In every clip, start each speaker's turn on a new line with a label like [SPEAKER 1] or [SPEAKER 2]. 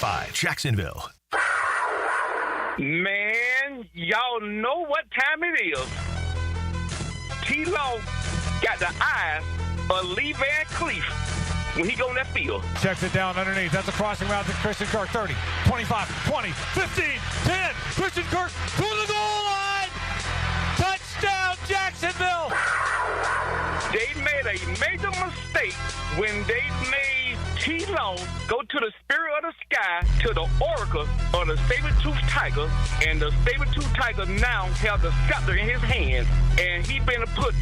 [SPEAKER 1] 92.5 Jacksonville.
[SPEAKER 2] Man, y'all know what time it is. T-Law got the eyes of Lee Van Cleef when he go in that field.
[SPEAKER 3] Checks it down underneath. That's a crossing route to Christian Kirk. 30, 25, 20, 15, 10. Christian Kirk to the goal line. Touchdown, Jacksonville.
[SPEAKER 2] They made a major mistake when they made T-Law go to the spirit of the sky, to the oracle of the saber-toothed tiger, and the saber-toothed tiger now has the scepter in his hand, and he been to put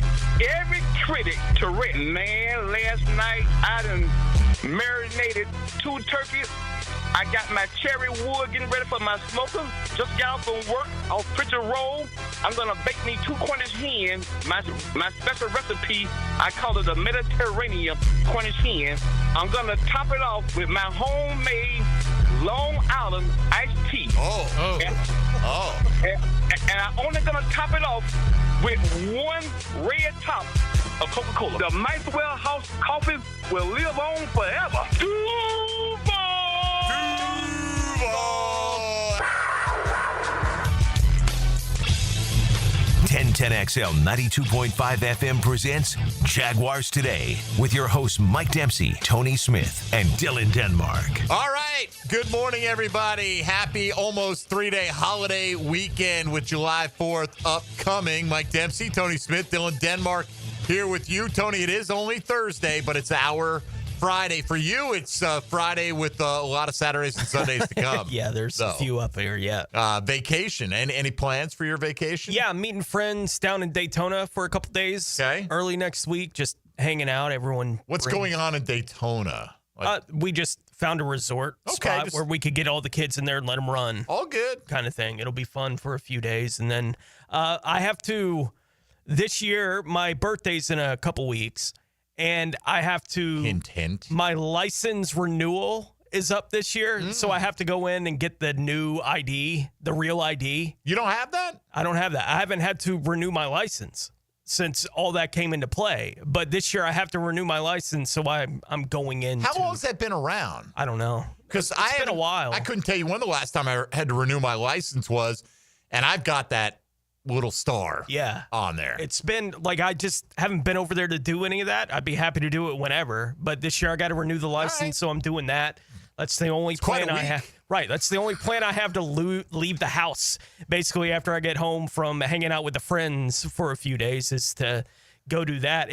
[SPEAKER 2] every critic to rest. Man, last night I done marinated 2 turkeys. I got my cherry wood getting ready for my smoker. Just got off from work, off Pritchard Road. I'm going to bake me 2 Cornish hens. My special recipe, I call it a Mediterranean Cornish hen. I'm going to top it off with my homemade Long Island iced tea. And I'm only going to top it off with 1 red top of Coca-Cola. The Maxwell House coffee will live on forever. Duval!
[SPEAKER 1] 1010XL 92.5 FM presents Jaguars Today with your hosts Mike Dempsey, Tony Smith, and Dylan Denmark.
[SPEAKER 4] All right. Good morning, everybody. Happy almost 3-day holiday weekend with July 4th upcoming. Mike Dempsey, Tony Smith, Dylan Denmark here with you. Tony, it is only Thursday, but it's our Friday. For you, it's Friday with a lot of Saturdays and Sundays to come.
[SPEAKER 5] Yeah, there's a few up here, yeah.
[SPEAKER 4] Vacation. Any plans for your vacation?
[SPEAKER 5] Yeah, I'm meeting friends down in Daytona for a couple days.
[SPEAKER 4] Okay.
[SPEAKER 5] Early next week, just hanging out. Everyone.
[SPEAKER 4] What's going on in Daytona?
[SPEAKER 5] We just found a resort spot where we could get all the kids in there and let them run.
[SPEAKER 4] All good.
[SPEAKER 5] Kind of thing. It'll be fun for a few days. And then I have to, this year, my birthday's in a couple weeks. And I have to,
[SPEAKER 4] hint.
[SPEAKER 5] My license renewal is up this year. So I have to go in and get the new ID, the real ID.
[SPEAKER 4] You don't have that?
[SPEAKER 5] I don't have that. I haven't had to renew my license since all that came into play. But this year I have to renew my license, so I'm going in.
[SPEAKER 4] How long has that been around?
[SPEAKER 5] I don't know.
[SPEAKER 4] Because
[SPEAKER 5] it's been a while.
[SPEAKER 4] I couldn't tell you when the last time I had to renew my license was, and I've got that little star on there.
[SPEAKER 5] It's been like I just haven't been over there to do any of that. I'd be happy to do it whenever, but this year I got to renew the license, so I'm doing that. That's the only plan I have. Right, that's the only plan I have to leave the house. Basically, after I get home from hanging out with the friends for a few days, is to go do that.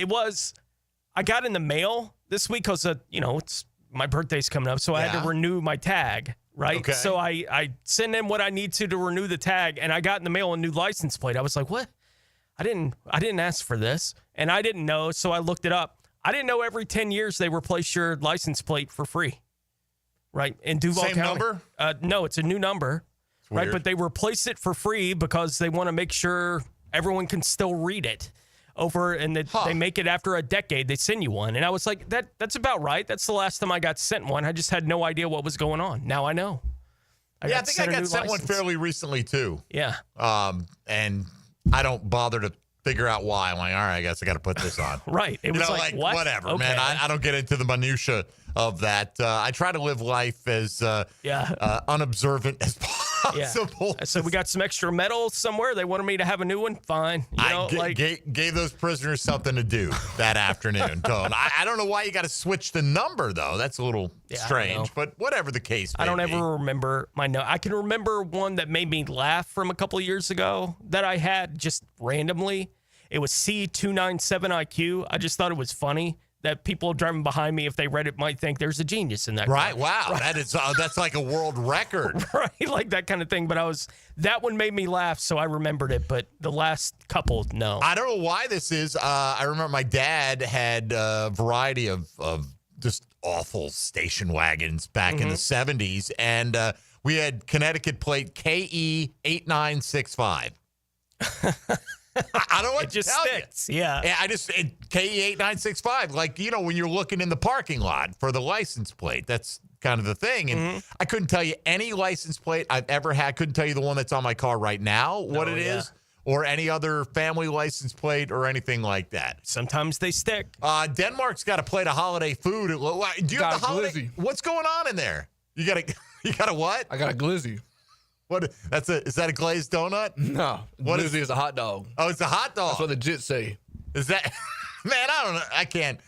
[SPEAKER 5] I got in the mail this week because it's my birthday's coming up, so I had to renew my tag. Right.
[SPEAKER 4] Okay.
[SPEAKER 5] So I send in what I need to renew the tag, and I got in the mail a new license plate. I was like, what? I didn't ask for this. And I didn't know. So I looked it up. I didn't know every 10 years they replace your license plate for free. Right. In Duval County.
[SPEAKER 4] Same number?
[SPEAKER 5] No, it's a new number. Right. But they replace it for free because they want to make sure everyone can still read it. They make it after a decade. They send you one. And I was like, that's about right. That's the last time I got sent one. I just had no idea what was going on. Now I know.
[SPEAKER 4] I think I got sent one fairly recently, too.
[SPEAKER 5] Yeah.
[SPEAKER 4] And I don't bother to figure out why. I'm like, all right, I guess I got to put this on.
[SPEAKER 5] Right. It was like what?
[SPEAKER 4] Whatever,
[SPEAKER 5] okay.
[SPEAKER 4] man. I don't get into the minutia of that. I try to live life as unobservant as possible.
[SPEAKER 5] Yeah. So we got some extra metal somewhere. They wanted me to have a new one. Fine.
[SPEAKER 4] Gave those prisoners something to do that afternoon. I don't know why you got to switch the number, though. That's a little strange. But whatever the case may be.
[SPEAKER 5] I don't ever remember my note. I can remember one that made me laugh from a couple of years ago that I had just randomly. It was C297IQ. I just thought it was funny that people driving behind me, if they read it, might think there's a genius in that.
[SPEAKER 4] Right.
[SPEAKER 5] car.
[SPEAKER 4] Wow.
[SPEAKER 5] Right.
[SPEAKER 4] That's like a world record.
[SPEAKER 5] Right. Like that kind of thing. But that one made me laugh, so I remembered it. But the last couple, no.
[SPEAKER 4] I don't know why this is. I remember my dad had a variety of just awful station wagons back in the 70s. And we had Connecticut plate KE8965. I don't know what
[SPEAKER 5] it just
[SPEAKER 4] to tell
[SPEAKER 5] sticks.
[SPEAKER 4] You.
[SPEAKER 5] Yeah.
[SPEAKER 4] KE8965. Like, when you're looking in the parking lot for the license plate, that's kind of the thing. And I couldn't tell you any license plate I've ever had. Couldn't tell you the one that's on my car right now, what it is, or any other family license plate or anything like that.
[SPEAKER 5] Sometimes they stick.
[SPEAKER 4] Denmark's got a plate of holiday food. Do you have the holiday?
[SPEAKER 3] Glizzy.
[SPEAKER 4] What's going on in there? You got You got a what?
[SPEAKER 6] I got a glizzy.
[SPEAKER 4] What? Is that a glazed donut?
[SPEAKER 6] No,
[SPEAKER 4] What
[SPEAKER 6] glizzy is a hot dog.
[SPEAKER 4] Oh, it's a hot dog.
[SPEAKER 6] That's what the jits say.
[SPEAKER 4] Is that? Man, I don't know.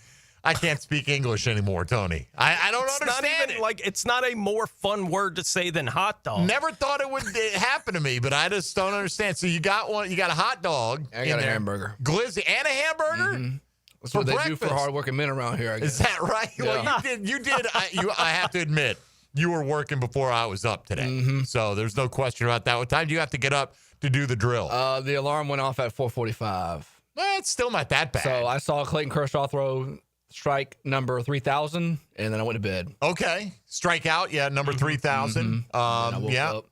[SPEAKER 4] I can't speak English anymore, Tony. I don't understand it.
[SPEAKER 5] It's not a more fun word to say than hot dog.
[SPEAKER 4] Never thought it would happen to me, but I just don't understand. So you got one. You got a hot dog.
[SPEAKER 6] I got a hamburger.
[SPEAKER 4] Glizzy and a hamburger.
[SPEAKER 6] Mm-hmm. That's what they do for hardworking men around here, I guess.
[SPEAKER 4] Is that right?
[SPEAKER 6] Yeah.
[SPEAKER 4] Well, you did. I have to admit, you were working before I was up today.
[SPEAKER 6] Mm-hmm.
[SPEAKER 4] So there's no question about that. What time do you have to get up to do the drill?
[SPEAKER 6] The alarm went off at 4:45.
[SPEAKER 4] Well, it's still not that bad.
[SPEAKER 6] So I saw Clayton Kershaw throw strike number 3,000, and then I went to bed.
[SPEAKER 4] Okay. Strikeout, yeah, number 3,000. Yeah.
[SPEAKER 6] Up.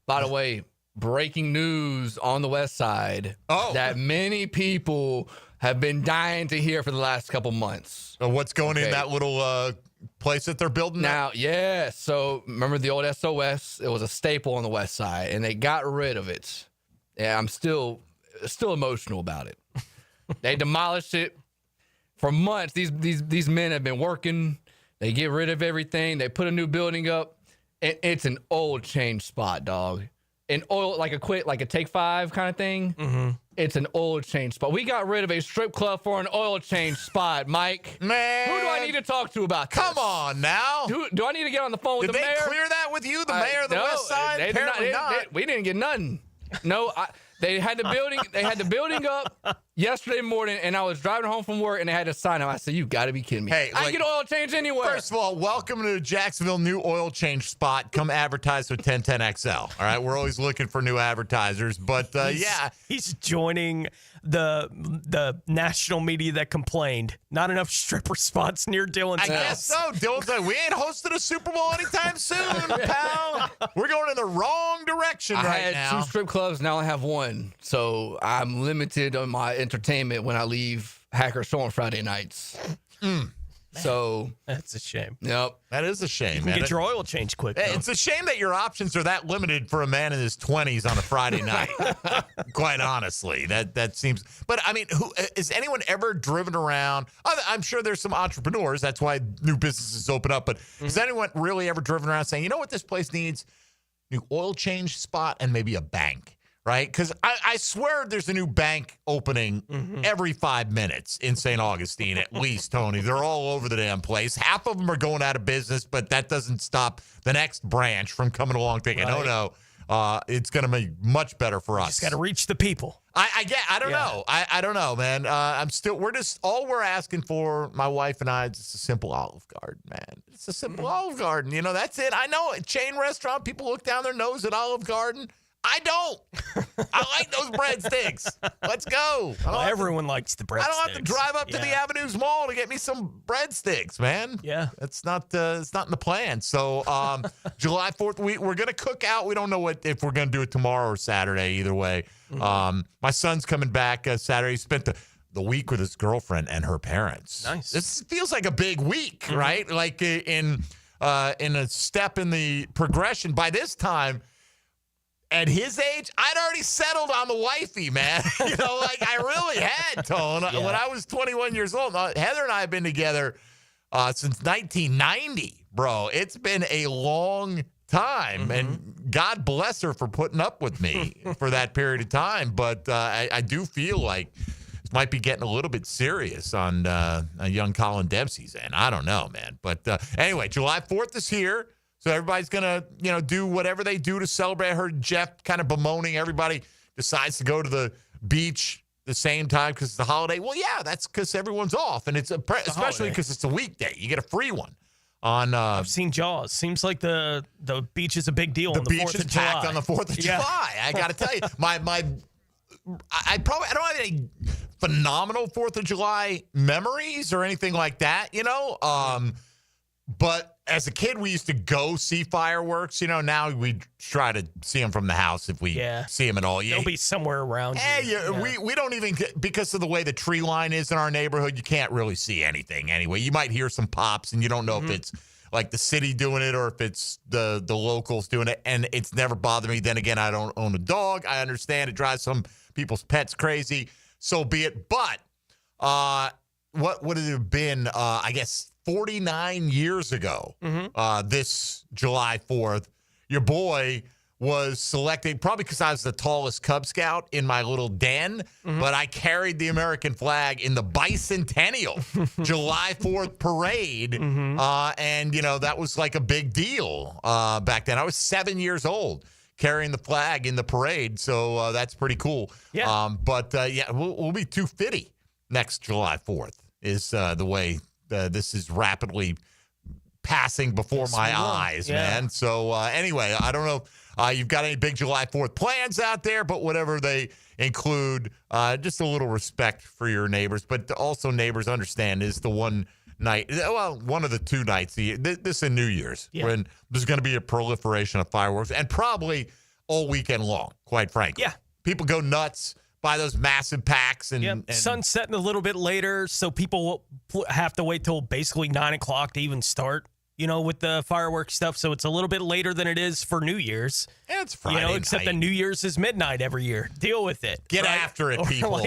[SPEAKER 6] By the way, breaking news on the West Side that many people have been dying to hear for the last couple months.
[SPEAKER 4] What's going in that little place that they're building
[SPEAKER 6] now? Yeah. So remember the old SOS? It was a staple on the West Side, and they got rid of it. Yeah, I'm still emotional about it. They demolished it. For months, these men have been working. They get rid of everything. They put a new building up. And it's an oil change spot, dog. An oil, like a Take 5 kind of thing. Mm-hmm. It's an oil change spot. We got rid of a strip club for an oil change spot, Mike.
[SPEAKER 4] Man.
[SPEAKER 6] Who do I need to talk to about this?
[SPEAKER 4] Come on now.
[SPEAKER 6] Do I need to get on the phone with the mayor?
[SPEAKER 4] Did they clear that with you, the mayor of the West Side? Apparently not.
[SPEAKER 6] We didn't get nothing. No, they had the building. They had the building up yesterday morning, and I was driving home from work, and they had a sign up. I said, "You got to be kidding me!
[SPEAKER 4] Hey,
[SPEAKER 6] I get oil change anywhere."
[SPEAKER 4] First of all, welcome to Jacksonville new oil change spot. Come advertise with 1010XL. All right, we're always looking for new advertisers, but
[SPEAKER 5] he's joining the national media that complained not enough stripper spots near Dylan's house.
[SPEAKER 4] I guess so. Dylan's like, we ain't hosting a Super Bowl anytime soon, pal. We're going in the wrong direction right
[SPEAKER 6] I
[SPEAKER 4] now.
[SPEAKER 6] had 2 strip clubs, now I have 1, so I'm limited on my entertainment when I leave Hacker Show on Friday nights. So
[SPEAKER 5] that's a shame.
[SPEAKER 6] Yep,
[SPEAKER 4] that is a shame.
[SPEAKER 5] You can get your oil change quick.
[SPEAKER 4] It's a shame that your options are that limited for a man in his 20s on a Friday night. Quite honestly, that seems. But I mean, who has anyone ever driven around? I'm sure there's some entrepreneurs. That's why new businesses open up. But has anyone really ever driven around saying, you know what, this place needs? New oil change spot and maybe a bank. Right? Because I swear there's a new bank opening every 5 minutes in St. Augustine, at least, Tony. They're all over the damn place. Half of them are going out of business, but that doesn't stop the next branch from coming along thinking, no, it's going to be much better for us.
[SPEAKER 5] Just got to reach the people.
[SPEAKER 4] I don't know. I don't know, man. All we're asking for, my wife and I, is just a simple Olive Garden, man. It's a simple Olive Garden. You know, that's it. I know, a chain restaurant, people look down their nose at Olive Garden. I don't. I like those breadsticks. Let's go.
[SPEAKER 5] Everyone likes the breadsticks.
[SPEAKER 4] I don't have to drive up to the Avenues Mall to get me some breadsticks, man.
[SPEAKER 5] Yeah.
[SPEAKER 4] It's not in the plan. So July 4th, we're going to cook out. We don't know if we're going to do it tomorrow or Saturday, either way. My son's coming back Saturday. He spent the week with his girlfriend and her parents.
[SPEAKER 5] Nice.
[SPEAKER 4] This feels like a big week, right? Like in a step in the progression. By this time, at his age, I'd already settled on the wifey, man. You know, like I really had, Tone.
[SPEAKER 5] Yeah.
[SPEAKER 4] When I was 21 years old, Heather and I have been together since 1990, bro. It's been a long time, and God bless her for putting up with me for that period of time. But I do feel like this might be getting a little bit serious on young Colin Dempsey's end. I don't know, man. But anyway, July 4th is here. So everybody's going to, do whatever they do to celebrate. I heard Jeff kind of bemoaning everybody decides to go to the beach the same time because it's the holiday. Well, yeah, that's because everyone's off. And it's especially because it's a weekday. You get a free one. I've
[SPEAKER 5] seen Jaws. Seems like the beach is a big deal on the 4th of July.
[SPEAKER 4] The beach is packed on the 4th of July. I got to tell you, I don't have any phenomenal 4th of July memories or anything like that, but as a kid, we used to go see fireworks. Now we try to see them from the house if we see them at all.
[SPEAKER 5] They'll be somewhere around you.
[SPEAKER 4] We don't even, because of the way the tree line is in our neighborhood, you can't really see anything anyway. You might hear some pops, and you don't know if it's like the city doing it or if it's the locals doing it, and it's never bothered me. Then again, I don't own a dog. I understand it drives some people's pets crazy. So be it. But what would it have been, I guess, 49 years ago, this July 4th, your boy was selected, probably because I was the tallest Cub Scout in my little den, but I carried the American flag in the bicentennial July 4th parade. And, that was like a big deal back then. I was 7 years old carrying the flag in the parade, so that's pretty cool.
[SPEAKER 5] Yeah.
[SPEAKER 4] We'll be 250 next July 4th is the way this is rapidly passing before my eyes, man. So anyway, I don't know if you've got any big July 4th plans out there, but whatever they include, just a little respect for your neighbors. But also neighbors understand is the one night, one of the 2 nights, this and New Year's, when there's going to be a proliferation of fireworks, and probably all weekend long, quite frankly. Yeah. People go nuts, buy those massive packs. And
[SPEAKER 5] sun's setting a little bit later, so people have to wait till basically 9 o'clock to even start, with the fireworks stuff. So it's a little bit later than it is for New Year's.
[SPEAKER 4] Yeah, it's Friday
[SPEAKER 5] except
[SPEAKER 4] night.
[SPEAKER 5] that New Year's is midnight every year. Deal with it.
[SPEAKER 4] Get after it, people.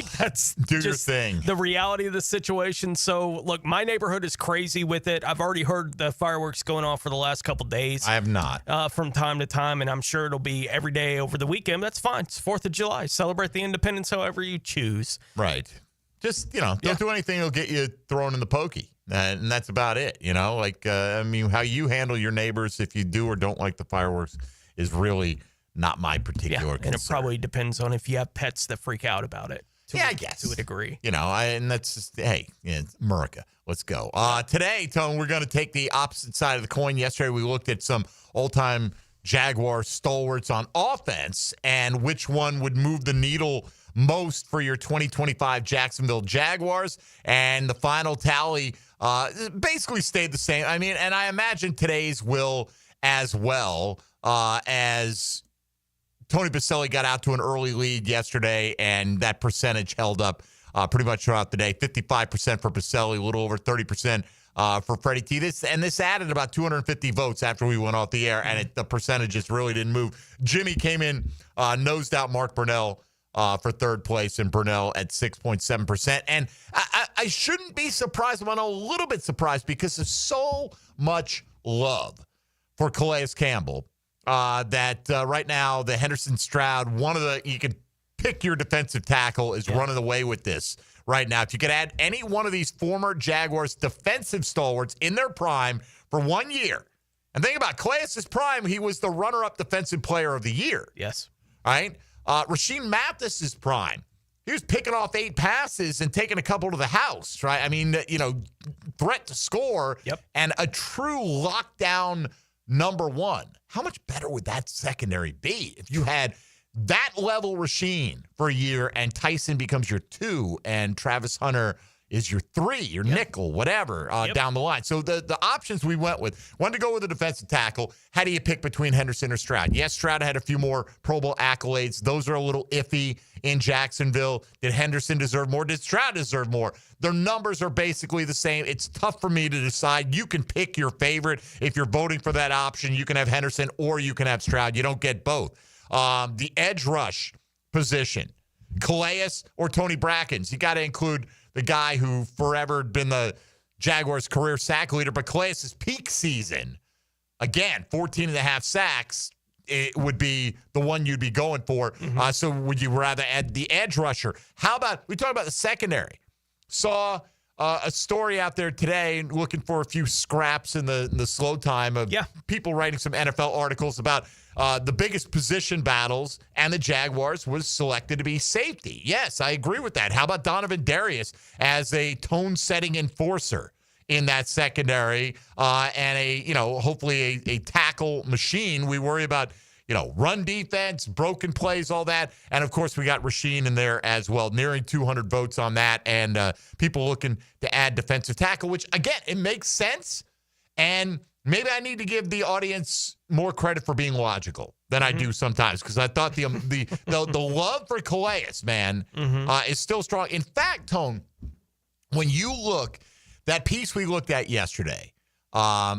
[SPEAKER 4] Do your thing.
[SPEAKER 5] The reality of the situation. So, look, my neighborhood is crazy with it. I've already heard the fireworks going off for the last couple days.
[SPEAKER 4] I have not.
[SPEAKER 5] From time to time, and I'm sure it'll be every day over the weekend. That's fine. It's 4th of July. Celebrate the independence however you choose.
[SPEAKER 4] Right. Just, don't do anything that'll get you thrown in the pokey. And that's about it, how you handle your neighbors if you do or don't like the fireworks is really not my particular concern.
[SPEAKER 5] And it probably depends on if you have pets that freak out about it.
[SPEAKER 4] I guess.
[SPEAKER 5] To a degree.
[SPEAKER 4] And that's just, it's America. Let's go. Today, Tone, we're going to take the opposite side of the coin. Yesterday, we looked at some all-time Jaguar stalwarts on offense and which one would move the needle most for your 2025 Jacksonville Jaguars. And the final tally basically stayed the same. And I imagine today's will as well, as Tony Baselli got out to an early lead yesterday, and that percentage held up pretty much throughout the day. 55% for Baselli, a little over 30% for Freddie T. This added about 250 votes after we went off the air, and the percentages really didn't move. Jimmy came in, nosed out Mark Brunell for third place, and Brunell at 6.7%. And I shouldn't be surprised. I'm a little bit surprised because there's so much love for Calais Campbell that right now the Henderson Stroud, you could pick your defensive tackle, is running away with this right now. If you could add any one of these former Jaguars defensive stalwarts in their prime for 1 year, and think about Calais' prime, he was the runner-up defensive player of the year.
[SPEAKER 5] Yes.
[SPEAKER 4] All right? Rasheed Mathis' prime, he was picking off 8 passes and taking a couple to the house, right? Threat to score and a true lockdown number 1. How much better would that secondary be if you had that level Rasheed for a year and Tyson becomes your 2 and Travis Hunter is your 3, your nickel, whatever, down the line. So the options we went with, wanted to go with a defensive tackle. How do you pick between Henderson or Stroud? Yes, Stroud had a few more Pro Bowl accolades. Those are a little iffy in Jacksonville. Did Henderson deserve more? Did Stroud deserve more? Their numbers are basically the same. It's tough for me to decide. You can pick your favorite. If you're voting for that option, you can have Henderson or you can have Stroud. You don't get both. The edge rush position, Calais or Tony Brackens. You got to include the guy who forever had been the Jaguars' career sack leader, but Calais' peak season, again, 14 and a half sacks, it would be the one you'd be going for. So would you rather add the edge rusher? How about, we talk about the secondary. Saw a story out there today looking for a few scraps in the slow time of people writing some NFL articles about the biggest position battles, and the Jaguars was selected to be safety. Yes, I agree with that. How about Donovan Darius as a tone-setting enforcer in that secondary and hopefully a tackle machine? We worry about, run defense, broken plays, all that. And, of course, we got Rasheed in there as well, nearing 200 votes on that, and people looking to add defensive tackle, which, again, it makes sense. And maybe I need to give the audience more credit for being logical than I do sometimes, because I thought the love for Calais, man, is still strong. In fact, Tone, when you look, that piece we looked at yesterday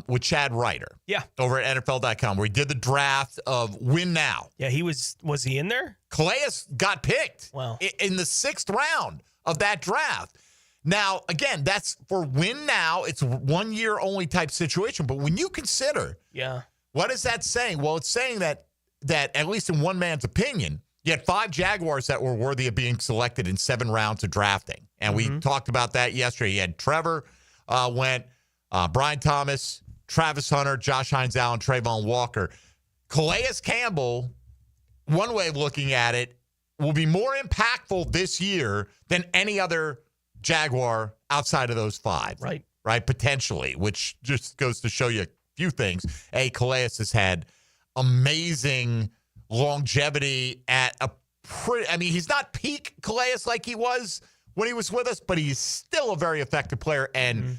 [SPEAKER 4] with Chad Ryder over at NFL.com, where he did the draft of Win Now.
[SPEAKER 5] Yeah, was he in there?
[SPEAKER 4] Calais got picked
[SPEAKER 5] in
[SPEAKER 4] the 6th round of that draft. Now, again, that's for win now. It's a 1 year only type situation. But when you consider, what is that saying? Well, it's saying that at least in one man's opinion, you had 5 Jaguars that were worthy of being selected in 7 rounds of drafting. And we talked about that yesterday. You had Trevor went, Brian Thomas, Travis Hunter, Josh Hines-Allen, Trayvon Walker. Calais Campbell, one way of looking at it, will be more impactful this year than any other Jaguar outside of those 5. Right, potentially, which just goes to show you a few things. Calais has had amazing longevity at a pretty, I mean, he's not peak Calais like he was when he was with us, but he's still a very effective player. And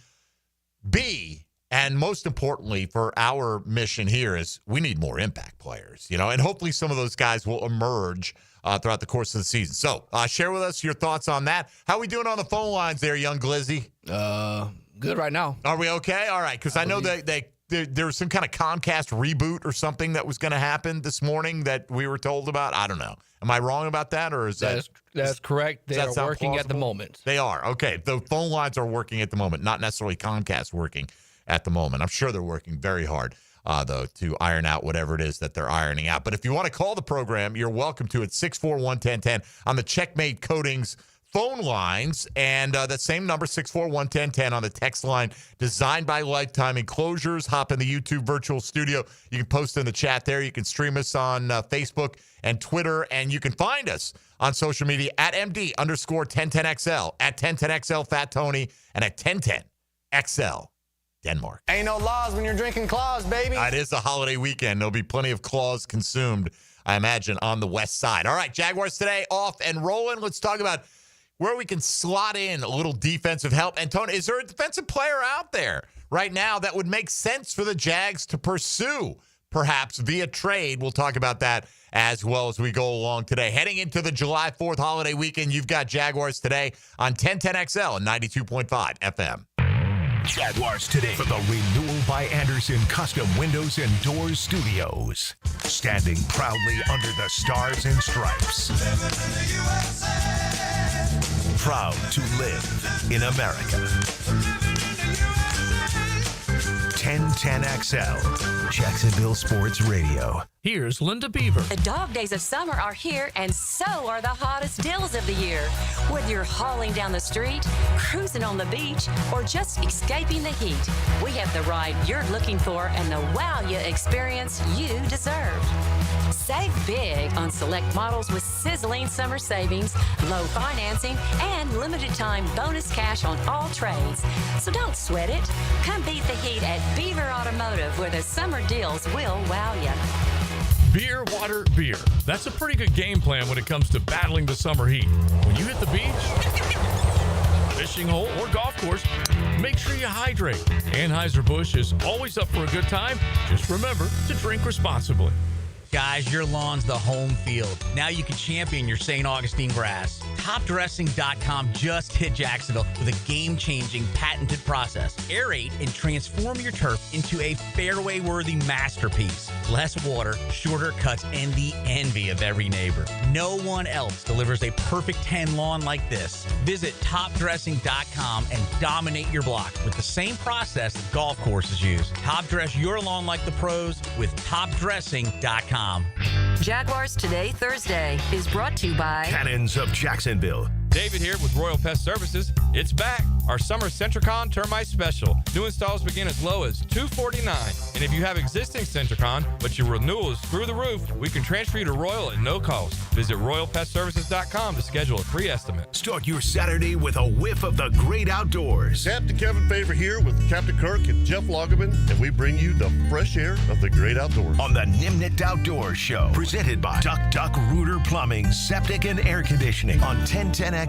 [SPEAKER 4] B, and most importantly for our mission here, is we need more impact players, and hopefully some of those guys will emerge throughout the course of the season. So share with us your thoughts on that. How are we doing on the phone lines there, young Glizzy?
[SPEAKER 6] Good right now.
[SPEAKER 4] Are we okay? All right, because I know there was some kind of Comcast reboot or something that was going to happen this morning that we were told about. I don't know. Am I wrong about that, or is
[SPEAKER 6] that's correct? They are working at the moment.
[SPEAKER 4] They are. Okay. The phone lines are working at the moment, not necessarily Comcast working at the moment. I'm sure they're working very hard, though, to iron out whatever it is that they're ironing out. But if you want to call the program, you're welcome to at 641-1010 on the Checkmate Coatings phone lines, and that same number, 641-1010 on the text line, designed by Lifetime Enclosures. Hop in the YouTube virtual studio. You can post in the chat there. You can stream us on Facebook and Twitter, and you can find us on social media at MD_1010XL, at 1010XL Fat Tony, and at 1010XL Denmark.
[SPEAKER 7] Ain't no laws when you're drinking claws, baby.
[SPEAKER 4] It is a holiday weekend. There'll be plenty of claws consumed, I imagine, on the west side. All right, Jaguars Today off and rolling. Let's talk about where we can slot in a little defensive help. And, Tony, is there a defensive player out there right now that would make sense for the Jags to pursue, perhaps via trade? We'll talk about that as well as we go along today. Heading into the July 4th holiday weekend, you've got Jaguars Today on 1010XL and 92.5 FM.
[SPEAKER 1] Jaguars Today for the Renewal by Anderson Custom Windows and Doors Studios. Standing proudly under the stars and stripes. Proud to live in America. 1010XL, Jacksonville Sports Radio.
[SPEAKER 8] Here's Linda Beaver.
[SPEAKER 9] The dog days of summer are here, and so are the hottest deals of the year. Whether you're hauling down the street, cruising on the beach, or just escaping the heat, we have the ride you're looking for and the wow you experience you deserve. Save big on select models with sizzling summer savings, low financing, and limited time bonus cash on all trades. So don't sweat it. Come beat the heat at Beaver Automotive, where the summer deals will wow you.
[SPEAKER 8] Beer, water, beer. That's a pretty good game plan when it comes to battling the summer heat. When you hit the beach, fishing hole, or golf course, make sure you hydrate. Anheuser-Busch is always up for a good time. Just remember to drink responsibly.
[SPEAKER 10] Guys, your lawn's the home field. Now you can champion your St. Augustine grass. TopDressing.com just hit Jacksonville with a game-changing patented process. Aerate and transform your turf into a fairway-worthy masterpiece. Less water, shorter cuts, and the envy of every neighbor. No one else delivers a perfect 10 lawn like this. Visit TopDressing.com and dominate your block with the same process that golf courses use. Top dress your lawn like the pros with TopDressing.com.
[SPEAKER 9] Jaguars Today, Thursday, is brought to you by
[SPEAKER 1] Cannons of Jacksonville.
[SPEAKER 11] David here with Royal Pest Services. It's back. Our summer Centricon Termite Special. New installs begin as low as $249. And if you have existing Centricon, but your renewal is through the roof, we can transfer you to Royal at no cost. Visit RoyalPestServices.com to schedule a free estimate.
[SPEAKER 1] Start your Saturday with a whiff of the great outdoors.
[SPEAKER 12] Captain Kevin Favor here with Captain Kirk and Jeff Lagerman, and we bring you the fresh air of the great outdoors.
[SPEAKER 1] On the Nimnit Outdoors Show, presented by Duck Rooter Plumbing, Septic and Air Conditioning on 1010XL.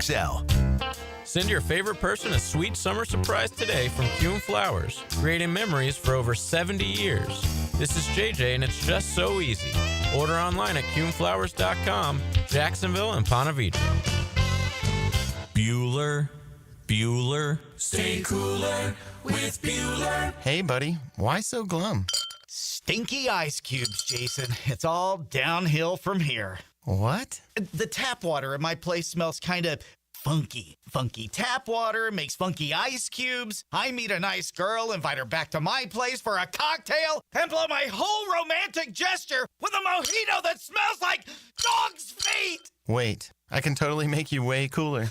[SPEAKER 11] Send your favorite person a sweet summer surprise today from Kuhn Flowers, creating memories for over 70 years. This is JJ, and it's just so easy. Order online at KuhnFlowers.com, Jacksonville and Ponte Vedra.
[SPEAKER 13] Bueller, stay cooler with Bueller.
[SPEAKER 14] Hey, buddy, why so glum?
[SPEAKER 15] Stinky ice cubes, Jason. It's all downhill from here.
[SPEAKER 14] What?
[SPEAKER 15] The tap water at my place smells kind of funky. Funky tap water makes funky ice cubes. I meet a nice girl, invite her back to my place for a cocktail, and blow my whole romantic gesture with a mojito that smells like dog's feet.
[SPEAKER 14] Wait, I can totally make you way cooler.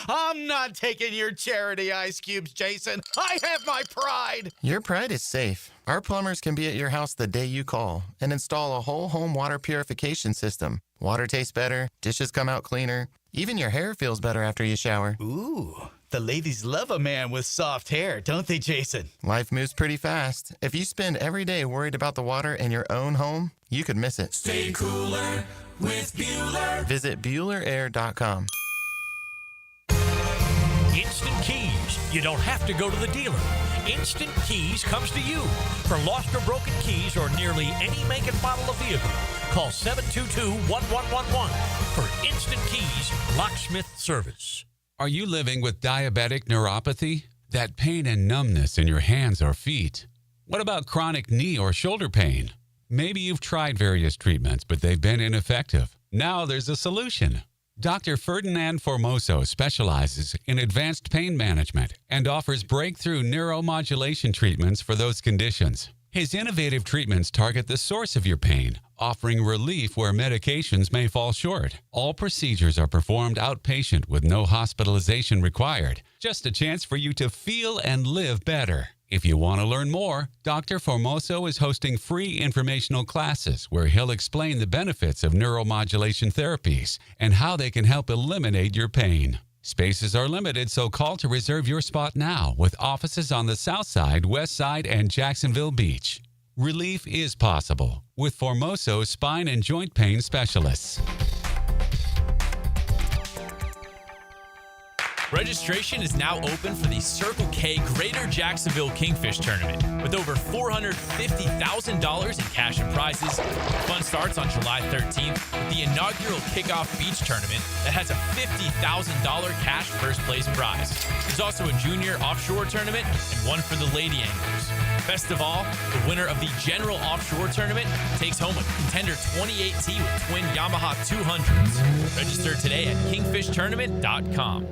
[SPEAKER 15] I'm not taking your charity ice cubes, Jason. I have my pride.
[SPEAKER 14] Your pride is safe. Our plumbers can be at your house the day you call and install a whole home water purification system. Water tastes better, dishes come out cleaner, even your hair feels better after you shower.
[SPEAKER 15] Ooh, the ladies love a man with soft hair, don't they, Jason?
[SPEAKER 14] Life moves pretty fast. If you spend every day worried about the water in your own home, you could miss it.
[SPEAKER 13] Stay cooler with Bueller.
[SPEAKER 14] Visit BuellerAir.com.
[SPEAKER 16] Instant Keys. You don't have to go to the dealer. Instant Keys comes to you. For lost or broken keys or nearly any make and model of vehicle, call 722-1111 for Instant Keys locksmith service.
[SPEAKER 17] Are you living with diabetic neuropathy? That pain and numbness in your hands or feet? What about chronic knee or shoulder pain? Maybe you've tried various treatments, but they've been ineffective. Now there's a solution. Dr. Ferdinand Formoso specializes in advanced pain management and offers breakthrough neuromodulation treatments for those conditions. His innovative treatments target the source of your pain, offering relief where medications may fall short. All procedures are performed outpatient with no hospitalization required. Just a chance for you to feel and live better. If you want to learn more, Dr. Formoso is hosting free informational classes where he'll explain the benefits of neuromodulation therapies and how they can help eliminate your pain. Spaces are limited, so call to reserve your spot now with offices on the South Side, West Side, and Jacksonville Beach. Relief is possible with Formoso spine and joint pain specialists.
[SPEAKER 18] Registration is now open for the Circle K Greater Jacksonville Kingfish Tournament with over $450,000 in cash and prizes. Fun starts on July 13th with the inaugural Kickoff Beach Tournament that has a $50,000 cash first place prize. There's also a junior offshore tournament and one for the lady anglers. Best of all, the winner of the General Offshore Tournament takes home a Contender 28T with twin Yamaha 200s. Register today at kingfishtournament.com.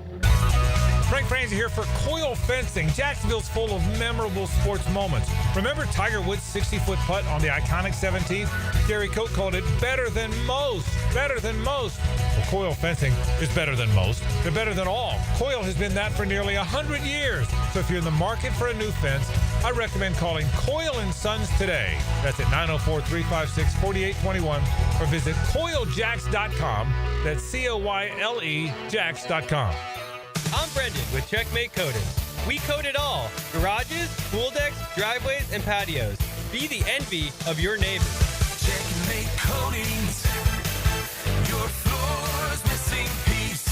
[SPEAKER 3] Frank Franzi here for Coil Fencing. Jacksonville's full of memorable sports moments. Remember Tiger Woods' 60-foot putt on the iconic 17th? Gary Coate called it better than most. Better than most. Well, Coil Fencing is better than most. They're better than all. Coil has been that for nearly 100 years. So if you're in the market for a new fence, I recommend calling Coil & Sons today. That's at 904-356-4821 or visit coiljacks.com. That's COYLE Jacks.com.
[SPEAKER 19] I'm Brendan with Checkmate Coatings. We coat it all. Garages, pool decks, driveways, and patios. Be the envy of your neighbors.
[SPEAKER 13] Checkmate Coatings. Your floor's missing piece.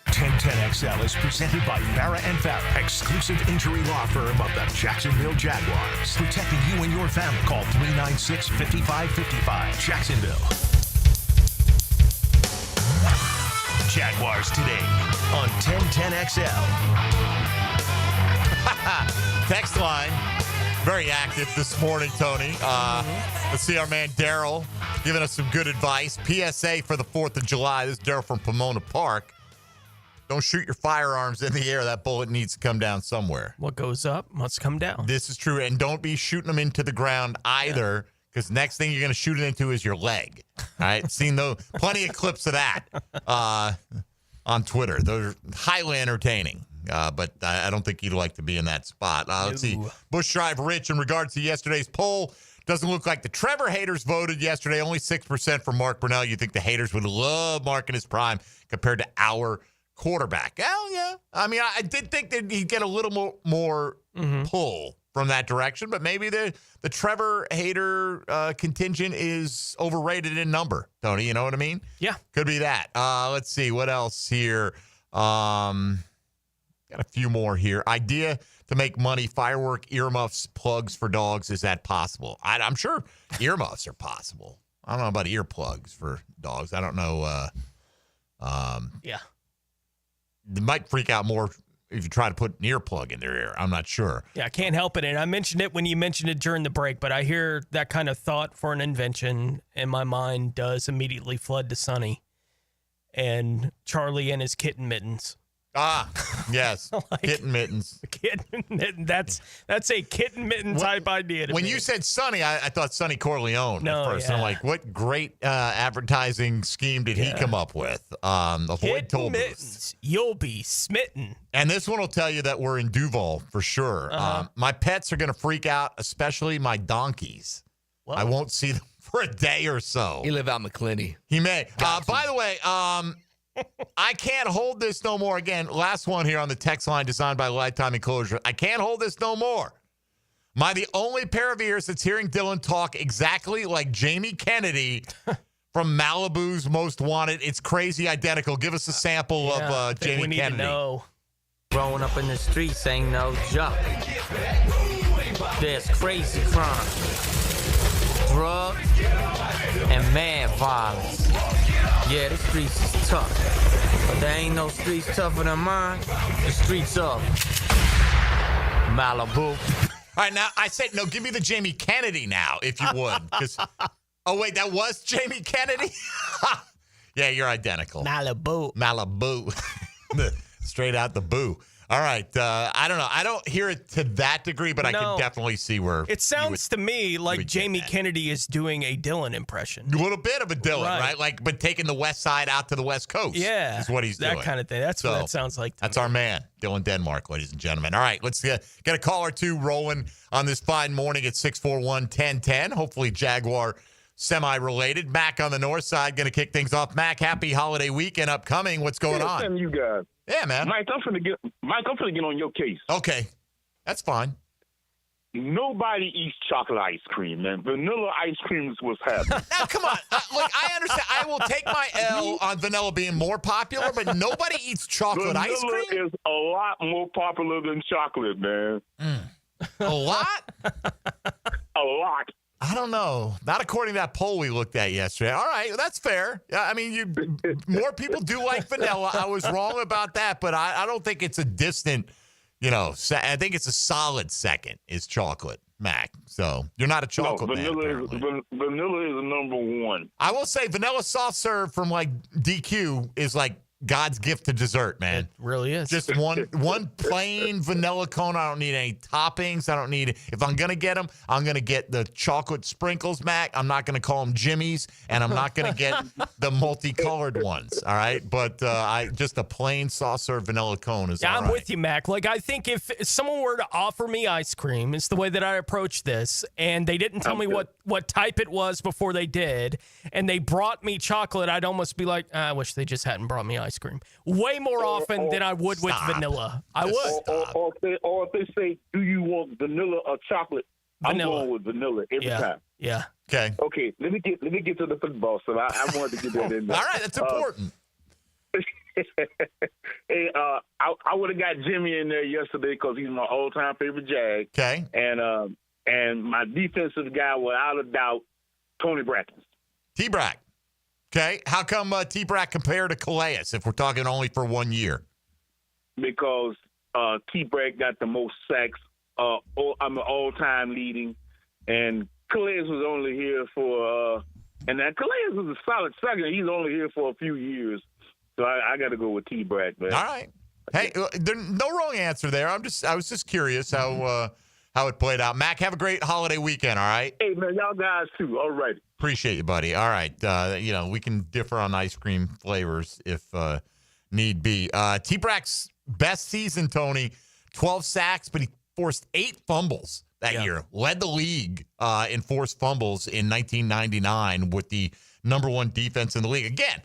[SPEAKER 1] 1010XL is presented by Farah & Farah, exclusive injury law firm of the Jacksonville Jaguars. Protecting you and your family. Call 396-5555. Jacksonville. Jaguars Today on 1010XL.
[SPEAKER 4] Text line, very active this morning, Tony. Let's see our man Daryl giving us some good advice. PSA for the 4th of July. This is Daryl from Pomona Park. Don't shoot your firearms in the air. That bullet needs to come down somewhere.
[SPEAKER 5] What goes up must come down.
[SPEAKER 4] This is true. And don't be shooting them into the ground either, because next thing you're going to shoot it into is your leg. All right? Seen plenty of clips of that on Twitter. Those are highly entertaining. But I don't think you'd like to be in that spot. Let's see. Bush Drive Rich, in regards to yesterday's poll, doesn't look like the Trevor haters voted yesterday. Only 6% for Mark Brunell. You think the haters would love Mark in his prime compared to our quarterback. Hell yeah. I mean, I did think that he'd get a little more pull from that direction, but maybe the Trevor hater contingent is overrated in number, Tony. You know what I mean?
[SPEAKER 5] Yeah.
[SPEAKER 4] Could be that. Let's see. What else here? Got a few more here. Idea to make money, firework, earmuffs, plugs for dogs. Is that possible? I'm sure earmuffs are possible. I don't know about earplugs for dogs. I don't know.
[SPEAKER 5] Yeah.
[SPEAKER 4] They might freak out more if you try to put an earplug in their ear. I'm not sure.
[SPEAKER 5] Yeah, I can't help it. And I mentioned it when you mentioned it during the break, but I hear that kind of thought for an invention, and my mind does immediately flood to Sonny. and Charlie and his kitten mittens.
[SPEAKER 4] Ah, yes. Kitten mittens.
[SPEAKER 5] Kitten mitten. That's a kitten mitten type idea.
[SPEAKER 4] When you said Sonny, I thought Sonny Corleone at first.
[SPEAKER 5] Yeah.
[SPEAKER 4] And I'm like, what great advertising scheme did he come up with? Avoid toll booths.
[SPEAKER 5] You'll be smitten.
[SPEAKER 4] And this one will tell you that we're in Duval for sure. My pets are going to freak out, especially my donkeys. I won't see them for a day or so.
[SPEAKER 6] He live out in McClinney.
[SPEAKER 4] He may. By the way, I can't hold this no more. Again, last one here on the text line designed by Lifetime Enclosure. I can't hold this no more. Am I the only pair of ears that's hearing Dylan talk exactly like Jamie Kennedy from Malibu's Most Wanted? It's crazy identical. Give us a sample of Jamie
[SPEAKER 5] we need
[SPEAKER 4] Kennedy.
[SPEAKER 5] To know.
[SPEAKER 20] Growing up in the streets ain't no joke. There's crazy crime, drugs, and mad violence. Yeah, the streets is tough, but there ain't no streets tougher than mine. The streets of Malibu.
[SPEAKER 4] All right, now I said, no, give me the Jamie Kennedy now, if you would. 'Cause, oh, wait, that was Jamie Kennedy? Yeah, you're identical. Malibu. Straight out the boo. All right. I don't know. I don't hear it to that degree, but I can definitely see where
[SPEAKER 5] it sounds to me like Jamie Kennedy is doing a Dylan impression.
[SPEAKER 4] A little bit of a Dylan, right? Like, but taking the West Side out to the West Coast.
[SPEAKER 5] Yeah,
[SPEAKER 4] is what he's doing.
[SPEAKER 5] That kind of thing. That's what that sounds like.
[SPEAKER 4] That's our man, Dylan Denmark, ladies and gentlemen. All right, let's get a call or two rolling on this fine morning at 641-1010. Hopefully, Jaguar semi-related. Mac on the north side going to kick things off. Mac, happy holiday weekend upcoming. What's going on?
[SPEAKER 2] You guys.
[SPEAKER 4] Yeah, man.
[SPEAKER 2] Mike, I'm finna get on your case.
[SPEAKER 4] Okay. That's fine.
[SPEAKER 2] Nobody eats chocolate ice cream, man. Vanilla ice cream is what's happening.
[SPEAKER 4] Now, come on. Look, I understand. I will take my L on vanilla being more popular, but nobody eats chocolate ice cream?
[SPEAKER 2] Vanilla is a lot more popular than chocolate, man.
[SPEAKER 4] A lot?
[SPEAKER 2] A lot.
[SPEAKER 4] I don't know. Not according to that poll we looked at yesterday. All right, that's fair. I mean, more people do like vanilla. I was wrong about that, but I don't think it's a distant, I think it's a solid second is chocolate, Mac. So you're not a chocolate man.
[SPEAKER 2] Vanilla is number one.
[SPEAKER 4] I will say vanilla soft serve from like DQ is like God's gift to dessert, man.
[SPEAKER 5] It really is.
[SPEAKER 4] Just one plain vanilla cone. I don't need any toppings. I don't need – if I'm going to get them, I'm going to get the chocolate sprinkles, Mac. I'm not going to call them Jimmy's, and I'm not going to get the multicolored ones, all right? But just a plain soft serve vanilla cone is all right.
[SPEAKER 5] I'm with you, Mac. Like, I think if someone were to offer me ice cream, it's the way that I approach this, and they didn't tell me what type it was before they did, and they brought me chocolate, I'd almost be like, I wish they just hadn't brought me ice cream. Way more often than I would with vanilla. I would.
[SPEAKER 2] Or if they say, do you want vanilla or chocolate? Vanilla. I'm going with vanilla every time.
[SPEAKER 5] Yeah.
[SPEAKER 4] Okay.
[SPEAKER 2] Okay. Let me get to the football. So I wanted to get that in there.
[SPEAKER 4] All right, that's important.
[SPEAKER 2] Hey, I would have got Jimmy in there yesterday because he's my all-time favorite Jag.
[SPEAKER 4] Okay.
[SPEAKER 2] And my defensive guy, without a doubt, Tony Brackens.
[SPEAKER 4] T-Brack. Okay. How come T-Brack compared to Calais if we're talking only for 1 year?
[SPEAKER 2] Because T-Brack got the most sacks. I'm an all-time leading. And Calais was only here for and that Calais was a solid second. He's only here for a few years. So I got to go with T-Brack, man.
[SPEAKER 4] All right. Hey, there's no wrong answer there. I was just curious how it played out. Mac, have a great holiday weekend, all right?
[SPEAKER 2] Hey, man, y'all guys too. All right.
[SPEAKER 4] Appreciate you, buddy. All right. We can differ on ice cream flavors if need be. T-Brack's best season, Tony, 12 sacks, but he forced 8 fumbles that year. Led the league in forced fumbles in 1999 with the number 1 defense in the league. Again,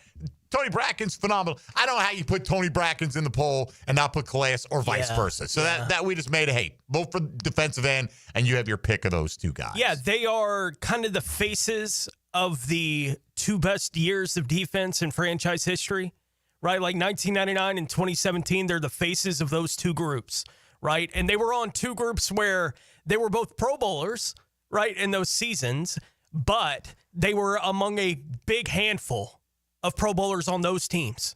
[SPEAKER 4] Tony Bracken's phenomenal. I don't know how you put Tony Bracken's in the poll and not put Calais or vice versa. So that we just made a hate. Vote for defensive end, and you have your pick of those two guys.
[SPEAKER 5] Yeah, they are kind of the faces of the 2 best years of defense in franchise history, right? Like 1999 and 2017, they're the faces of those 2 groups, right? And they were on 2 groups where they were both Pro Bowlers, right, in those seasons, but they were among a big handful of Pro Bowlers on those teams,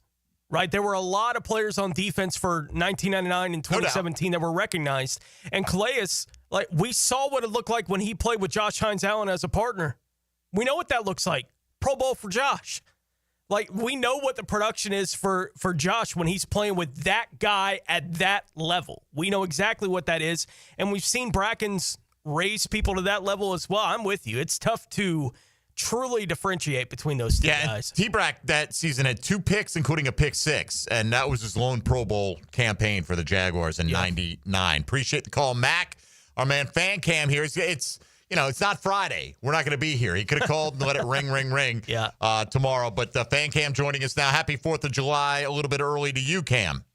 [SPEAKER 5] right? There were a lot of players on defense for 1999 and 2017 that were recognized. And Calais, like, we saw what it looked like when he played with Josh Hines Allen as a partner. We know what that looks like. Pro Bowl for Josh. Like, we know what the production is for Josh when he's playing with that guy at that level. We know exactly what that is, and we've seen Brackens raise people to that level as well. I'm with you. It's tough to truly differentiate between those two guys.
[SPEAKER 4] T-Brack that season had 2 picks, including a pick 6, and that was his lone Pro Bowl campaign for the Jaguars in 99. Appreciate the call. Mac, our man Fan Cam here. It's not Friday. We're not going to be here. He could have called and let it ring tomorrow. But Fan Cam joining us now. Happy 4th of July, a little bit early to you, Cam.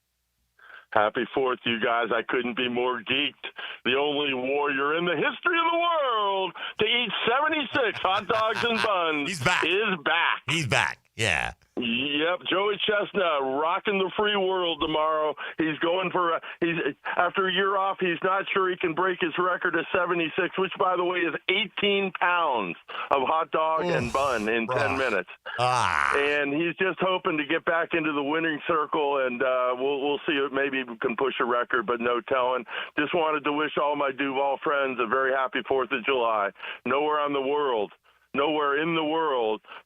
[SPEAKER 21] Happy 4th, you guys. I couldn't be more geeked. The only warrior in the history of the world to eat 76 hot dogs and buns
[SPEAKER 4] He's back.
[SPEAKER 21] is back.
[SPEAKER 4] He's back. Yeah.
[SPEAKER 21] Yep, Joey Chestnut rocking the free world tomorrow. He's going for he's after a year off. He's not sure he can break his record of 76, which by the way is 18 pounds of hot dog and bun in 10 minutes. And he's just hoping to get back into the winning circle, and we'll see if maybe we can push a record, but no telling. Just wanted to wish all my Duval friends a very happy 4th of July. Nowhere in the world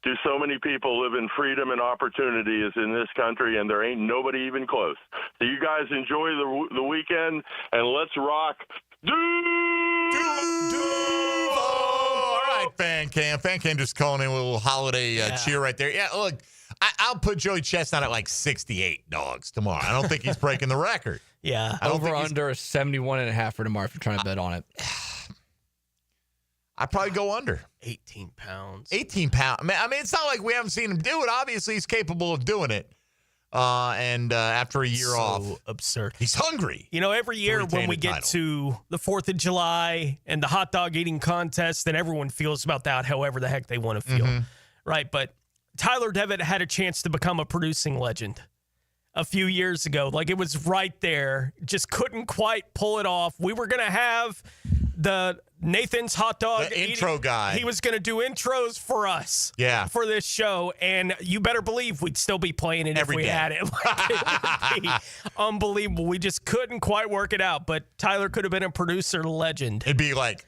[SPEAKER 21] do so many people live in freedom and opportunity as in this country, and there ain't nobody even close. So you guys enjoy the weekend, and let's rock
[SPEAKER 4] Duval! All right, Fan Cam. Fan Cam just calling in a little holiday cheer right there. Yeah, look, I'll put Joey Chestnut at like 68 dogs tomorrow. I don't think he's breaking the record.
[SPEAKER 5] Yeah.
[SPEAKER 6] Over under 71.5 for tomorrow if you're trying to bet on it.
[SPEAKER 4] I'd probably go under.
[SPEAKER 5] 18 pounds.
[SPEAKER 4] 18 pounds. I mean, it's not like we haven't seen him do it. Obviously, he's capable of doing it. And after a year off.
[SPEAKER 5] Absurd.
[SPEAKER 4] He's hungry.
[SPEAKER 5] Every year when we get to the 4th of July and the hot dog eating contest, then everyone feels about that however the heck they want to feel. Right? But Tyler Devitt had a chance to become a producing legend a few years ago. Like, it was right there. Just couldn't quite pull it off. We were going to have the Nathan's hot dog
[SPEAKER 4] intro guy.
[SPEAKER 5] He was going to do intros for us.
[SPEAKER 4] Yeah.
[SPEAKER 5] For this show. And you better believe we'd still be playing it
[SPEAKER 4] every
[SPEAKER 5] if we
[SPEAKER 4] day.
[SPEAKER 5] had it. Like, it would be unbelievable. We just couldn't quite work it out. But Tyler could have been a producer legend.
[SPEAKER 4] It'd be like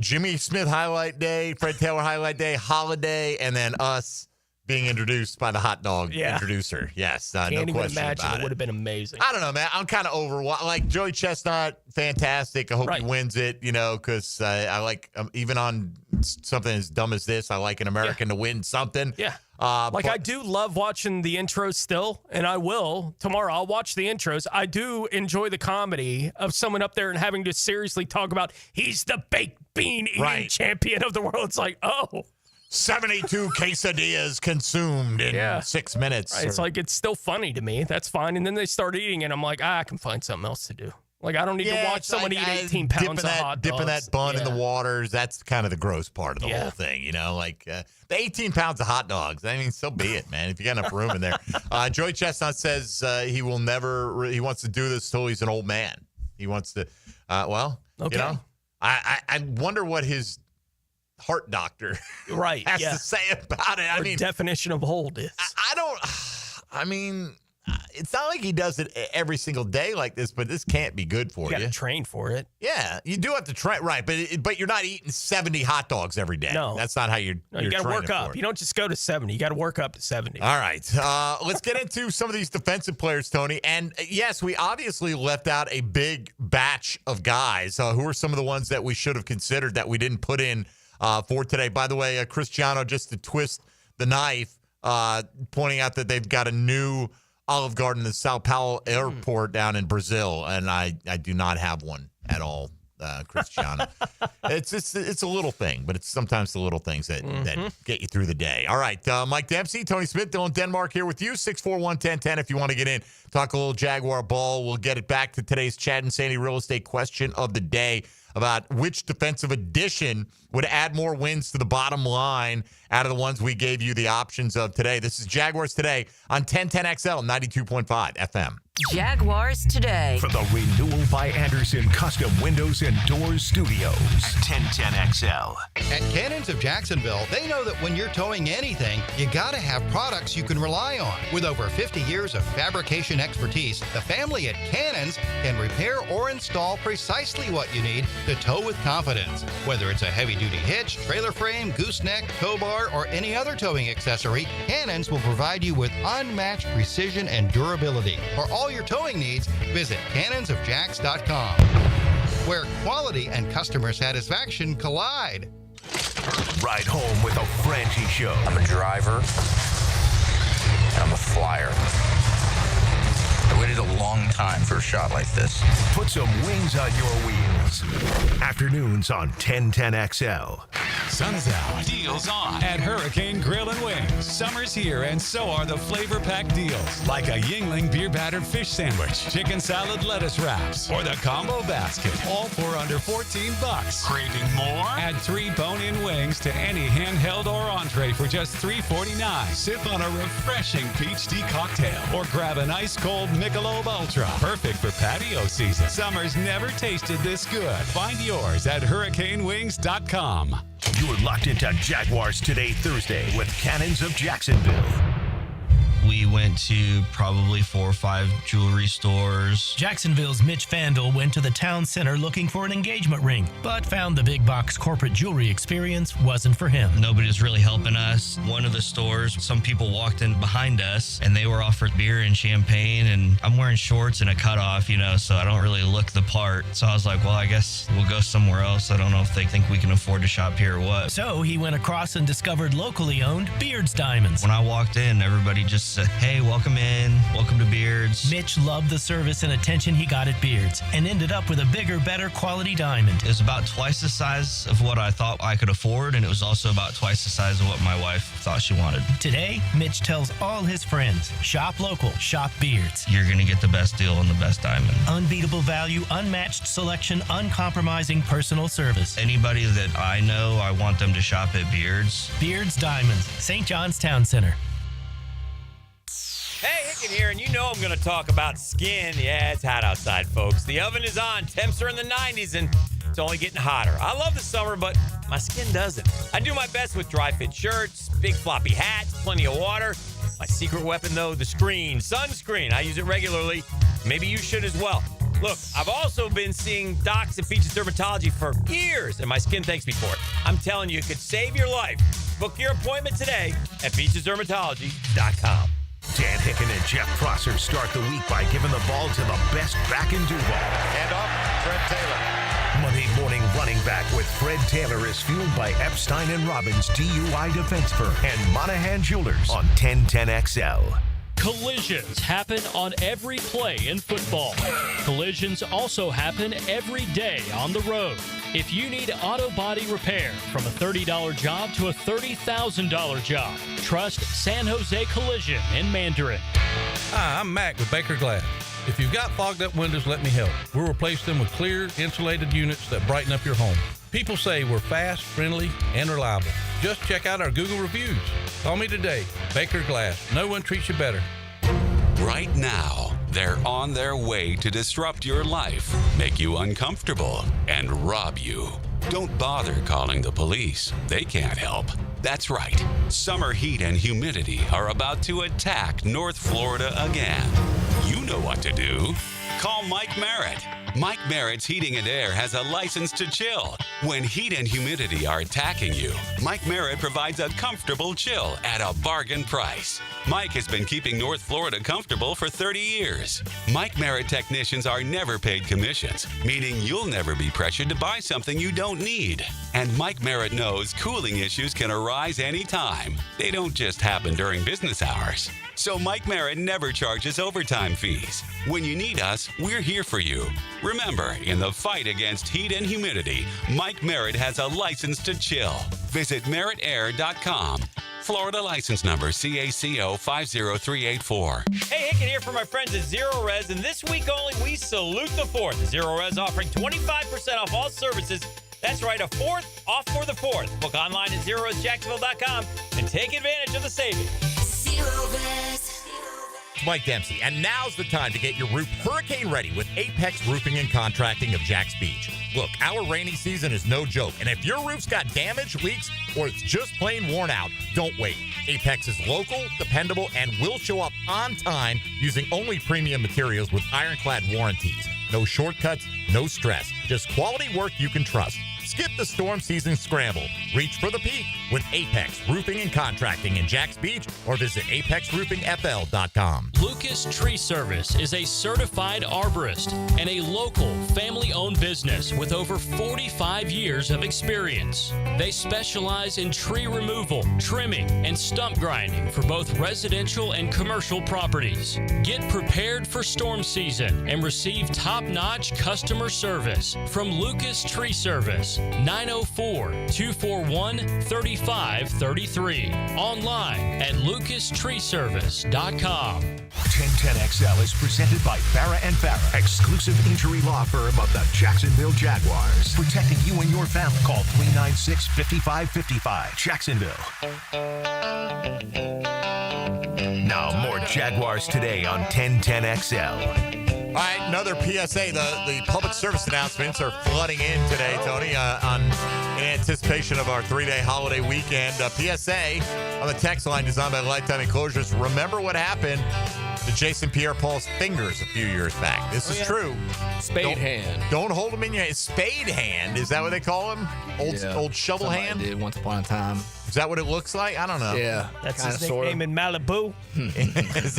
[SPEAKER 4] Jimmy Smith highlight day, Fred Taylor highlight day, holiday, and then us being introduced by the hot dog introducer. Yes, no
[SPEAKER 5] Can't even
[SPEAKER 4] question
[SPEAKER 5] imagine.
[SPEAKER 4] about
[SPEAKER 5] It would have been amazing.
[SPEAKER 4] I don't know, man. I'm kind of over. Like, Joey Chestnut, fantastic. I hope he wins it, because I like, even on something as dumb as this, I like an American to win something.
[SPEAKER 5] Yeah. I do love watching the intros still, and I will tomorrow. I'll watch the intros. I do enjoy the comedy of someone up there and having to seriously talk about he's the baked bean eating champion of the world. It's like,
[SPEAKER 4] 72 quesadillas consumed in 6 minutes.
[SPEAKER 5] Right. It's like, it's still funny to me. That's fine. And then they start eating, and I'm like, I can find something else to do. Like, I don't need to watch someone eat 18 pounds of hot dogs.
[SPEAKER 4] Dipping that bun in the waters, that's kind of the gross part of the whole thing, the 18 pounds of hot dogs. I mean, so be it, man, if you got enough room in there. Joey Chestnut says he wants to do this till he's an old man. He wants to, I wonder what his heart doctor has to say about it. I mean,
[SPEAKER 5] definition of old is.
[SPEAKER 4] It's not like he does it every single day like this, but this can't be good for you.
[SPEAKER 5] You got to train for it.
[SPEAKER 4] Yeah, you do have to train, right? But you're not eating 70 hot dogs every day.
[SPEAKER 5] No,
[SPEAKER 4] that's not how you're.
[SPEAKER 5] You got to work up.
[SPEAKER 4] It.
[SPEAKER 5] You don't just go to 70. You got to work up to 70.
[SPEAKER 4] All right, let's get into some of these defensive players, Tony. And yes, we obviously left out a big batch of guys. Who are some of the ones that we should have considered that we didn't put in for today? By the way, Cristiano, just to twist the knife, pointing out that they've got a new Olive Garden in the Sao Paulo airport down in Brazil, and I do not have one at all, Cristiano. It's a little thing, but it's sometimes the little things that get you through the day. All right, Mike Dempsey, Tony Smith, Dylan Denmark here with you, 641-1010 if you want to get in. Talk a little Jaguar ball. We'll get it back to today's Chad and Sandy real estate question of the day about which defensive addition would add more wins to the bottom line out of the ones we gave you the options of today. This is Jaguars Today on 1010XL 92.5 FM.
[SPEAKER 9] Jaguars Today.
[SPEAKER 1] For the Renewal by Anderson Custom Windows and Doors Studios at 1010XL.
[SPEAKER 7] At Cannons of Jacksonville, they know that when you're towing anything, you gotta have products you can rely on. With over 50 years of fabrication expertise, the family at Cannons can repair or install precisely what you need to tow with confidence. Whether it's a heavy-duty hitch, trailer frame, gooseneck, tow bar, or any other towing accessory, Cannons will provide you with unmatched precision and durability. For all your towing needs, visit cannonsofjacks.com, where quality and customer satisfaction collide.
[SPEAKER 1] Ride home with a Frangie Show.
[SPEAKER 22] I'm a driver, and I'm a flyer. I waited a long time for a shot like this.
[SPEAKER 1] Put some wings on your wheels. Afternoons on 1010XL.
[SPEAKER 17] Sun's out, deals on at Hurricane Grill and Wings. Summer's here, and so are the flavor-packed deals, like a Yingling beer-battered fish sandwich, chicken salad lettuce wraps, or the combo basket, all for under $14. Craving more? Add 3 bone-in wings to any handheld or entree for just $3.49. Sip on a refreshing peach tea cocktail, or grab an ice-cold Michelob Ultra. Perfect for patio season. Summer's never tasted this good. Find yours at hurricanewings.com.
[SPEAKER 1] You're locked into Jaguars Today Thursday with Cannons of Jacksonville.
[SPEAKER 23] We went to probably 4 or 5 jewelry stores.
[SPEAKER 24] Jacksonville's Mitch Fandel went to the town center looking for an engagement ring, but found the big box corporate jewelry experience wasn't for him.
[SPEAKER 23] Nobody was really helping us. One of the stores, some people walked in behind us and they were offered beer and champagne, and I'm wearing shorts and a cutoff, so I don't really look the part. So I was like, well, I guess we'll go somewhere else. I don't know if they think we can afford to shop here or what.
[SPEAKER 24] So he went across and discovered locally owned Beards Diamonds.
[SPEAKER 23] When I walked in, everybody just said, hey, welcome in, welcome to Beards.
[SPEAKER 24] Mitch loved the service and attention he got at Beards and ended up with a bigger, better quality diamond.
[SPEAKER 23] It was about twice the size of what I thought I could afford, and it was also about twice the size of what my wife thought she wanted.
[SPEAKER 24] Today, Mitch tells all his friends, shop local, shop Beards.
[SPEAKER 23] You're going to get the best deal on the best diamond.
[SPEAKER 24] Unbeatable value, unmatched selection, uncompromising personal service.
[SPEAKER 23] Anybody that I know, I want them to shop at Beards.
[SPEAKER 24] Beards Diamonds, St. John's Town Center.
[SPEAKER 25] Hey, Hicken here, and I'm going to talk about skin. Yeah, it's hot outside, folks. The oven is on. Temps are in the 90s, and it's only getting hotter. I love the summer, but my skin doesn't. I do my best with dry-fit shirts, big floppy hats, plenty of water. My secret weapon, though, the screen. Sunscreen. I use it regularly. Maybe you should as well. Look, I've also been seeing docs at Beaches Dermatology for years, and my skin thanks me for it. I'm telling you, it could save your life. Book your appointment today at beachesdermatology.com.
[SPEAKER 1] Dan Hicken and Jeff Prosser start the week by giving the ball to the best back in Duval.
[SPEAKER 4] And off, Fred Taylor.
[SPEAKER 1] Monday morning running back with Fred Taylor is fueled by Epstein & Robbins DUI Defense Firm and Monahan Jewelers on 1010XL.
[SPEAKER 26] Collisions happen on every play in football. Collisions also happen every day on the road. If you need auto body repair, from a $30 job to a $30,000 job, trust San Jose Collision in Mandarin.
[SPEAKER 27] Hi, I'm Mac with Baker Glass. If you've got fogged up windows, let me help. We'll replace them with clear, insulated units that brighten up your home. People say we're fast, friendly, and reliable. Just check out our Google reviews. Call me today. Baker Glass. No one treats you better.
[SPEAKER 17] Right now, they're on their way to disrupt your life, make you uncomfortable, and rob you. Don't bother calling the police. They can't help. That's right. Summer heat and humidity are about to attack North Florida again. You know what to do. Call Mike Merritt. Mike Merritt's Heating and Air has a license to chill. When heat and humidity are attacking you, Mike Merritt provides a comfortable chill at a bargain price. Mike has been keeping North Florida comfortable for 30 years. Mike Merritt technicians are never paid commissions, meaning you'll never be pressured to buy something you don't need. And Mike Merritt knows cooling issues can arise anytime. They don't just happen during business hours. So Mike Merritt never charges overtime fees. When you need us, we're here for you. Remember, in the fight against heat and humidity, Mike Merritt has a license to chill. Visit merrittair.com. Florida license number CACO 50384.
[SPEAKER 25] Hey, Hicken here for my friends at Zero Res, and this week only, we salute the 4th. Zero Res offering 25% off all services. That's right, a 4th off for the 4th. Book online at ZeroResJacksonville.com and take advantage of the savings.
[SPEAKER 13] Zero Res.
[SPEAKER 4] It's Mike Dempsey, and now's the time to get your roof hurricane ready with Apex Roofing and Contracting of Jax Beach. Look, our rainy season is no joke, and if your roof's got damage, leaks, or it's just plain worn out, don't wait. Apex is local, dependable, and will show up on time using only premium materials with ironclad warranties. No shortcuts, no stress, just quality work you can trust. Skip the storm season scramble. Reach for the peak with Apex Roofing and Contracting in Jax Beach or visit apexroofingfl.com.
[SPEAKER 26] Lucas Tree Service is a certified arborist and a local family-owned business with over 45 years of experience. They specialize in tree removal, trimming, and stump grinding for both residential and commercial properties. Get prepared for storm season and receive top-notch customer service from Lucas Tree Service. 904-241-3533. Online at lucastreeservice.com.
[SPEAKER 1] 1010XL is presented by Farah and Farah, exclusive injury law firm of the Jacksonville Jaguars. Protecting you and your family. Call 396-5555. Jacksonville. Now more Jaguars Today on 1010XL.
[SPEAKER 4] All right, another PSA. The public service announcements are flooding in today, Tony, in anticipation of our 3-day holiday weekend. PSA on the text line designed by Lifetime Enclosures. Remember what happened to Jason Pierre-Paul's fingers a few years back. This is true.
[SPEAKER 6] Spade hand.
[SPEAKER 4] Don't hold them in your hand. Spade hand. Is that what they call him? Old shovel hand?
[SPEAKER 6] Did once upon a time.
[SPEAKER 4] Is that what it looks like? I don't know.
[SPEAKER 6] Yeah.
[SPEAKER 5] That's his nickname in Malibu.
[SPEAKER 4] Is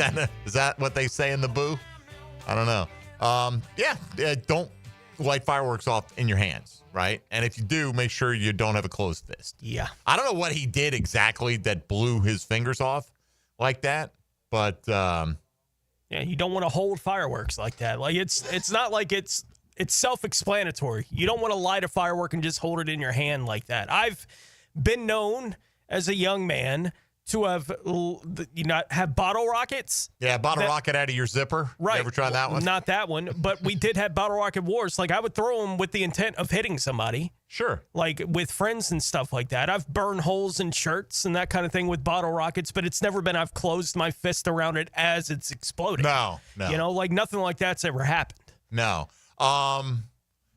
[SPEAKER 4] that what they say in the boo? I don't know. Don't light fireworks off in your hands, right? And if you do, make sure you don't have a closed fist.
[SPEAKER 5] Yeah.
[SPEAKER 4] I don't know what he did exactly that blew his fingers off like that, but
[SPEAKER 5] yeah, you don't want to hold fireworks like that. Like it's not like it's self-explanatory. You don't want to light a firework and just hold it in your hand like that. I've been known as a young man to have have bottle rockets.
[SPEAKER 4] Yeah, rocket out of your zipper.
[SPEAKER 5] Right.
[SPEAKER 4] You ever tried that one?
[SPEAKER 5] Not that one, but we did have bottle rocket wars. Like I would throw them with the intent of hitting somebody.
[SPEAKER 4] Sure.
[SPEAKER 5] Like with friends and stuff like that. I've burned holes in shirts and that kind of thing with bottle rockets, but it's never been I've closed my fist around it as it's exploding.
[SPEAKER 4] No.
[SPEAKER 5] Like nothing like that's ever happened.
[SPEAKER 4] No.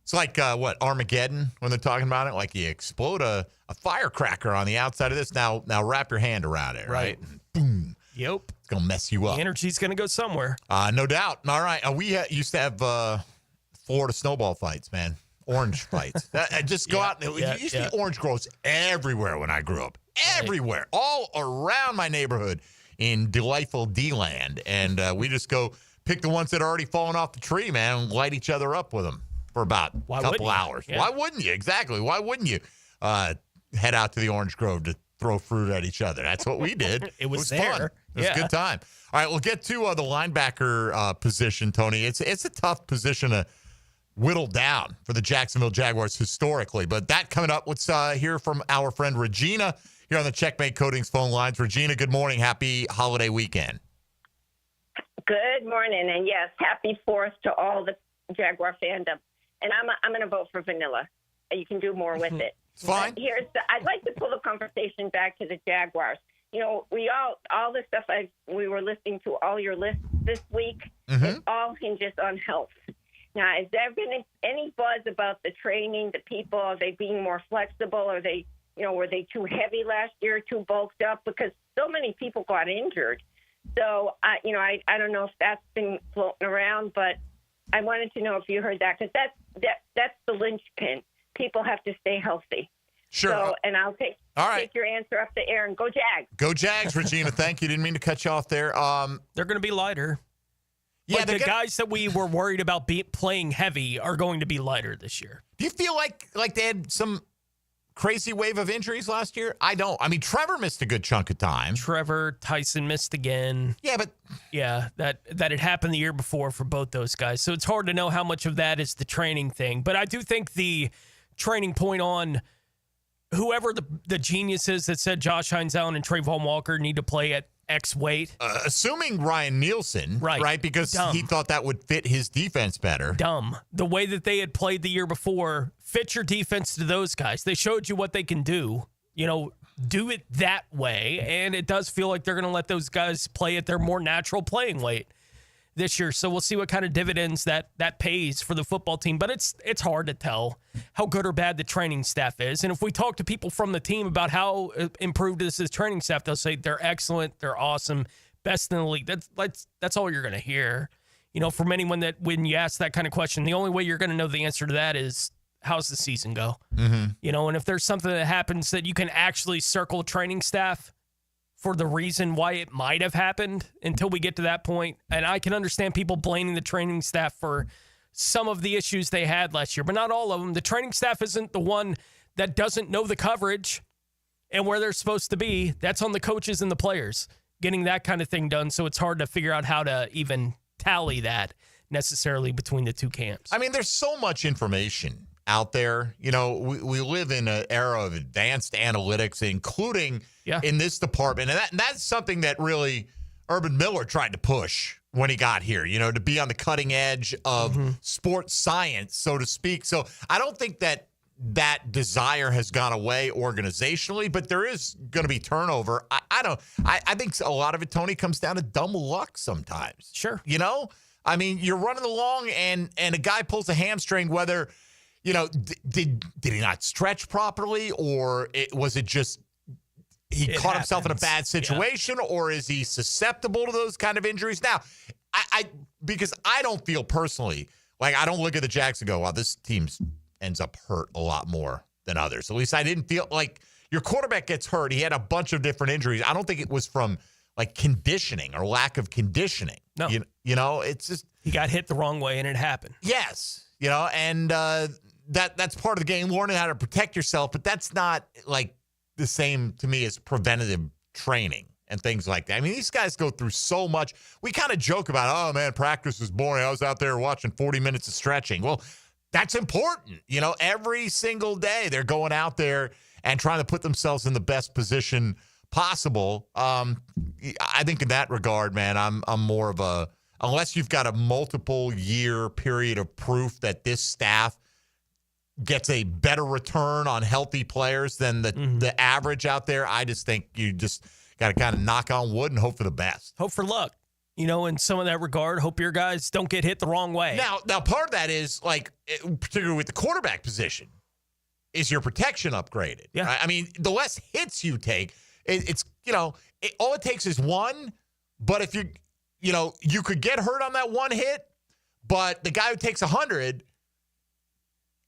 [SPEAKER 4] It's like, Armageddon, when they're talking about it? Like you explode a firecracker on the outside of this. Now wrap your hand around it, right? Boom.
[SPEAKER 5] Yep.
[SPEAKER 4] It's going to mess you up.
[SPEAKER 5] The energy's going to go somewhere.
[SPEAKER 4] No doubt. All right. We used to have Florida snowball fights, man. Orange fights. Just go out. There used to be orange groves everywhere when I grew up. Everywhere. All around my neighborhood in delightful D-land. And we just go pick the ones that are already fallen off the tree, man, and light each other up with them for about a couple hours. Yeah. Why wouldn't you? Exactly. Why wouldn't you head out to the orange grove to throw fruit at each other? That's what we did.
[SPEAKER 5] It was
[SPEAKER 4] fun. It was a good time. All right, we'll get to the linebacker position, Tony. It's a tough position to whittle down for the Jacksonville Jaguars historically, but that coming up. Let's hear from our friend Regina here on the Checkmate Coatings phone lines. Regina, good morning. Happy holiday weekend.
[SPEAKER 8] Good morning, and yes, happy 4th to all the Jaguar fandom. And I'm going to vote for vanilla. You can do more with it.
[SPEAKER 4] It's fine.
[SPEAKER 8] I'd like to pull the conversation back to the Jaguars. You know, all the stuff we were listening to, all your lists this week, it all hinges on health. Now, has there been any buzz about the training, the people? Are they being more flexible? Are they, were they too heavy last year, too bulked up? Because so many people got injured. So, I don't know if that's been floating around, but I wanted to know if you heard that, because that's the linchpin. People have to stay healthy.
[SPEAKER 4] Sure.
[SPEAKER 8] So, and I'll take your answer up the air and go Jags.
[SPEAKER 4] Go Jags, Regina. Thank you. Didn't mean to cut you off there.
[SPEAKER 5] They're going to be lighter.
[SPEAKER 4] Yeah,
[SPEAKER 5] the guys that we were worried about playing heavy are going to be lighter this year.
[SPEAKER 4] Do you feel like they had some crazy wave of injuries last year? I don't. I mean, Trevor missed a good chunk of time.
[SPEAKER 5] Tyson missed again.
[SPEAKER 4] Yeah, but
[SPEAKER 5] that had happened the year before for both those guys. So it's hard to know how much of that is the training thing. But I do think the training point on whoever the genius is that said Josh Hines Allen and Trayvon Walker need to play at X weight.
[SPEAKER 4] Assuming Ryan Nielsen, right? Because he thought that would fit his defense better.
[SPEAKER 5] Dumb. The way that they had played the year before, fit your defense to those guys. They showed you what they can do. do it that way, and it does feel like they're going to let those guys play at their more natural playing weight this year. So we'll see what kind of dividends that pays for the football team. But it's hard to tell how good or bad the training staff is. And if we talk to people from the team about how improved this is training staff, they'll say they're excellent, they're awesome, best in the league. That's all you're going to hear. From anyone that when you ask that kind of question, the only way you're going to know the answer to that is how's the season go? Mm-hmm. And if there's something that happens that you can actually circle training staff for the reason why it might have happened until we get to that point. And I can understand people blaming the training staff for some of the issues they had last year, but not all of them. The training staff isn't the one that doesn't know the coverage and where they're supposed to be. That's on the coaches and the players getting that kind of thing done. So it's hard to figure out how to even tally that necessarily between the two camps.
[SPEAKER 4] I mean, there's so much information out there. We live in an era of advanced analytics, including in this department. And that's something that really Urban Miller tried to push when he got here, to be on the cutting edge of sports science, so to speak. So I don't think that desire has gone away organizationally, but there is going to be turnover. I think a lot of it, Tony, comes down to dumb luck sometimes.
[SPEAKER 5] Sure.
[SPEAKER 4] I mean, you're running along and a guy pulls a hamstring, whether, did he not stretch properly, or was it just he caught himself in a bad situation, or is he susceptible to those kind of injuries? Now, because I don't feel personally, like I don't look at the Jags and go, wow, this team ends up hurt a lot more than others. At least I didn't feel like your quarterback gets hurt. He had a bunch of different injuries. I don't think it was from like conditioning or lack of conditioning.
[SPEAKER 5] No.
[SPEAKER 4] It's just
[SPEAKER 5] he got hit the wrong way and it happened.
[SPEAKER 4] Yes. And that's part of the game, learning how to protect yourself, but that's not like the same to me as preventative training and things like that. I mean, these guys go through so much. We kind of joke about, oh man, practice is boring. I was out there watching 40 minutes of stretching. Well, that's important. Every single day they're going out there and trying to put themselves in the best position possible. I think in that regard, man, I'm more of unless you've got a multiple year period of proof that this staff gets a better return on healthy players than the average out there, I just think you just got to kind of knock on wood and hope for the best.
[SPEAKER 5] Hope for luck. In some of that regard, hope your guys don't get hit the wrong way.
[SPEAKER 4] Now part of that is, like, particularly with the quarterback position, is your protection upgraded.
[SPEAKER 5] Yeah.
[SPEAKER 4] Right? I mean, the less hits you take, all it takes is one, but if you could get hurt on that one hit, but the guy who takes 100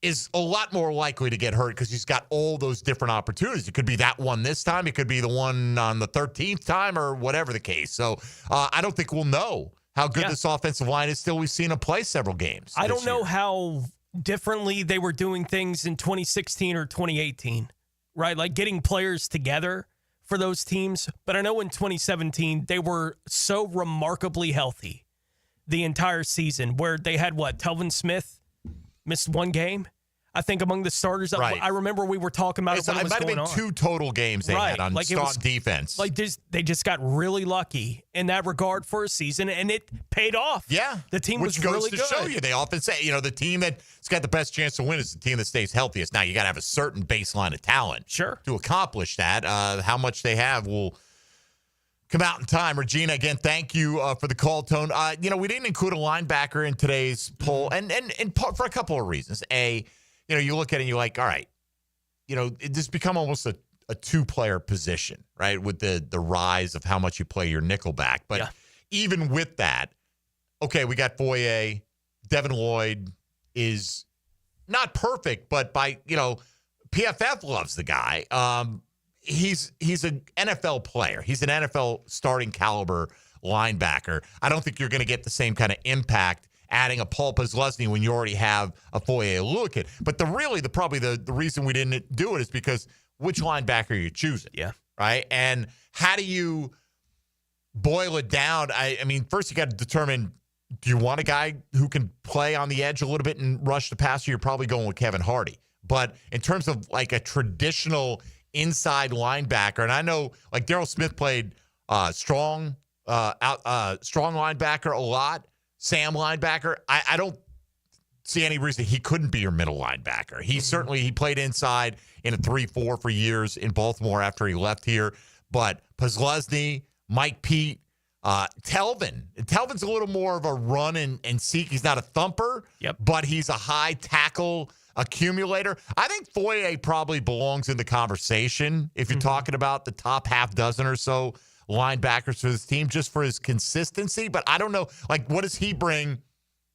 [SPEAKER 4] is a lot more likely to get hurt because he's got all those different opportunities. It could be that one this time. It could be the one on the 13th time or whatever the case. So I don't think we'll know how good this offensive line is till we've seen him play several games.
[SPEAKER 5] I don't know how differently they were doing things in 2016 or 2018, right? Like getting players together for those teams. But I know in 2017, they were so remarkably healthy the entire season where they had Telvin Smith missed one game, I think, among the starters.
[SPEAKER 4] Right.
[SPEAKER 5] I remember we were talking about it when it was
[SPEAKER 4] might have
[SPEAKER 5] going
[SPEAKER 4] been
[SPEAKER 5] on.
[SPEAKER 4] 2 total games they had on strong defense.
[SPEAKER 5] Like they just got really lucky in that regard for a season, and it paid off.
[SPEAKER 4] Yeah.
[SPEAKER 5] The team
[SPEAKER 4] was really good. Which goes to show you, they often say, the team that's got the best chance to win is the team that stays healthiest. Now, you got to have a certain baseline of talent to accomplish that. How much they have will come out in time. Regina, again, thank you for the call tone. We didn't include a linebacker in today's poll, and for a couple of reasons. You look at it and you're like, all right, it's become almost a 2-player position, right? With the rise of how much you play your nickel back. But even with that, okay, we got Foye. Devin Lloyd is not perfect, but PFF loves the guy. He's an NFL player. He's an NFL starting caliber linebacker. I don't think you're going to get the same kind of impact adding a Paul Posluszny when you already have a Foye Oluokun. But probably the reason we didn't do it is because which linebacker are you choosing?
[SPEAKER 5] Yeah.
[SPEAKER 4] Right? And how do you boil it down? I mean, first you got to determine, do you want a guy who can play on the edge a little bit and rush the passer? You're probably going with Kevin Hardy. But in terms of like a traditional inside linebacker, and I know like Darryl Smith played strong linebacker a lot, Sam linebacker. I don't see any reason he couldn't be your middle linebacker. He played inside in a 3-4 for years in Baltimore after he left here. But Posluszny, Mike Pete, Telvin. Telvin's a little more of a run and seek. He's not a thumper, but he's a high tackle accumulator. I think Foye probably belongs in the conversation if you're talking about the top half dozen or so linebackers for this team, just for his consistency. But I don't know, like, what does he bring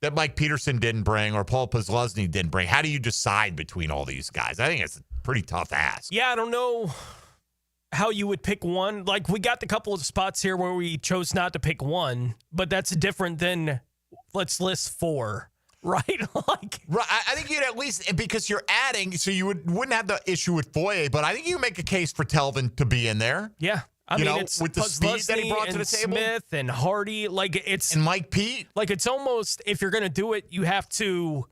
[SPEAKER 4] that Mike Peterson didn't bring or Paul Posluszny didn't bring? How do you decide between all these guys? I think it's a pretty tough ask.
[SPEAKER 5] Yeah, I don't know how you would pick one. Like, we got the couple of spots here where we chose not to pick one, but that's different than let's list 4, right?
[SPEAKER 4] Right. I think you'd at least, because you're adding, so you wouldn't have the issue with Foye, but I think you make a case for Telvin to be in there.
[SPEAKER 5] Yeah. I mean, it's
[SPEAKER 4] with the speed that he brought to the table.
[SPEAKER 5] Smith and Hardy,
[SPEAKER 4] and Mike Pete.
[SPEAKER 5] Like, it's almost, if you're going to do it, you have to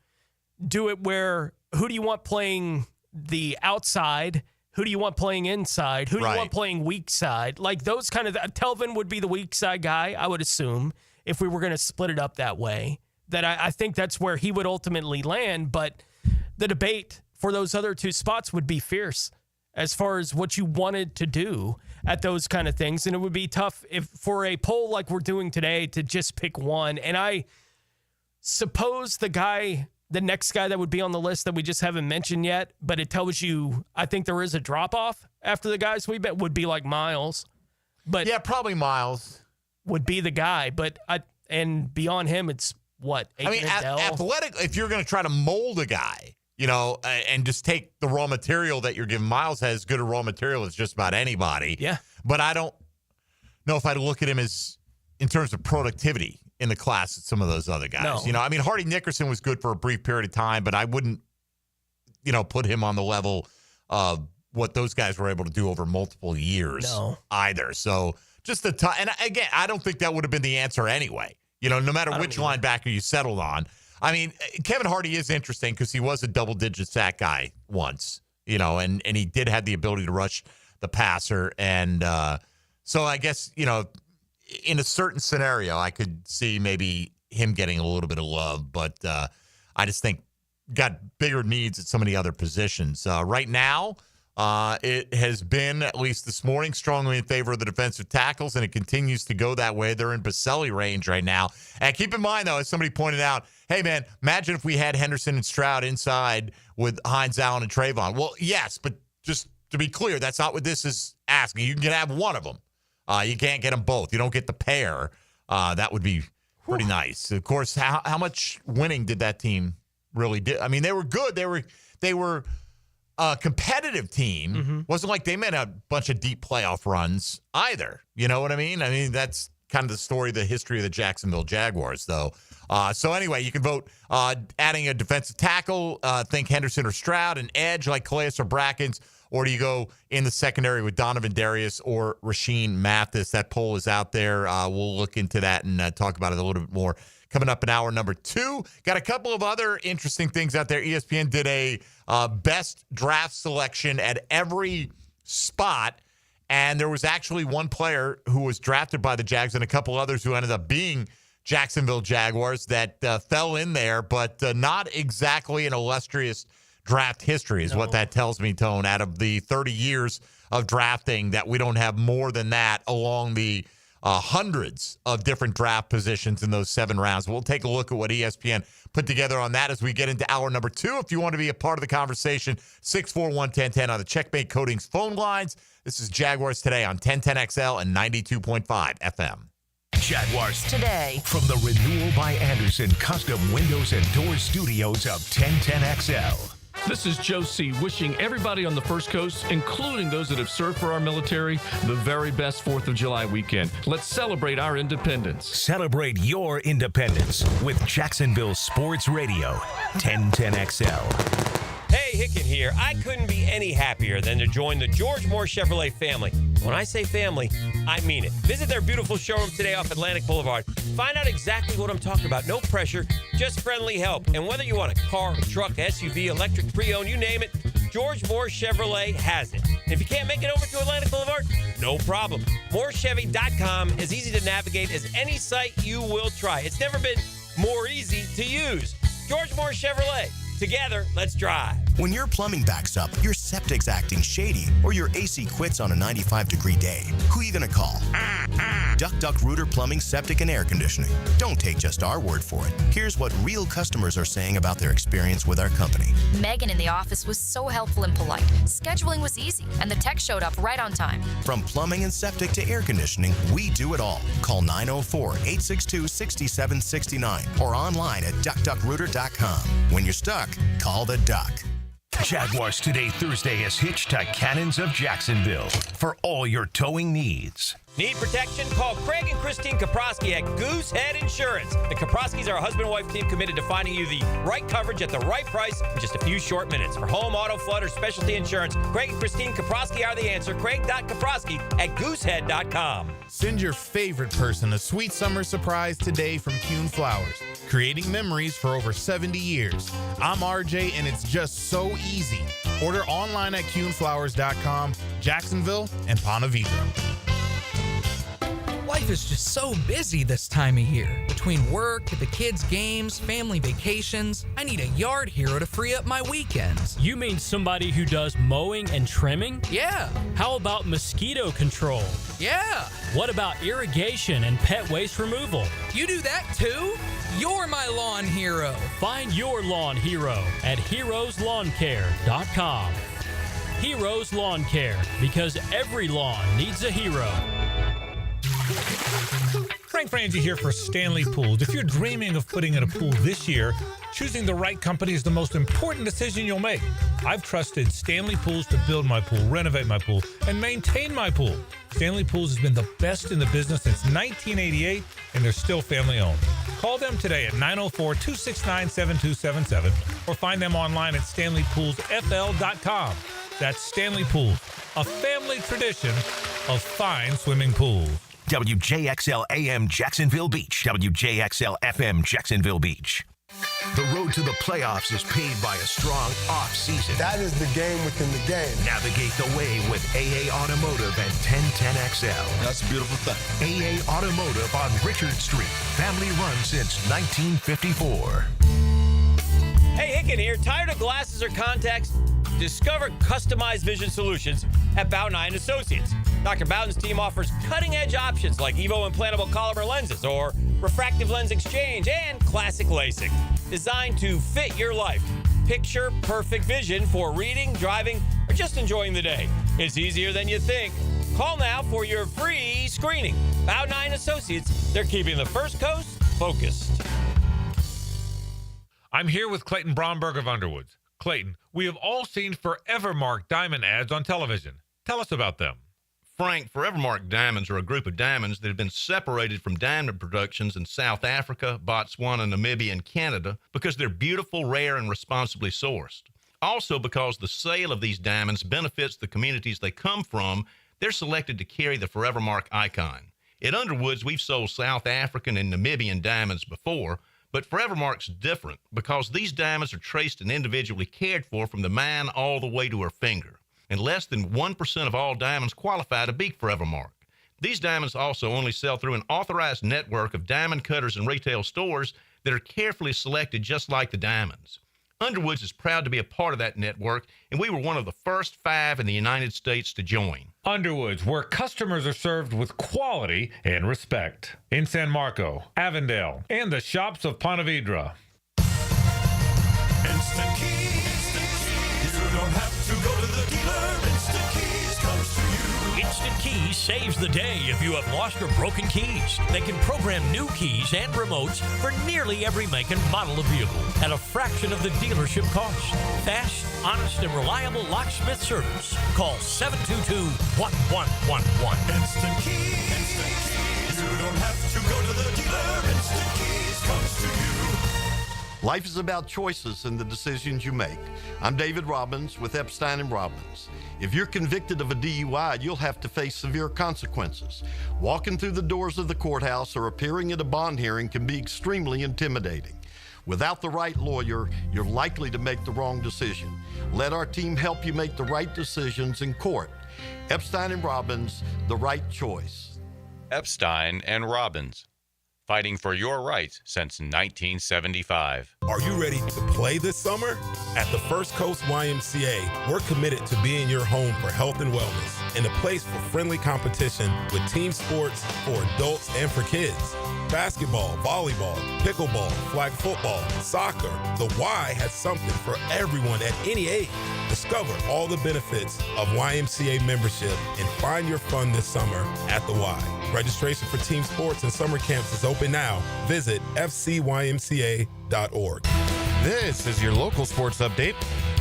[SPEAKER 5] do it where, who do you want playing the outside? Who do you want playing inside? Who do you want playing weak side? Like, those kind of, Telvin would be the weak side guy, I would assume, if we were going to split it up that way. That I think that's where he would ultimately land, but the debate for those other 2 spots would be fierce as far as what you wanted to do at those kind of things. And it would be tough if for a poll like we're doing today to just pick one. And I suppose the next guy that would be on the list that we just haven't mentioned yet, but it tells you, I think there is a drop-off after the guys we bet, would be like Miles. But
[SPEAKER 4] yeah, probably Miles
[SPEAKER 5] would be the guy. But and beyond him, it's what?
[SPEAKER 4] I mean, athletic, if you're going to try to mold a guy, and just take the raw material that you're giving. Miles has good a raw material as just about anybody.
[SPEAKER 5] Yeah.
[SPEAKER 4] But I don't know if I'd look at him as in terms of productivity in the class at some of those other guys.
[SPEAKER 5] No.
[SPEAKER 4] I mean, Hardy Nickerson was good for a brief period of time, but I wouldn't, put him on the level of what those guys were able to do over multiple years either. So just and again, I don't think that would have been the answer anyway. No matter which linebacker you settled on. I mean, Kevin Hardy is interesting because he was a double-digit sack guy once, and he did have the ability to rush the passer. And so I guess, in a certain scenario, I could see maybe him getting a little bit of love. But I just think got bigger needs at some of the other positions. Right now, it has been, at least this morning, strongly in favor of the defensive tackles, and it continues to go that way. They're in Baselli range right now. And keep in mind, though, as somebody pointed out, hey, man, imagine if we had Henderson and Stroud inside with Hines, Allen, and Trayvon. Well, yes, but just to be clear, that's not what this is asking. You can have one of them. You can't get them both. You don't get the pair. That would be pretty nice. Of course, how much winning did that team really do? I mean, they were good. They were a competitive team. Wasn't like they made a bunch of deep playoff runs either. You know what I mean? I mean, that's kind of the story, the history of the Jacksonville Jaguars, though. So anyway, you can vote adding a defensive tackle, think Henderson or Stroud, an edge like Calais or Brackens, or do you go in the secondary with Donovan Darius or Rashean Mathis? That poll is out there. We'll look into that and talk about it a little bit more coming up in hour number 2. Got a couple of other interesting things out there. ESPN did a best draft selection at every spot, and there was actually one player who was drafted by the Jags and a couple others who ended up being Jacksonville Jaguars that fell in there, but not exactly an illustrious draft history is what that tells me, Tone. Out of the 30 years of drafting, that we don't have more than that along the hundreds of different draft positions in those 7 rounds. We'll take a look at what ESPN put together on that as we get into hour number 2. If you want to be a part of the conversation, 641-1010 on the Checkmate Coatings phone lines. This is Jaguars Today on 1010XL and 92.5 FM.
[SPEAKER 1] Jaguars
[SPEAKER 9] Today.
[SPEAKER 1] From the Renewal by Anderson Custom Windows and Doors Studios of 1010XL.
[SPEAKER 10] This is Joe C. wishing everybody on the First Coast, including those that have served for our military, the very best 4th of July weekend. Let's celebrate our independence.
[SPEAKER 1] Celebrate your independence with Jacksonville Sports Radio, 1010XL.
[SPEAKER 25] Hey, Hicken here. I couldn't be any happier than to join the George Moore Chevrolet family. When I say family, I mean it. Visit their beautiful showroom today off Atlantic Boulevard. Find out exactly what I'm talking about. No pressure, just friendly help. And whether you want a car, a truck, SUV, electric, pre-owned, you name it, George Moore Chevrolet has it. And if you can't make it over to Atlantic Boulevard, no problem. MooreChevy.com is easy to navigate as any site you will try. It's never been more easy to use. George Moore Chevrolet. Together, let's drive.
[SPEAKER 3] When your plumbing backs up, your septic's acting shady, or your AC quits on a 95-degree day, who are you going to call? Duck Rooter Plumbing, Septic, and Air Conditioning. Don't take just our word for it. Here's what real customers are saying about their experience with our company.
[SPEAKER 11] Megan in the office was so helpful and polite. Scheduling was easy, and the tech showed up right on time.
[SPEAKER 3] From plumbing and septic to air conditioning, we do it all. Call 904-862-6769 or online at duckrooter.com. When you're stuck, call the Duck.
[SPEAKER 1] Jaguars Today Thursday is hitched to Cannons of Jacksonville for all your towing needs.
[SPEAKER 25] Need protection? Call Craig and Christine Kaprosky at Goosehead Insurance. The Kaproskys are a husband-wife team committed to finding you the right coverage at the right price in just a few short minutes. For home, auto, flood, or specialty insurance, Craig and Christine Kaprosky are the answer. Craig.Kaprosky at goosehead.com.
[SPEAKER 12] Send your favorite person a sweet summer surprise today from Kuhn Flowers, creating memories for over 70 years. I'm RJ, and it's just so easy. Order online at kuhnflowers.com, Jacksonville, and Ponte Vedra.
[SPEAKER 14] Life is just so busy this time of year. Between work, the kids' games, family vacations, I need a yard hero to free up my weekends.
[SPEAKER 26] You mean somebody who does mowing and trimming?
[SPEAKER 14] Yeah.
[SPEAKER 26] How about mosquito control?
[SPEAKER 14] Yeah.
[SPEAKER 26] What about irrigation and pet waste removal?
[SPEAKER 14] You do that too? You're my lawn hero.
[SPEAKER 26] Find your lawn hero at heroeslawncare.com. Heroes Lawn Care, because every lawn needs a hero.
[SPEAKER 15] Frank Frangie here for Stanley Pools. If you're dreaming of putting in a pool this year, choosing the right company is the most important decision you'll make. I've trusted Stanley Pools to build my pool, renovate my pool, and maintain my pool. Stanley Pools has been the best in the business since 1988, and they're still family owned. Call them today at 904-269-7277 or find them online at stanleypoolsfl.com. That's Stanley Pools, a family tradition of fine swimming pools.
[SPEAKER 1] WJXL AM Jacksonville Beach. WJXL FM Jacksonville Beach. The road to the playoffs is paved by a strong off-season.
[SPEAKER 16] That is the game within the game.
[SPEAKER 1] Navigate the way with AA Automotive and 1010XL.
[SPEAKER 16] That's a beautiful thing.
[SPEAKER 1] AA Automotive on Richard Street. Family run since 1954.
[SPEAKER 25] Hey, Hicken here. Tired of glasses or contacts? Discover customized vision solutions at Bowden & Associates. Dr. Bowden's team offers cutting-edge options like Evo implantable Collamer lenses or refractive lens exchange and classic LASIK, designed to fit your life. Picture perfect vision for reading, driving, or just enjoying the day. It's easier than you think. Call now for your free screening. Bowden & Associates, they're keeping the First Coast focused.
[SPEAKER 18] I'm here with Clayton Bromberg of Underwoods. Clayton, we have all seen Forevermark diamond ads on television. Tell us about them.
[SPEAKER 27] Frank, Forevermark diamonds are a group of diamonds that have been separated from diamond productions in South Africa, Botswana, Namibia, and Canada because they're beautiful, rare, and responsibly sourced. Also, because the sale of these diamonds benefits the communities they come from, they're selected to carry the Forevermark icon. At Underwoods, we've sold South African and Namibian diamonds before, but Forevermark's different because these diamonds are traced and individually cared for from the mine all the way to her finger. And less than 1% of all diamonds qualify to be Forevermark. These diamonds also only sell through an authorized network of diamond cutters and retail stores that are carefully selected just like the diamonds. Underwoods is proud to be a part of that network, and we were one of the first 5 in the United States to join.
[SPEAKER 18] Underwoods, where customers are served with quality and respect. In San Marco, Avondale, and the shops of Ponte Vedra.
[SPEAKER 13] Instant Keys. You don't have to go to the dealer. Instant Keys comes to you.
[SPEAKER 28] Instant Keys saves the day if you have lost or broken keys. They can program new keys and remotes for nearly every make and model of vehicle at a fraction of the dealership cost. Fast, honest, and reliable locksmith service. Call 722-1111.
[SPEAKER 13] Instant Keys. Instant Keys. You don't have to go to the dealer. Instant Keys comes to you.
[SPEAKER 29] Life is about choices and the decisions you make. I'm David Robbins with Epstein & Robbins. If you're convicted of a DUI, you'll have to face severe consequences. Walking through the doors of the courthouse or appearing at a bond hearing can be extremely intimidating. Without the right lawyer, you're likely to make the wrong decision. Let our team help you make the right decisions in court. Epstein & Robbins, the right choice.
[SPEAKER 30] Epstein & Robbins.
[SPEAKER 2] fighting for your rights since 1975.
[SPEAKER 7] Are you ready to play this summer? At the First Coast YMCA, we're committed to being your home for health and wellness and a place for friendly competition with team sports for adults and for kids. Basketball, volleyball, pickleball, flag football, soccer. The Y has something for everyone at any age. Discover all the benefits of YMCA membership and find your fun this summer at the Y. Registration for team sports and summer camps is open now. Visit fcymca.org.
[SPEAKER 17] This is your local sports update.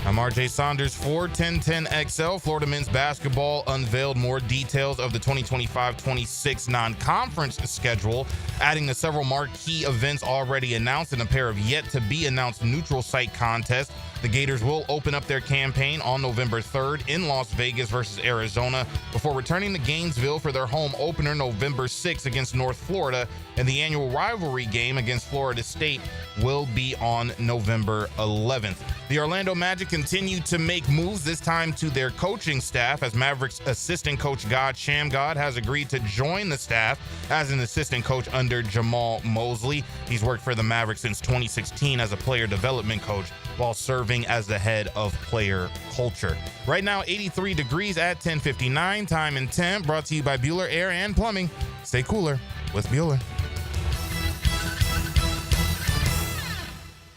[SPEAKER 17] I'm RJ Saunders for 1010XL. Florida men's basketball unveiled more details of the 2025-26 non-conference schedule, adding to several marquee events already announced and a pair of yet-to-be-announced neutral site contests. The Gators will open up their campaign on November 3rd in Las Vegas versus Arizona before returning to Gainesville for their home opener November 6th against North Florida, and the annual rivalry game against Florida State will be on November 11th. The Orlando Magic continue to make moves, this time to their coaching staff, as Mavericks assistant coach God Shamgod has agreed to join the staff as an assistant coach under Jamal Mosley. He's worked for the Mavericks since 2016 as a player development coach while serving as the head of player culture. Right now, 83 degrees at 10:59. Time and temp brought to you by Bueller Air and Plumbing. Stay cooler with Bueller.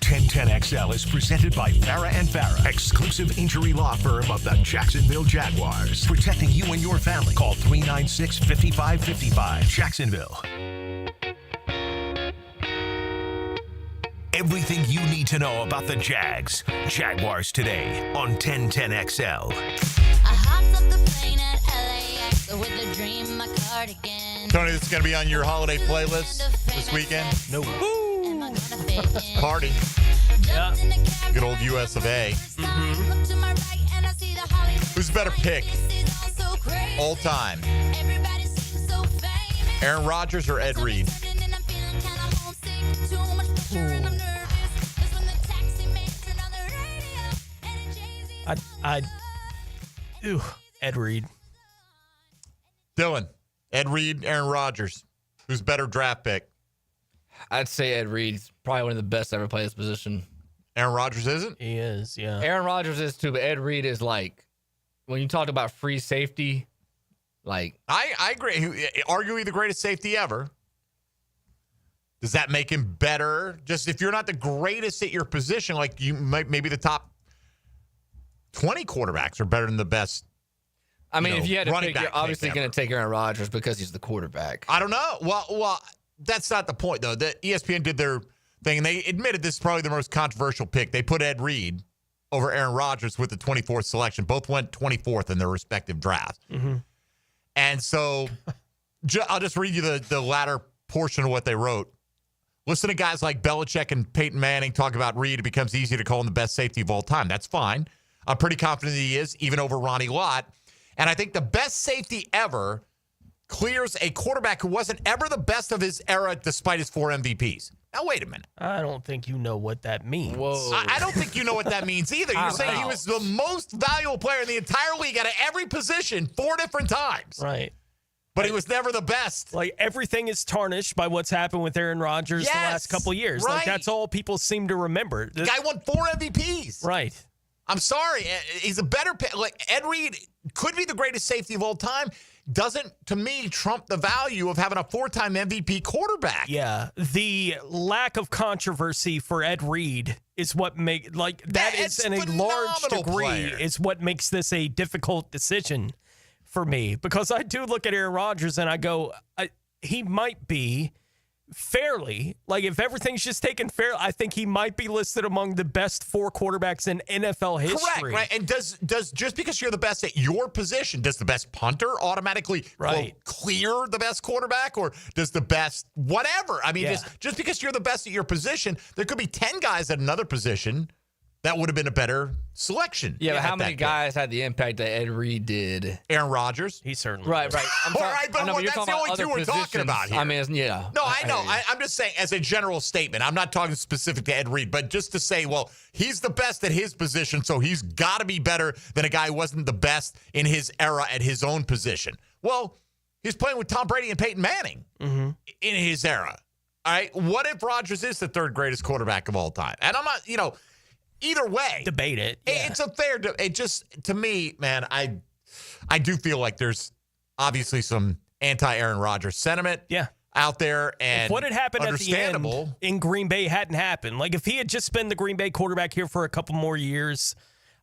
[SPEAKER 1] 1010XL is presented by Farah and Farah, exclusive injury law firm of the Jacksonville Jaguars. Protecting you and your family. Call 396-5555. Jacksonville. Everything you need to know about the Jags. Jaguars Today on 1010XL.
[SPEAKER 4] Tony, this is going to be on your holiday playlist this weekend?
[SPEAKER 5] No.
[SPEAKER 4] Party.
[SPEAKER 5] Yeah.
[SPEAKER 4] Good old US of A. Who's the better pick all time? Aaron Rodgers or Ed Reed?
[SPEAKER 5] Ed Reed.
[SPEAKER 4] Dylan, Ed Reed, Aaron Rodgers. Who's better draft pick?
[SPEAKER 6] I'd say Ed Reed. He's probably one of the best to ever play this position.
[SPEAKER 4] Aaron Rodgers isn't?
[SPEAKER 5] He is, yeah.
[SPEAKER 6] Aaron Rodgers is too, but Ed Reed is like, when you talk about free safety, like.
[SPEAKER 4] I agree. Arguably the greatest safety ever. Does that make him better? Just if you're not the greatest at your position, like you might, maybe the top 20 quarterbacks are better than the best.
[SPEAKER 6] I mean, if you had to pick, you're obviously
[SPEAKER 4] going
[SPEAKER 6] to take Aaron Rodgers because he's the quarterback.
[SPEAKER 4] I don't know. Well, that's not the point, though. The ESPN did their thing, and they admitted this is probably the most controversial pick. They put Ed Reed over Aaron Rodgers with the 24th selection. Both went 24th in their respective drafts.
[SPEAKER 5] Mm-hmm.
[SPEAKER 4] And so I'll just read you the latter portion of what they wrote. Listen to guys like Belichick and Peyton Manning talk about Reed. It becomes easy to call him the best safety of all time. That's fine. I'm pretty confident he is, even over Ronnie Lott. And I think the best safety ever clears a quarterback who wasn't ever the best of his era despite his 4 MVPs. Now, wait a minute.
[SPEAKER 5] I don't think you know what that means.
[SPEAKER 6] Whoa.
[SPEAKER 4] I don't think you know what that means either. You're saying he was the most valuable player in the entire league at every position 4 different times.
[SPEAKER 5] Right.
[SPEAKER 4] But he was never the best.
[SPEAKER 5] Like, everything is tarnished by what's happened with Aaron Rodgers the last couple of years.
[SPEAKER 4] Right.
[SPEAKER 5] Like, that's all people seem to remember.
[SPEAKER 4] The guy won 4 MVPs.
[SPEAKER 5] Right.
[SPEAKER 4] I'm sorry. He's a better pick. Like, Ed Reed could be the greatest safety of all time. Doesn't, to me, trump the value of having a 4-time MVP quarterback.
[SPEAKER 5] Yeah. The lack of controversy for Ed Reed is what make that is in a large degree is what makes this a difficult decision for me, because I do look at Aaron Rodgers and I go, he might be fairly, like, if everything's just taken fair, I think he might be listed among the best 4 quarterbacks in NFL history.
[SPEAKER 4] Correct, right? And does just because you're the best at your position, does the best punter automatically quote, clear the best quarterback, or does the best whatever? I mean, just because you're the best at your position, there could be 10 guys at another position that would have been a better selection.
[SPEAKER 6] Yeah, but how many guys had the impact that Ed Reed did?
[SPEAKER 4] Aaron Rodgers.
[SPEAKER 5] He certainly
[SPEAKER 6] Right.
[SPEAKER 4] But that's the only 2 we're talking about here.
[SPEAKER 6] I mean, yeah.
[SPEAKER 4] No, I know. I'm just saying as a general statement. I'm not talking specific to Ed Reed, but just to say, well, he's the best at his position, so he's got to be better than a guy who wasn't the best in his era at his own position. Well, he's playing with Tom Brady and Peyton Manning in his era. All right. What if Rodgers is the third greatest quarterback of all time? And I'm not, either way.
[SPEAKER 5] Debate it. Yeah.
[SPEAKER 4] It's a fair it just, to me, man, I do feel like there's obviously some anti-Aaron Rodgers sentiment out there. And
[SPEAKER 5] if what had happened at the end in Green Bay hadn't happened, like if he had just been the Green Bay quarterback here for a couple more years,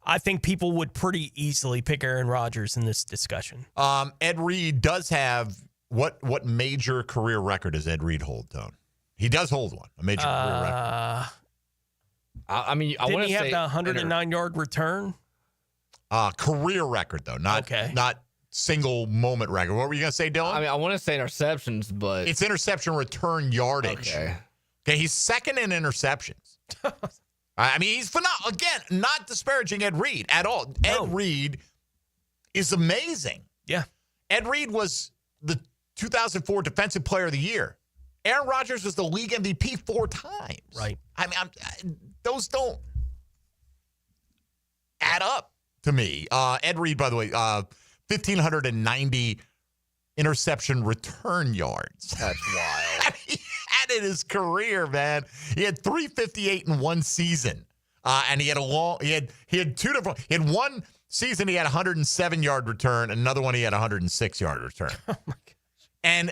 [SPEAKER 5] I think people would pretty easily pick Aaron Rodgers in this discussion.
[SPEAKER 4] Ed Reed does have what major career record does Ed Reed hold, Tone? He does hold one, a major career record.
[SPEAKER 6] I want to say,
[SPEAKER 5] didn't he have the 109-yard return?
[SPEAKER 4] Career record though, not single moment record. What were you gonna say, Dylan?
[SPEAKER 6] I want to say interceptions, but
[SPEAKER 4] it's interception return yardage. Okay, he's second in interceptions. I mean, he's phenomenal. Again, not disparaging Ed Reed at all. No. Ed Reed is amazing.
[SPEAKER 5] Yeah.
[SPEAKER 4] Ed Reed was the 2004 Defensive Player of the Year. Aaron Rodgers was the league MVP 4 times.
[SPEAKER 5] Right.
[SPEAKER 4] I mean, those don't add up to me. Ed Reed, by the way, 1,590 interception return yards.
[SPEAKER 6] That's wild.
[SPEAKER 4] He had in his career, man. He had 358 in one season. And he had one season he had 107-yard return, and another one he had 106-yard return. Oh my gosh. And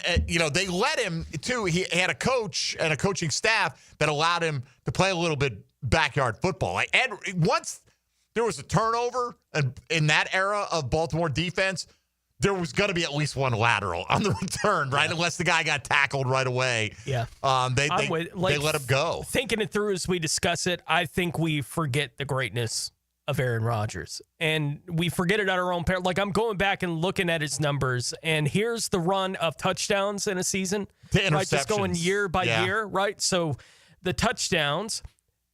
[SPEAKER 4] they let him too. He had a coach and a coaching staff that allowed him to play a little bit backyard football. Like once there was a turnover in that era of Baltimore defense, there was going to be at least one lateral on the return, right? Yeah. Unless the guy got tackled right away.
[SPEAKER 5] Yeah.
[SPEAKER 4] They let him go.
[SPEAKER 5] Thinking it through as we discuss it, I think we forget the greatness of Aaron Rodgers. And we forget it at our own peril. Like, I'm going back and looking at his numbers, and here's the run of touchdowns in a season.
[SPEAKER 4] To interceptions.
[SPEAKER 5] Right? Just going year by year, right? So the touchdowns,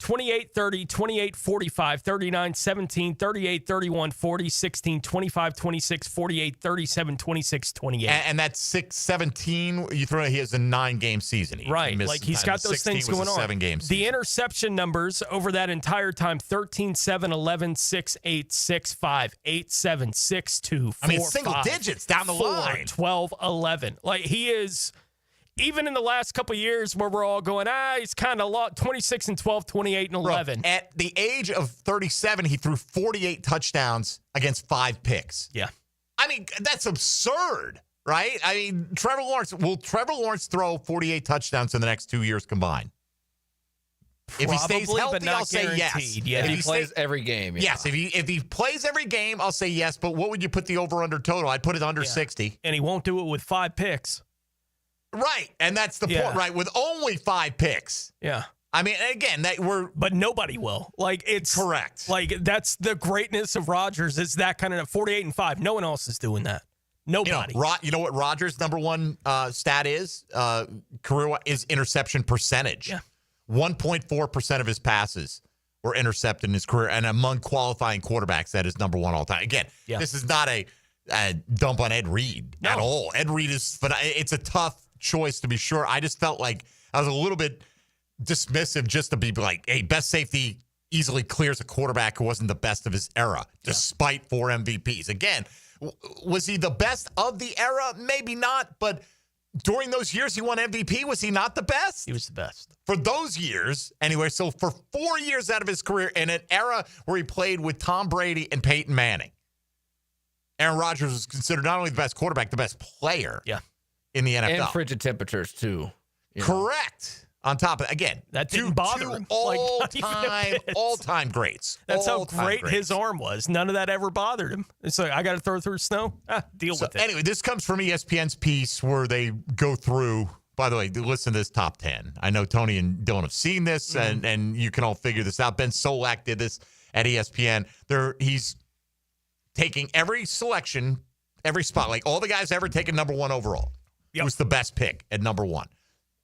[SPEAKER 5] 28-30, 28-45, 39-17, 38-31, 40-16, 25-26, 48-37, 26-28.
[SPEAKER 4] And that's 6-17. You throw he has a 9-game season.
[SPEAKER 5] Right. Like he's got those things going on.
[SPEAKER 4] 7-game season.
[SPEAKER 5] The interception numbers over that entire time, 13-7, 11, 6, 8, 6, 5, 8, 7, 6, 2, 4,
[SPEAKER 4] I mean, single
[SPEAKER 5] 5,
[SPEAKER 4] digits down the
[SPEAKER 5] 4,
[SPEAKER 4] line.
[SPEAKER 5] 12, 11. Like he is... Even in the last couple of years where we're all going, he's kind of 26 and 12, 28 and 11.
[SPEAKER 4] Bro, at the age of 37, he threw 48 touchdowns against 5 picks.
[SPEAKER 5] Yeah.
[SPEAKER 4] I mean, that's absurd, right? I mean, will Trevor Lawrence throw 48 touchdowns in the next 2 years combined?
[SPEAKER 5] Probably,
[SPEAKER 4] if he stays healthy,
[SPEAKER 5] but not
[SPEAKER 4] I'll say yes.
[SPEAKER 5] Yeah.
[SPEAKER 6] If he plays every game. Yeah.
[SPEAKER 4] Yes, if he plays every game, I'll say yes. But what would you put the over-under total? I'd put it under 60.
[SPEAKER 5] And he won't do it with 5 picks.
[SPEAKER 4] Right, and that's the point, right? With only 5 picks.
[SPEAKER 5] Yeah.
[SPEAKER 4] I mean, again,
[SPEAKER 5] but nobody will. Like it's
[SPEAKER 4] correct.
[SPEAKER 5] Like that's the greatness of Rodgers. Is that kind of 48 and 5. No one else is doing that. Nobody.
[SPEAKER 4] You know what Rodgers' number one stat is? Career is interception percentage.
[SPEAKER 5] Yeah.
[SPEAKER 4] 1.4% of his passes were intercepted in his career, and among qualifying quarterbacks, that is number one all time. Again, this is not a dump on Ed Reed at all. Ed Reed it's a tough choice to be sure. I just felt like I was a little bit dismissive just to be like, hey, best safety easily clears a quarterback who wasn't the best of his era, despite 4 MVPs. Again, was he the best of the era? Maybe not, but during those years he won MVP, was he not the best?
[SPEAKER 5] He was the best.
[SPEAKER 4] For those years, anyway, so for 4 years out of his career in an era where he played with Tom Brady and Peyton Manning, Aaron Rodgers was considered not only the best quarterback, the best player in the NFL.
[SPEAKER 6] And frigid temperatures, too.
[SPEAKER 4] Correct. On top of it, again,
[SPEAKER 5] that didn't bother him.
[SPEAKER 4] All-time greats.
[SPEAKER 5] That's how great his arm was. None of that ever bothered him. It's like, I got to throw through snow? Deal with it.
[SPEAKER 4] Anyway, this comes from ESPN's piece where they go through, by the way, listen to this top 10. I know Tony and Dylan have seen this, and you can all figure this out. Ben Solak did this at ESPN. He's taking every selection, every spot, like all the guys ever taken number 1 overall. Who's the best pick at number 1?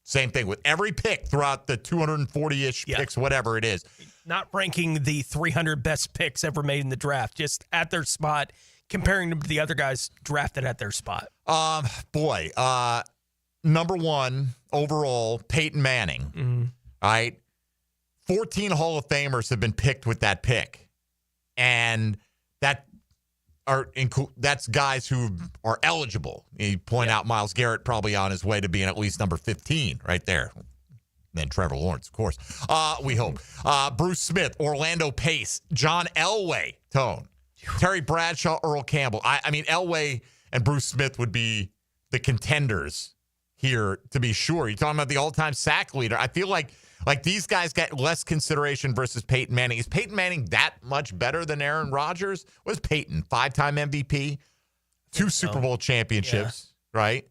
[SPEAKER 4] Same thing with every pick throughout the 240-ish picks, whatever it is.
[SPEAKER 5] Not ranking the 300 best picks ever made in the draft, just at their spot, comparing them to the other guys drafted at their spot.
[SPEAKER 4] Number 1 overall, Peyton Manning. All right. 14 Hall of Famers have been picked with that pick. And that's guys who are eligible. You point out Myles Garrett probably on his way to being at least number 15 right there. then Trevor Lawrence, of course. We hope. Bruce Smith, Orlando Pace, John Elway, Tone, Terry Bradshaw, Earl Campbell. I mean, Elway and Bruce Smith would be the contenders here, to be sure. You're talking about the all-time sack leader. I feel like these guys get less consideration versus Peyton Manning. Is Peyton Manning that much better than Aaron Rodgers? What is Peyton? 5-time MVP, 2 Super Bowl championships, right?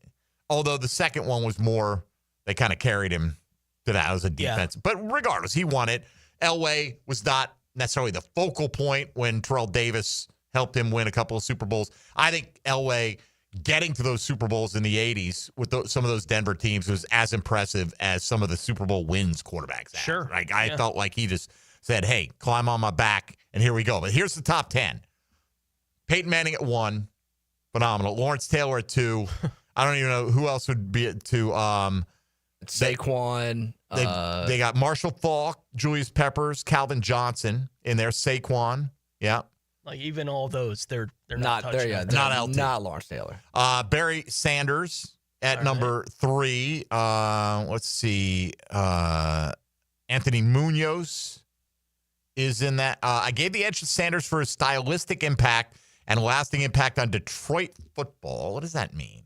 [SPEAKER 4] Although the second one was more, they kind of carried him to that. It was a defense. But regardless, he won it. Elway was not necessarily the focal point when Terrell Davis helped him win a couple of Super Bowls. I think Elway getting to those Super Bowls in the 80s with some of those Denver teams was as impressive as some of the Super Bowl wins quarterbacks had.
[SPEAKER 5] Sure.
[SPEAKER 4] Like, I felt like he just said, hey, climb on my back, and here we go. But here's the top 10. Peyton Manning at 1. Phenomenal. Lawrence Taylor at 2. I don't even know who else would be at 2.
[SPEAKER 6] Saquon.
[SPEAKER 4] They got Marshall Faulk, Julius Peppers, Calvin Johnson in there. Saquon. Yeah.
[SPEAKER 5] Like, even all those, they're
[SPEAKER 6] not there yet. Not Lawrence Taylor.
[SPEAKER 4] Barry Sanders at number 3. Let's see. Anthony Munoz is in that. I gave the edge to Sanders for his stylistic impact and lasting impact on Detroit football. What does that mean?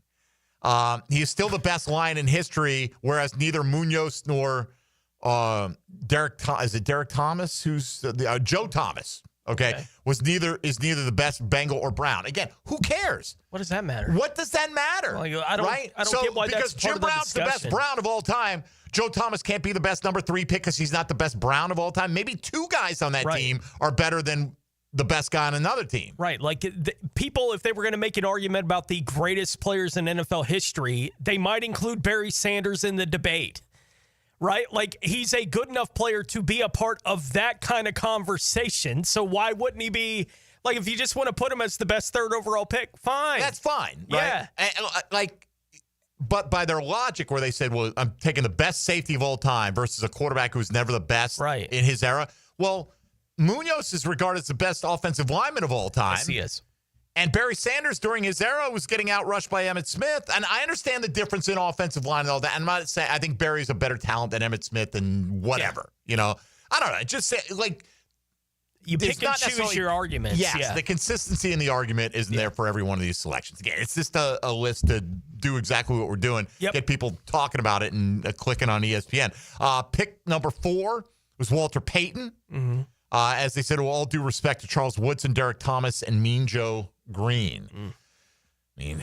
[SPEAKER 4] He is still the best line in history, whereas neither Munoz nor Derek Thomas, who's Joe Thomas. Okay. Is neither the best Bengal or Brown. Again, who cares?
[SPEAKER 5] What does that matter?
[SPEAKER 4] What does that matter?
[SPEAKER 5] Well, I don't get why that's part of the discussion. Because Jim Brown's the best Brown of all time, Joe Thomas can't be the best number 3 pick because he's not the best Brown of all time. Maybe 2 guys on that team are better than the best guy on another team. Right. Like, people, if they were going to make an argument about the greatest players in NFL history, they might include Barry Sanders in the debate. Right? Like, he's a good enough player to be a part of that kind of conversation. So why wouldn't he be, like, if you just want to put him as the best 3rd overall pick, fine.
[SPEAKER 4] That's fine.
[SPEAKER 5] Yeah.
[SPEAKER 4] Right? But by their logic where they said, well, I'm taking the best safety of all time versus a quarterback who's never the best in his era. Well, Munoz is regarded as the best offensive lineman of all time.
[SPEAKER 5] Yes, he is.
[SPEAKER 4] And Barry Sanders, during his era, was getting outrushed by Emmitt Smith. And I understand the difference in offensive line and all that. I'm not saying I think Barry's a better talent than Emmitt Smith and whatever. You know, I don't know. Just say, like,
[SPEAKER 5] you pick and choose your arguments.
[SPEAKER 4] Yes, the consistency in the argument isn't there for every one of these selections. Again, it's just a list to do exactly what we're doing. Get people talking about it and clicking on ESPN. Pick number 4 was Walter Payton.
[SPEAKER 5] Mm-hmm.
[SPEAKER 4] As they said, with all due respect to Charles Woodson, Derek Thomas, and Mean Joe Green. I mean,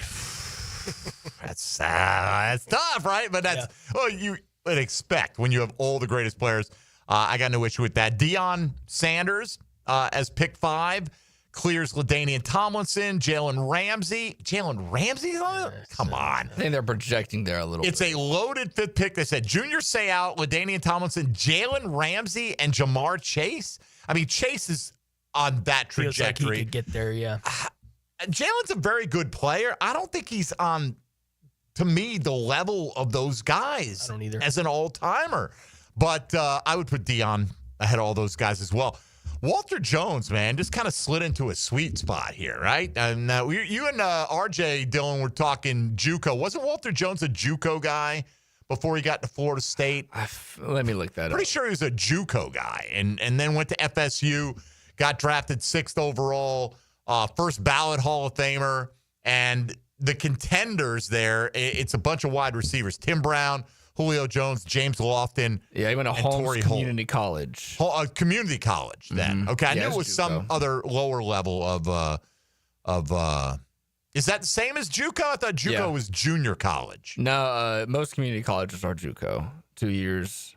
[SPEAKER 4] that's tough, right? But that's you would expect when you have all the greatest players. I got no issue with that. Deion Sanders as pick 5 clears LaDainian Tomlinson, Jalen Ramsey. Jalen Ramsey's on it? Come on.
[SPEAKER 6] I think they're projecting there a little bit.
[SPEAKER 4] It's a loaded 5th pick. They said Junior Seau, LaDainian Tomlinson, Jalen Ramsey, and Jamar Chase. I mean, Chase is on that trajectory.
[SPEAKER 5] Feels like he could get there, yeah.
[SPEAKER 4] Jalen's a very good player. I don't think he's on, to me, the level of those guys.
[SPEAKER 5] I don't either.
[SPEAKER 4] As an all-timer. But I would put Deion ahead of all those guys as well. Walter Jones, man, just kind of slid into a sweet spot here, right? And you and RJ, Dylan, were talking JUCO. Wasn't Walter Jones a JUCO guy before he got to Florida State?
[SPEAKER 6] Let me look that up.
[SPEAKER 4] Pretty sure he was a JUCO guy, and then went to FSU, got drafted 6th overall, first ballot Hall of Famer, and the contenders there, it's a bunch of wide receivers. Tim Brown, Julio Jones, James Lofton.
[SPEAKER 6] Yeah, he went to Holmes Community College.
[SPEAKER 4] Community college then.
[SPEAKER 6] Mm-hmm.
[SPEAKER 4] Okay, I knew it was some other lower level of is that the same as JUCO? I thought JUCO was junior college.
[SPEAKER 6] No, most community colleges are JUCO. 2 years.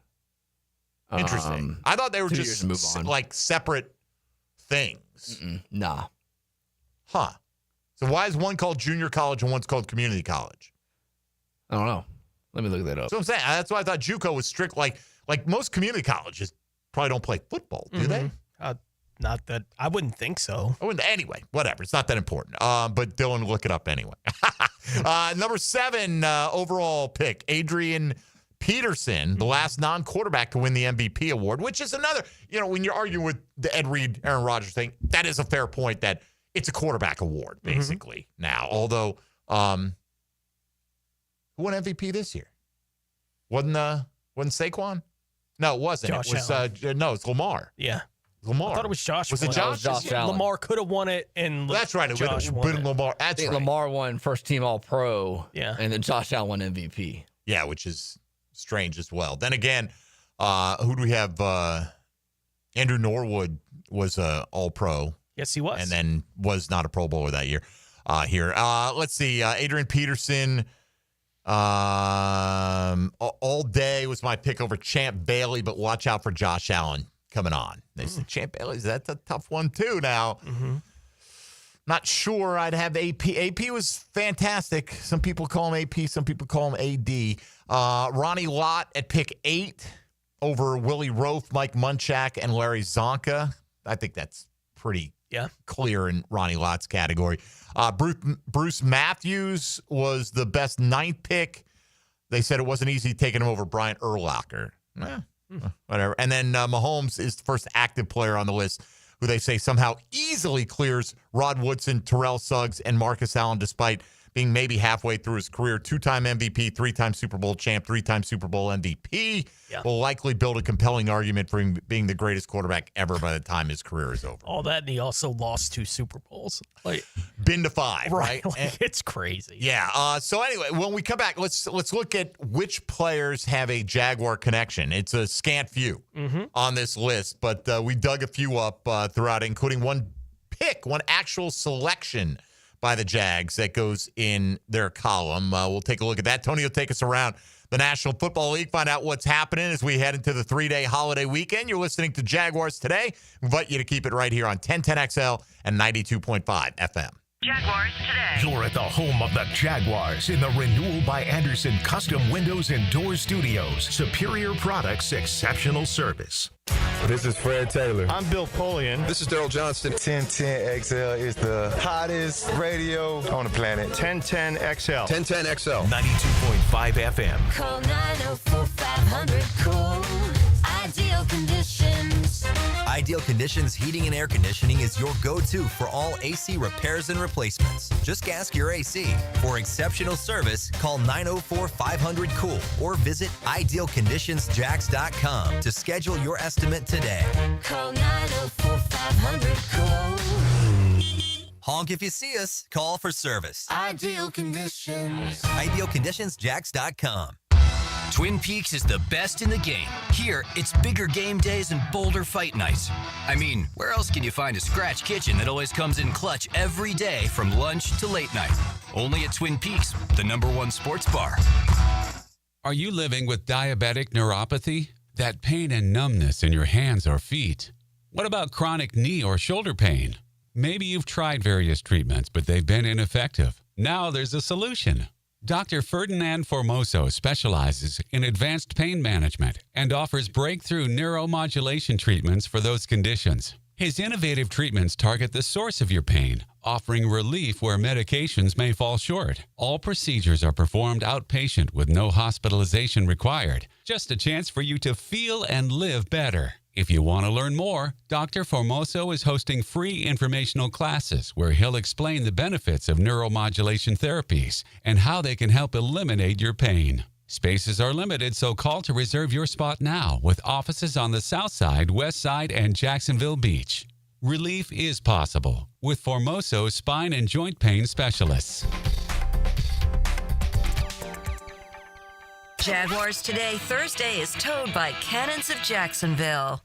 [SPEAKER 4] Interesting. I thought they were just like separate things.
[SPEAKER 6] Nah.
[SPEAKER 4] Huh. So why is one called junior college and one's called community college?
[SPEAKER 6] I don't know. Let me look that up.
[SPEAKER 4] So I'm saying that's why I thought JUCO was strict. Like most community colleges probably don't play football, do they?
[SPEAKER 5] Not that I wouldn't think so.
[SPEAKER 4] Anyway, whatever. It's not that important. But Dylan, look it up anyway. Number 7 overall pick, Adrian Peterson, the last non-quarterback to win the MVP award, which is another. You know, when you're arguing with the Ed Reed, Aaron Rodgers thing, that is a fair point that it's a quarterback award basically now. Although, who won MVP this year? Wasn't Saquon? No, it wasn't.
[SPEAKER 5] Josh
[SPEAKER 4] it was
[SPEAKER 5] Allen.
[SPEAKER 4] it's Lamar.
[SPEAKER 5] Yeah.
[SPEAKER 4] Lamar.
[SPEAKER 5] I thought it was Josh.
[SPEAKER 4] Was it Josh?
[SPEAKER 6] Josh Allen.
[SPEAKER 5] Lamar could have won it, and
[SPEAKER 4] That's right. It would
[SPEAKER 5] Josh
[SPEAKER 4] have
[SPEAKER 5] won
[SPEAKER 4] been
[SPEAKER 5] it.
[SPEAKER 4] Lamar.
[SPEAKER 6] I
[SPEAKER 4] That's
[SPEAKER 6] think
[SPEAKER 4] right.
[SPEAKER 6] Lamar won first team All Pro.
[SPEAKER 5] Yeah.
[SPEAKER 6] And then Josh Allen won MVP.
[SPEAKER 4] Yeah, which is strange as well. Then again, who do we have? Andrew Norwood was All Pro.
[SPEAKER 5] Yes, he was.
[SPEAKER 4] And then was not a Pro Bowler that year. Here, let's see. Adrian Peterson. All day was my pick over Champ Bailey, but watch out for Josh Allen coming on. They said Champ Bailey, that's a tough one too now. Not sure I'd have AP. AP was fantastic. Some people call him AP, some people call him AD. Ronnie Lott at pick 8 over Willie Roaf, Mike Munchak, and Larry Zonka. I think that's pretty clear in Ronnie Lott's category. Bruce Matthews was the best 9th pick. They said it wasn't easy taking him over Brian Urlacher. Whatever. And then Mahomes is the first active player on the list who they say somehow easily clears Rod Woodson, Terrell Suggs, and Marcus Allen despite being maybe halfway through his career. 2-time MVP, 3-time Super Bowl champ, 3-time Super Bowl MVP. Will likely build a compelling argument for him being the greatest quarterback ever by the time his career is over.
[SPEAKER 5] All that, and he also lost 2 Super Bowls. Like,
[SPEAKER 4] been to 5, right?
[SPEAKER 5] Like, it's crazy.
[SPEAKER 4] Yeah. So anyway, when we come back, let's look at which players have a Jaguar connection. It's a scant few on this list, but we dug a few up throughout, including one actual selection by the Jags that goes in their column. We'll take a look at that. Tony will take us around the National Football League, find out what's happening as we head into the 3-day holiday weekend. You're listening to Jaguars Today. We invite you to keep it right here on 1010XL and 92.5 FM.
[SPEAKER 1] Jaguars Today. You're at the home of the Jaguars in the Renewal by Anderson Custom Windows and Doors Studios. Superior products, exceptional service.
[SPEAKER 8] This is Fred Taylor.
[SPEAKER 9] I'm Bill Polian.
[SPEAKER 8] This is Daryl Johnston.
[SPEAKER 9] 1010XL is the hottest radio on the planet. 1010XL.
[SPEAKER 8] 1010XL.
[SPEAKER 1] 92.5 FM.
[SPEAKER 10] Call 904-500-COOL. Ideal Conditions.
[SPEAKER 3] Ideal Conditions Heating and Air Conditioning is your go-to for all AC repairs and replacements. Just ask your AC. For exceptional service, call 904-500-COOL or visit idealconditionsjax.com to schedule your estimate today.
[SPEAKER 10] Call 904-500-COOL.
[SPEAKER 3] Honk if you see us. Call for service.
[SPEAKER 10] Ideal Conditions.
[SPEAKER 3] Idealconditionsjax.com. Twin Peaks is the best in the game. Here, it's bigger game days and bolder fight nights. I mean, where else can you find a scratch kitchen that always comes in clutch every day from lunch to late night? Only at Twin Peaks, the #1 sports bar.
[SPEAKER 19] Are you living with diabetic neuropathy? That pain and numbness in your hands or feet? What about chronic knee or shoulder pain? Maybe you've tried various treatments, but they've been ineffective. Now there's a solution. Dr. Ferdinand Formoso specializes in advanced pain management and offers breakthrough neuromodulation treatments for those conditions. His innovative treatments target the source of your pain, offering relief where medications may fall short. All procedures are performed outpatient with no hospitalization required. Just a chance for you to feel and live better. If you want to learn more, Dr. Formoso is hosting free informational classes where he'll explain the benefits of neuromodulation therapies and how they can help eliminate your pain. Spaces are limited, so call to reserve your spot now with offices on the South Side, West Side, and Jacksonville Beach. Relief is possible with Formoso spine and joint pain specialists.
[SPEAKER 10] Jaguars Today Thursday is towed by Cannons of Jacksonville.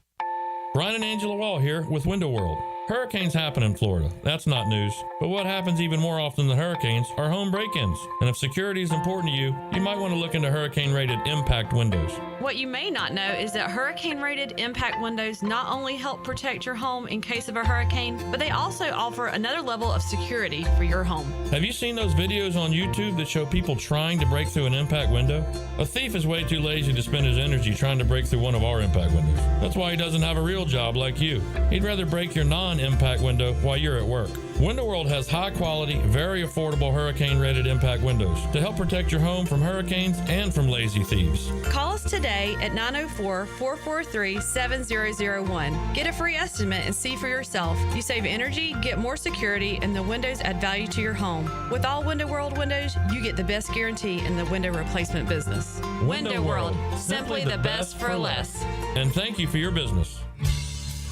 [SPEAKER 20] Brian and Angela Wall here with Window World. Hurricanes happen in Florida. That's not news. But what happens even more often than hurricanes are home break-ins. And if security is important to you, you might want to look into hurricane-rated impact windows.
[SPEAKER 21] What you may not know is that hurricane-rated impact windows not only help protect your home in case of a hurricane, but they also offer another level of security for your home.
[SPEAKER 20] Have you seen those videos on YouTube that show people trying to break through an impact window? A thief is way too lazy to spend his energy trying to break through one of our impact windows. That's why he doesn't have a real job like you. He'd rather break your non-impact window while you're at work. Window World has high-quality, very affordable hurricane-rated impact windows to help protect your home from hurricanes and from lazy thieves.
[SPEAKER 21] Call us today at 904-443-7001. Get a free estimate and see for yourself. You save energy, get more security, and the windows add value to your home. With all Window World windows, you get the best guarantee in the window replacement business.
[SPEAKER 20] Window World, simply the best for less. And thank you for your business.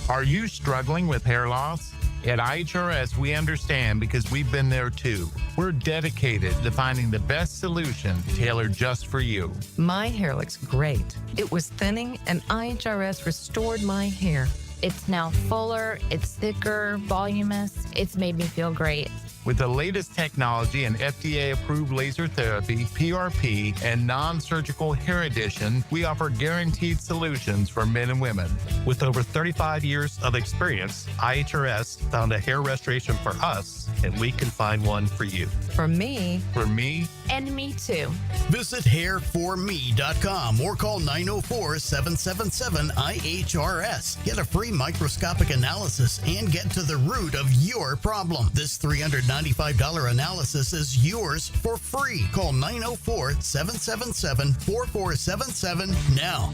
[SPEAKER 11] Are you struggling with hair loss? At IHRS, we understand because we've been there too. We're dedicated to finding the best solution tailored just for you.
[SPEAKER 12] My hair looks great. It was thinning, and IHRS restored my hair.
[SPEAKER 14] It's now fuller, it's thicker, voluminous. It's made me feel great.
[SPEAKER 11] With the latest technology and FDA-approved laser therapy, PRP, and non-surgical hair addition, we offer guaranteed solutions for men and women.
[SPEAKER 15] With over 35 years of experience, IHRS found a hair restoration for us, and we can find one for you.
[SPEAKER 12] For me.
[SPEAKER 11] For me.
[SPEAKER 14] And me too.
[SPEAKER 16] Visit hairforme.com or call 904-777-IHRS. Get a free microscopic analysis and get to the root of your problem. This $395 analysis is yours for free. Call 904-777-4477 now.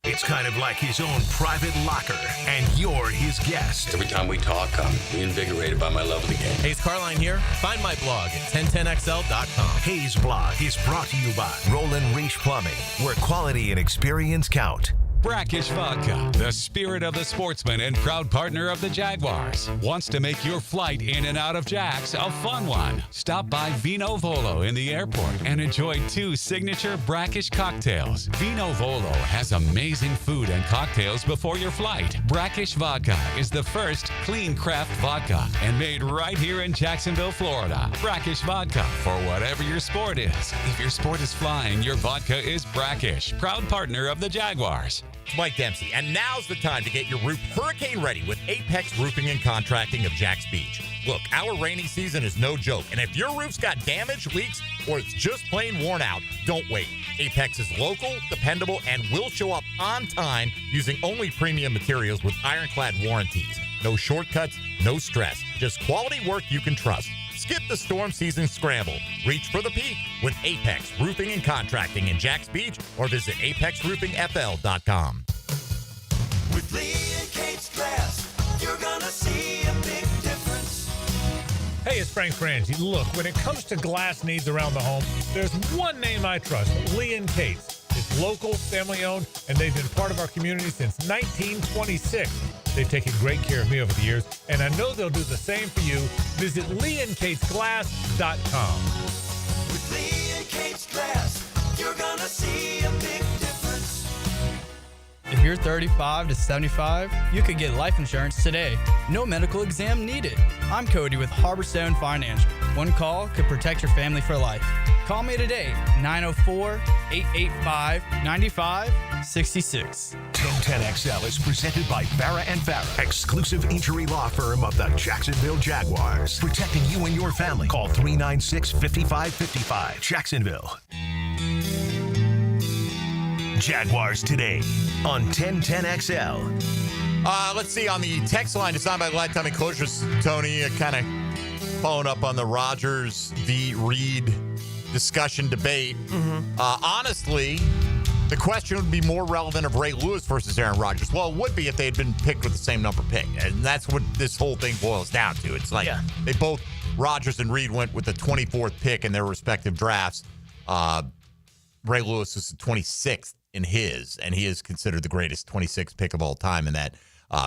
[SPEAKER 1] It's kind of like his own private locker, and you're his guest.
[SPEAKER 22] Every time we talk, I'm reinvigorated by my love of the game.
[SPEAKER 23] Hayes Carline here. Find my blog at 1010xl.com.
[SPEAKER 1] Hayes blog is brought to you by Roland Reach Plumbing, where quality and experience count.
[SPEAKER 19] Brackish Vodka, the spirit of the sportsman and proud partner of the Jaguars, wants to make your flight in and out of Jags a fun one. Stop by Vino Volo in the airport and enjoy 2 signature brackish cocktails. Vino Volo has amazing food and cocktails before your flight. Brackish Vodka is the first clean craft vodka and made right here in Jacksonville, Florida. Brackish Vodka for whatever your sport is. If your sport is flying, your vodka is Brackish, proud partner of the Jaguars.
[SPEAKER 4] Mike Dempsey, and now's the time to get your roof hurricane ready with Apex Roofing and Contracting of Jax Beach. Look, our rainy season is no joke, and if your roof's got damage, leaks, or it's just plain worn out, don't wait. Apex is local, dependable, and will show up on time using only premium materials with ironclad warranties. No shortcuts, no stress, just quality work you can trust. Skip the storm season scramble. Reach for the peak with Apex Roofing and Contracting in Jax Beach or visit apexroofingfl.com.
[SPEAKER 13] With Lee and Kate's Glass, you're gonna see a big difference.
[SPEAKER 18] Hey, it's Frank Frangie. Look, when it comes to glass needs around the home, there's one name I trust, Lee and Kate's. It's local, family-owned, and they've been part of our community since 1926. They've taken great care of me over the years, and I know they'll do the same for you. Visit leeandkatesglass.com.
[SPEAKER 13] With Lee and Kate's Glass, you're gonna see a big difference.
[SPEAKER 24] If you're 35 to 75, you could get life insurance today. No medical exam needed. I'm Cody with Harborstone Financial. One call could protect your family for life. Call me today, 904-885-9566.
[SPEAKER 1] 1010XL is presented by Farah & Farah, exclusive injury law firm of the Jacksonville Jaguars. Protecting you and your family. Call 396-5555. Jacksonville. Jaguars Today on 1010XL.
[SPEAKER 4] Let's see, on the text line, it's not by lifetime enclosures, Tony, kind of following up on the Rodgers v. Reed discussion debate. Honestly, the question would be more relevant of Ray Lewis versus Aaron Rodgers. Well, it would be if they had been picked with the same number pick. And that's what this whole thing boils down to. It's like they both, Rodgers and Reed, went with the 24th pick in their respective drafts. Ray Lewis was the 26th in his, and he is considered the greatest 26th pick of all time in that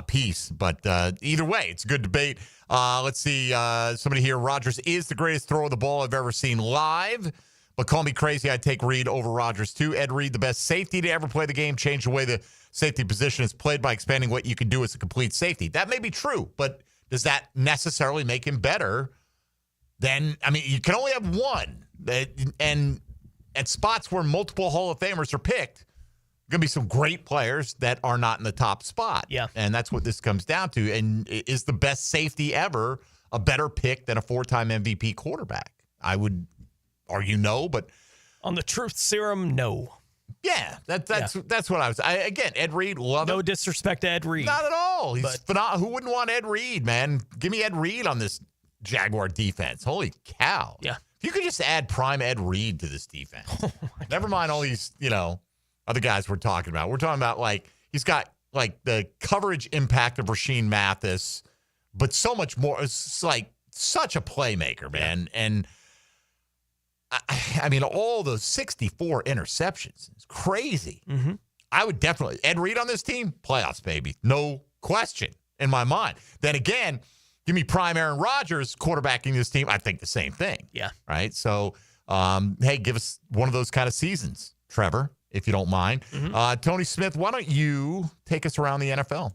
[SPEAKER 4] piece. But either way, it's a good debate. Let's see. Somebody here, Rodgers is the greatest thrower of the ball I've ever seen live. But call me crazy, I'd take Reed over Rodgers too. Ed Reed, the best safety to ever play the game, changed the way the safety position is played by expanding what you can do as a complete safety. That may be true, but does that necessarily make him better than, I mean, you can only have one. And at spots where multiple Hall of Famers are picked, going to be some great players that are not in the top spot.
[SPEAKER 5] Yeah.
[SPEAKER 4] And that's what this comes down to. And is the best safety ever a better pick than a 4-time MVP quarterback? I would argue no, but
[SPEAKER 5] on the truth serum, no.
[SPEAKER 4] Yeah, that's what I was. Again, Ed Reed, love it.
[SPEAKER 5] No disrespect to Ed Reed.
[SPEAKER 4] Not at all. all. He's phenomenal. Who wouldn't want Ed Reed, man? Give me Ed Reed on this Jaguar defense. Holy cow.
[SPEAKER 5] Yeah.
[SPEAKER 4] If you could just add prime Ed Reed to this defense. Never mind all these, other guys we're talking about. We're talking about, he's got, the coverage impact of Rasheed Mathis, but so much more. It's such a playmaker, man. And, I mean, all those 64 interceptions. It's crazy.
[SPEAKER 5] Mm-hmm.
[SPEAKER 4] I would definitely, Ed Reed on this team, playoffs, baby. No question in my mind. Then again, give me prime Aaron Rodgers quarterbacking this team. I think the same thing.
[SPEAKER 5] Yeah.
[SPEAKER 4] Right? So, hey, give us one of those kind of seasons, Trevor, if you don't mind.
[SPEAKER 5] Mm-hmm.
[SPEAKER 4] Tony Smith, why don't you take us around the NFL?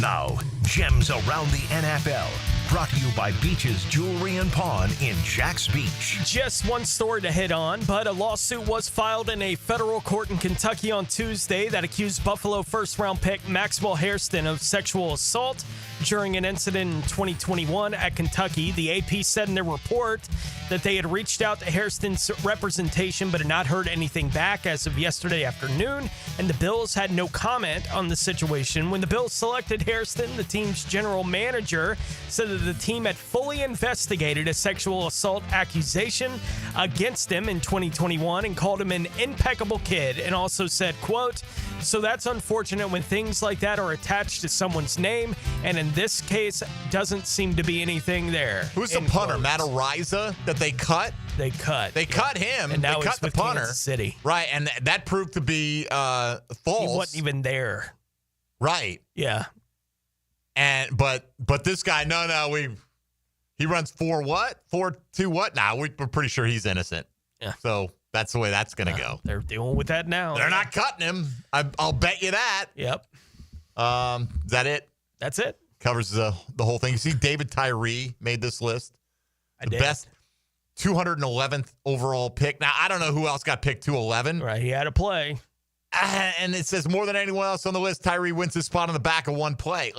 [SPEAKER 1] Now, Gems Around the NFL. Brought to you by Beaches Jewelry and Pawn in Jax Beach.
[SPEAKER 5] Just one story to hit on, but a lawsuit was filed in a federal court in Kentucky on Tuesday that accused Buffalo first-round pick Maxwell Hairston of sexual assault during an incident in 2021 at Kentucky. The AP said in their report that they had reached out to Hairston's representation but had not heard anything back as of yesterday afternoon, and the Bills had no comment on the situation. When the Bills selected Hairston, the team's general manager said that the team had fully investigated a sexual assault accusation against him in 2021 and called him an impeccable kid, and also said, quote, "So that's unfortunate when things like that are attached to someone's name, and in this case, doesn't seem to be anything there."
[SPEAKER 4] Who's the punter? Matt Ariza that they cut?
[SPEAKER 5] They cut
[SPEAKER 4] him.
[SPEAKER 5] And now
[SPEAKER 4] they cut
[SPEAKER 5] he's
[SPEAKER 4] the
[SPEAKER 5] with
[SPEAKER 4] punter.
[SPEAKER 5] Kansas City.
[SPEAKER 4] Right, and that proved to be false.
[SPEAKER 5] He wasn't even there.
[SPEAKER 4] Right.
[SPEAKER 5] Yeah.
[SPEAKER 4] And but this guy, he runs 4-2 what? Nah, we're pretty sure he's innocent.
[SPEAKER 5] Yeah.
[SPEAKER 4] So that's the way that's going to go.
[SPEAKER 5] They're dealing with that now.
[SPEAKER 4] They're not cutting him. I'll bet you that.
[SPEAKER 5] Yep.
[SPEAKER 4] Is that it?
[SPEAKER 5] That's it.
[SPEAKER 4] Covers the whole thing. You see, David Tyree made this list. The best 211th overall pick. Now, I don't know who else got picked 211.
[SPEAKER 5] Right, he had to play.
[SPEAKER 4] And it says more than anyone else on the list, Tyree wins his spot on the back of one play.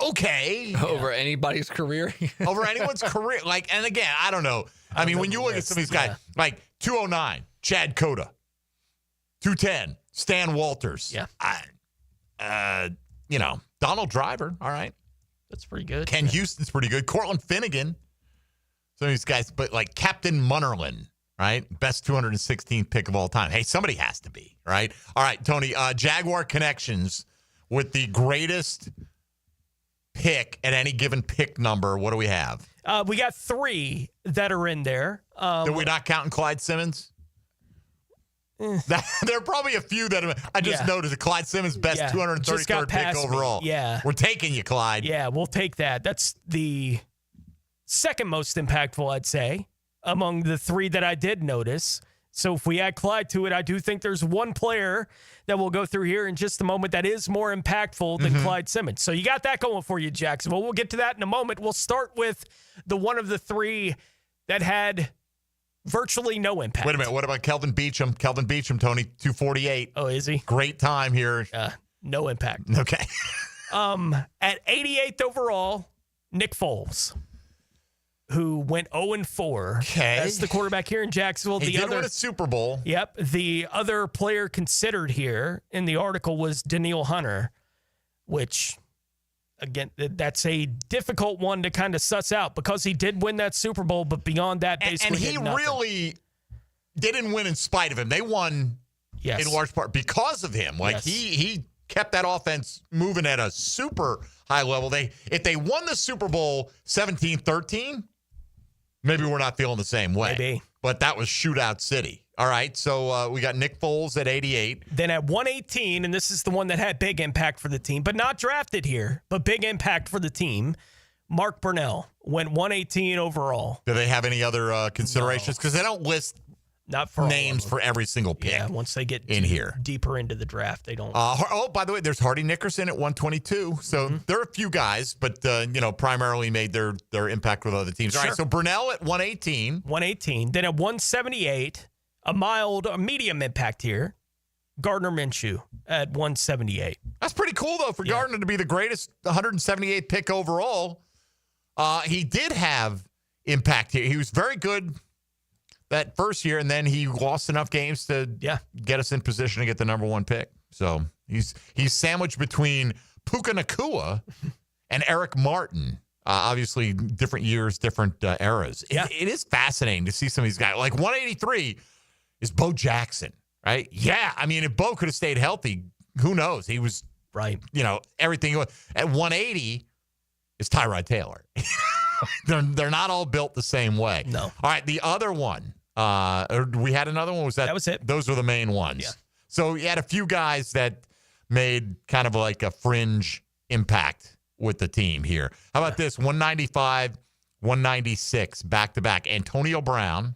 [SPEAKER 4] Okay.
[SPEAKER 2] Over anybody's career?
[SPEAKER 4] Over anyone's career. And again, I don't know. I mean, when you look at some of these guys, 209, Chad Cota. 210, Stan Walters.
[SPEAKER 5] Yeah.
[SPEAKER 4] Donald Driver. All right.
[SPEAKER 5] That's pretty good.
[SPEAKER 4] Ken Houston's pretty good. Cortland Finnegan. Some of these guys, but Captain Munnerlyn, right? Best 216th pick of all time. Hey, somebody has to be, right? All right, Tony, Jaguar connections with the greatest pick at any given pick number. What do we have?
[SPEAKER 5] We got 3 that are in there.
[SPEAKER 4] Did we not counting Clyde Simmons? There are probably a few that I just noticed. Clyde Simmons, best 233rd pick overall.
[SPEAKER 5] Yeah.
[SPEAKER 4] We're taking you, Clyde.
[SPEAKER 5] Yeah, we'll take that. That's the second most impactful, I'd say, among the 3 that I did notice. So if we add Clyde to it, I do think there's one player that we'll go through here in just a moment that is more impactful than Clyde Simmons. So you got that going for you, Jacksonville. We'll get to that in a moment. We'll start with the one of the 3 that had virtually no impact.
[SPEAKER 4] Wait a minute. What about Kelvin Beachum? Kelvin Beachum, Tony, 248.
[SPEAKER 5] Oh, is he?
[SPEAKER 4] Great time here.
[SPEAKER 5] No impact.
[SPEAKER 4] Okay.
[SPEAKER 5] At 88th overall, Nick Foles, who went 0-4 as the quarterback here in Jacksonville.
[SPEAKER 4] He did win a Super Bowl.
[SPEAKER 5] Yep. The other player considered here in the article was Danielle Hunter, which, again, that's a difficult one to kind of suss out because he did win that Super Bowl, but beyond that, basically
[SPEAKER 4] and he really didn't win in spite of him. They won in large part because of him. He kept that offense moving at a super high level. If they won the Super Bowl 17-13, maybe we're not feeling the same way.
[SPEAKER 5] Maybe.
[SPEAKER 4] But that was Shootout City. All right, so we got Nick Foles at 88.
[SPEAKER 5] Then at 118, and this is the one that had big impact for the team, but not drafted here, but big impact for the team, Mark Brunell went 118 overall.
[SPEAKER 4] Do they have any other considerations? Because they don't list names for every single pick.
[SPEAKER 5] Yeah, once they get
[SPEAKER 4] in here
[SPEAKER 5] deeper into the draft, they don't.
[SPEAKER 4] By the way, there's Hardy Nickerson at 122. So there are a few guys, but primarily made their impact with other teams. All right, so Brunell at 118.
[SPEAKER 5] 118. Then at 178, a medium impact here, Gardner Minshew at 178.
[SPEAKER 4] That's pretty cool, though, for Gardner to be the greatest 178th pick overall. He did have impact here. He was very good that first year, and then he lost enough games to get us in position to get the number 1 pick. So he's sandwiched between Puka Nacua and Eric Martin. Obviously, different years, different eras.
[SPEAKER 5] Yeah.
[SPEAKER 4] It is fascinating to see some of these guys. Like 183 is Bo Jackson, right? Yeah. I mean, if Bo could have stayed healthy, who knows? He was,
[SPEAKER 5] right.
[SPEAKER 4] Everything. At 180 is Tyrod Taylor. They're not all built the same way.
[SPEAKER 5] No.
[SPEAKER 4] All right. The other one, we had another one. That
[SPEAKER 5] was it.
[SPEAKER 4] Those were the main ones.
[SPEAKER 5] Yeah.
[SPEAKER 4] So you had a few guys that made kind of like a fringe impact with the team here. How about this? 195, 196, back-to-back. Antonio Brown,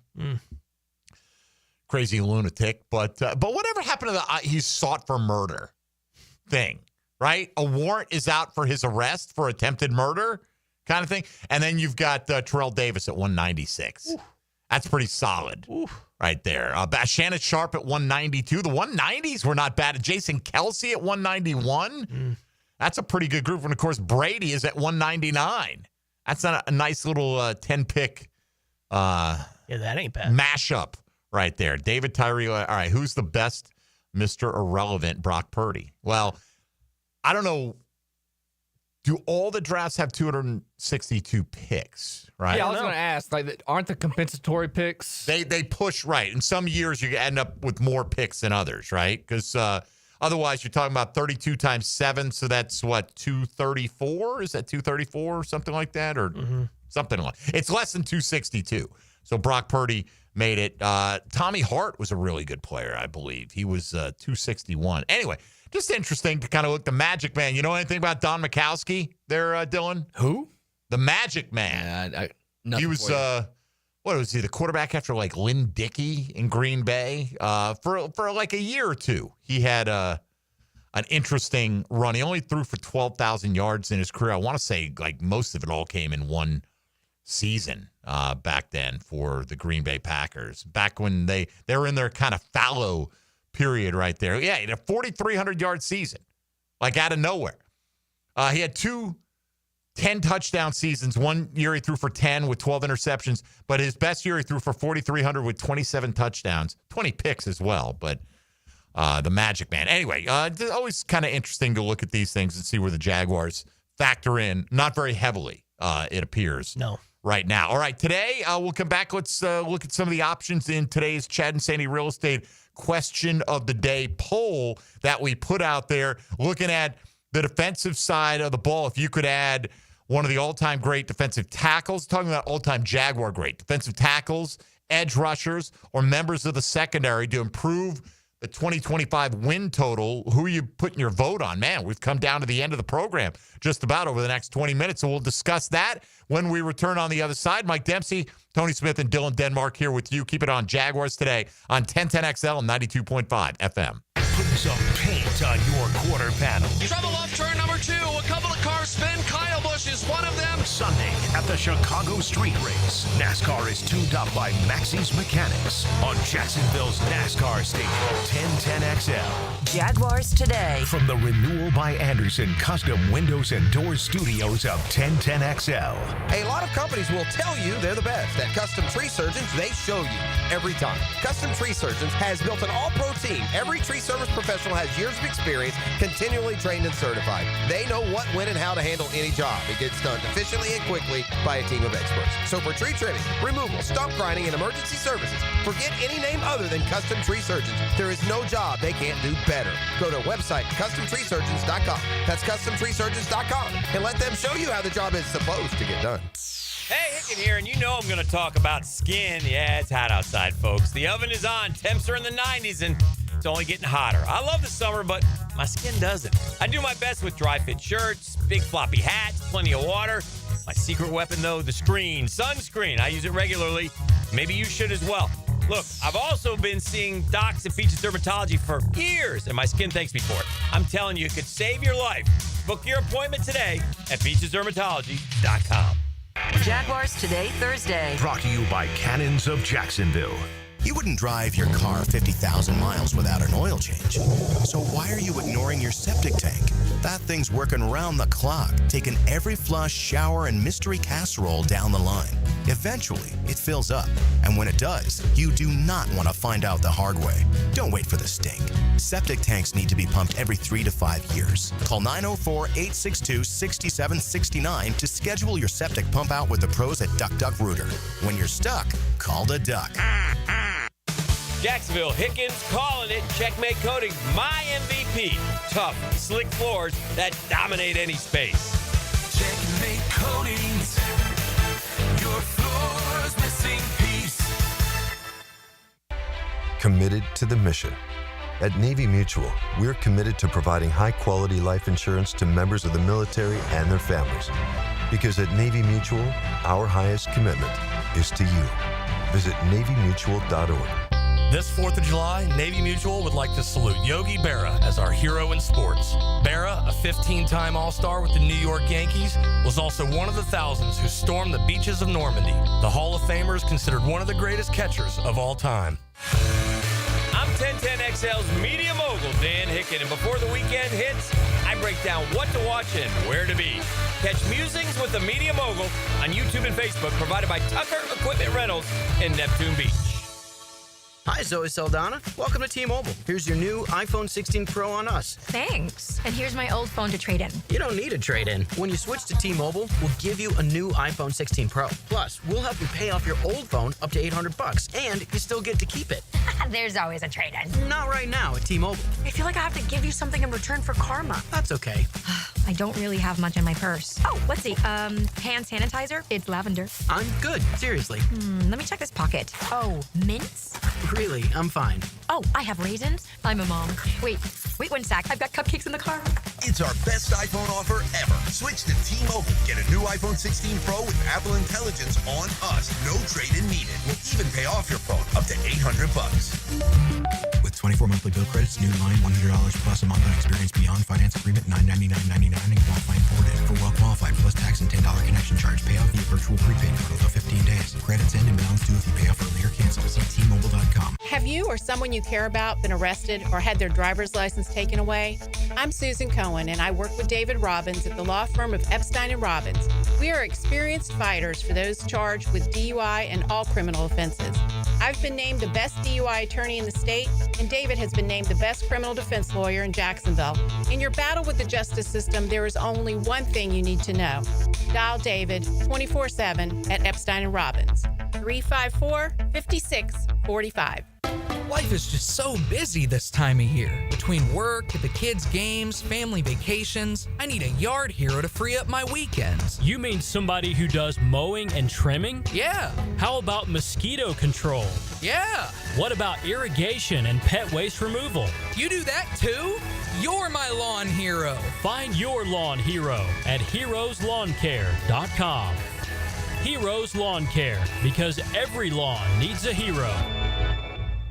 [SPEAKER 4] crazy lunatic, but whatever happened to the he's sought for murder thing, right? A warrant is out for his arrest for attempted murder kind of thing. And then you've got Terrell Davis at 196. Oof. That's pretty solid right there. Shannon Sharp at 192. The 190s were not bad. Jason Kelsey at 191. That's a pretty good group. And, of course, Brady is at 199. That's a nice little 10-pick
[SPEAKER 5] that ain't bad.
[SPEAKER 4] Mashup right there. David Tyree. All right, who's the best Mr. Irrelevant? Brock Purdy. Well, I don't know. Do all the drafts have 262 picks, right?
[SPEAKER 2] Yeah, I was going to ask, aren't the compensatory picks?
[SPEAKER 4] They push, right. In some years, you end up with more picks than others, right? Because otherwise, you're talking about 32 times 7, so that's what, 234? Is that 234 or something like that? Or something like that. It's less than 262. So Brock Purdy made it. Tommy Hart was a really good player, I believe. He was 261. Anyway, just interesting to kind of look. The Magic Man. You know anything about Don Majkowski there, Dylan?
[SPEAKER 2] Who?
[SPEAKER 4] The Magic Man. He was, what was he, the quarterback after like Lynn Dickey in Green Bay? For like a year or two, he had an interesting run. He only threw for 12,000 yards in his career. I want to say like most of it all came in one season back then for the Green Bay Packers. Back when they were in their kind of fallow period right there. Yeah, he had a 4,300-yard season, like out of nowhere. He had 2 10-touchdown seasons. One year he threw for 10 with 12 interceptions, but his best year he threw for 4,300 with 27 touchdowns, 20 picks as well, but the Magic Man. Anyway, it's always kind of interesting to look at these things and see where the Jaguars factor in. Not very heavily, it appears.
[SPEAKER 5] No.
[SPEAKER 4] Right now. All right, today we'll come back. Let's look at some of the options in today's Chad and Sandy Real Estate Question of the Day poll that we put out there, looking at the defensive side of the ball. If you could add one of the all-time great defensive tackles, talking about all-time Jaguar great defensive tackles, edge rushers, or members of the secondary to improve the 2025 win total, who are you putting your vote on? Man, we've come down to the end of the program just about over the next 20 minutes, so we'll discuss that when we return on the other side. Mike Dempsey, Tony Smith, and Dylan Denmark here with you. Keep it on Jaguars Today on 1010XL and 92.5 FM.
[SPEAKER 1] Putting some paint on your quarter panel.
[SPEAKER 13] Trouble off turn number 2. A couple of cars spin. Kyle Busch is one of them.
[SPEAKER 1] Sunday at the Chicago Street Race. NASCAR is tuned up by Maxie's Mechanics on Jacksonville's NASCAR station, 1010XL.
[SPEAKER 10] Jaguars Today.
[SPEAKER 1] From the Renewal by Anderson Custom Windows and Doors Studios of 1010XL.
[SPEAKER 6] A lot of companies will tell you they're the best. At Custom Tree Surgeons, they show you every time. Custom Tree Surgeons has built an all-pro team. Every tree service professional has years of experience, continually trained and certified. They know what, when, and how to handle any job. It gets done efficiently and quickly by a team of experts. So for tree trimming, removal, stump grinding, and emergency services, forget any name other than Custom Tree Surgeons. There is no job they can't do better. Go to website CustomTreeSurgeons.com. That's CustomTreeSurgeons.com, and let them show you how the job is supposed to get done.
[SPEAKER 7] Hey, Hicken here, and you know I'm going to talk about skin. Yeah, it's hot outside, folks. The oven is on. Temps are in the 90s, and it's only getting hotter. I love the summer, but my skin doesn't. I do my best with dry fit shirts, big floppy hats, plenty of water. My secret weapon, though, the sunscreen. I use it regularly. Maybe you should as well. Look, I've also been seeing docs at Peaches Dermatology for years, and my skin thanks me for it. I'm telling you, it could save your life. Book your appointment today at PeachesDermatology.com.
[SPEAKER 10] Jaguars Today, Thursday.
[SPEAKER 1] Brought to you by Cannons of Jacksonville.
[SPEAKER 3] You wouldn't drive your car 50,000 miles without an oil change. So why are you ignoring your septic tank? That thing's working around the clock, taking every flush, shower, and mystery casserole down the line. Eventually, it fills up. And when it does, you do not want to find out the hard way. Don't wait for the stink. Septic tanks need to be pumped every 3 to 5 years. Call 904-862-6769 to schedule your septic pump out with the pros at Duck Duck Rooter. When you're stuck, call the duck.
[SPEAKER 7] Jacksonville, Hickens calling it. Checkmate Coating, my MVP. Tough, slick floors that dominate any space.
[SPEAKER 13] Checkmate Coatings, your floor's missing piece.
[SPEAKER 8] Committed to the mission. At Navy Mutual, we're committed to providing high-quality life insurance to members of the military and their families. Because at Navy Mutual, our highest commitment is to you. Visit NavyMutual.org.
[SPEAKER 9] This 4th of July, Navy Mutual would like to salute Yogi Berra as our hero in sports. Berra, a 15-time All-Star with the New York Yankees, was also one of the thousands who stormed the beaches of Normandy. The Hall of Famer is considered one of the greatest catchers of all time.
[SPEAKER 7] I'm 1010XL's media mogul, Dan Hicken, and before the weekend hits, I break down what to watch and where to be. Catch Musings with the Media Mogul on YouTube and Facebook, provided by Tucker Equipment Rentals in Neptune Beach.
[SPEAKER 17] Hi, Zoe Saldana. Welcome to T-Mobile. Here's your new iPhone 16 Pro on us.
[SPEAKER 14] Thanks. And here's my old phone to trade in.
[SPEAKER 17] You don't need a trade-in. When you switch to T-Mobile, we'll give you a new iPhone 16 Pro. Plus, we'll help you pay off your old phone up to $800, and you still get to keep it.
[SPEAKER 14] There's always a trade-in.
[SPEAKER 17] Not right now at T-Mobile.
[SPEAKER 14] I feel like I have to give you something in return for karma.
[SPEAKER 17] That's okay.
[SPEAKER 14] I don't really have much in my purse. Oh, let's see. Hand sanitizer. It's lavender.
[SPEAKER 17] I'm good. Seriously.
[SPEAKER 14] Let me check this pocket. Oh, mints?
[SPEAKER 17] Really, I'm fine.
[SPEAKER 14] Oh, I have raisins. I'm a mom. Wait 1 sec. I've got cupcakes in the car.
[SPEAKER 25] It's our best iPhone offer ever. Switch to T-Mobile. Get a new iPhone 16 Pro with Apple Intelligence on us. No trade-in needed. We'll even pay off your phone up to $800.
[SPEAKER 26] With 24 monthly bill credits, new line $100 plus a month on experience beyond finance agreement $999.99 and qualifying forwarded. For well qualified plus tax and $10 connection charge. Pay off via virtual prepaid for up to 15 days. Credits end and balance due if you pay off early or cancel. See T-Mobile.com.
[SPEAKER 27] Have you or someone you care about been arrested or had their driver's license taken away? I'm Susan Cohen, and I work with David Robbins at the law firm of Epstein & Robbins. We are experienced fighters for those charged with DUI and all criminal offenses. I've been named the best DUI attorney in the state, and David has been named the best criminal defense lawyer in Jacksonville. In your battle with the justice system, there is only one thing you need to know. Dial David 24/7 at Epstein & Robbins, 354-5645.
[SPEAKER 28] Life is just so busy this time of year. Between work, the kids' games, family vacations, I need a yard hero to free up my weekends.
[SPEAKER 29] You mean somebody who does mowing and trimming?
[SPEAKER 28] Yeah.
[SPEAKER 29] How about mosquito control?
[SPEAKER 28] Yeah.
[SPEAKER 29] What about irrigation and pet waste removal?
[SPEAKER 28] You do that too? You're my lawn hero.
[SPEAKER 29] Find your lawn hero at heroeslawncare.com. Heroes Lawn Care, because every lawn needs a hero.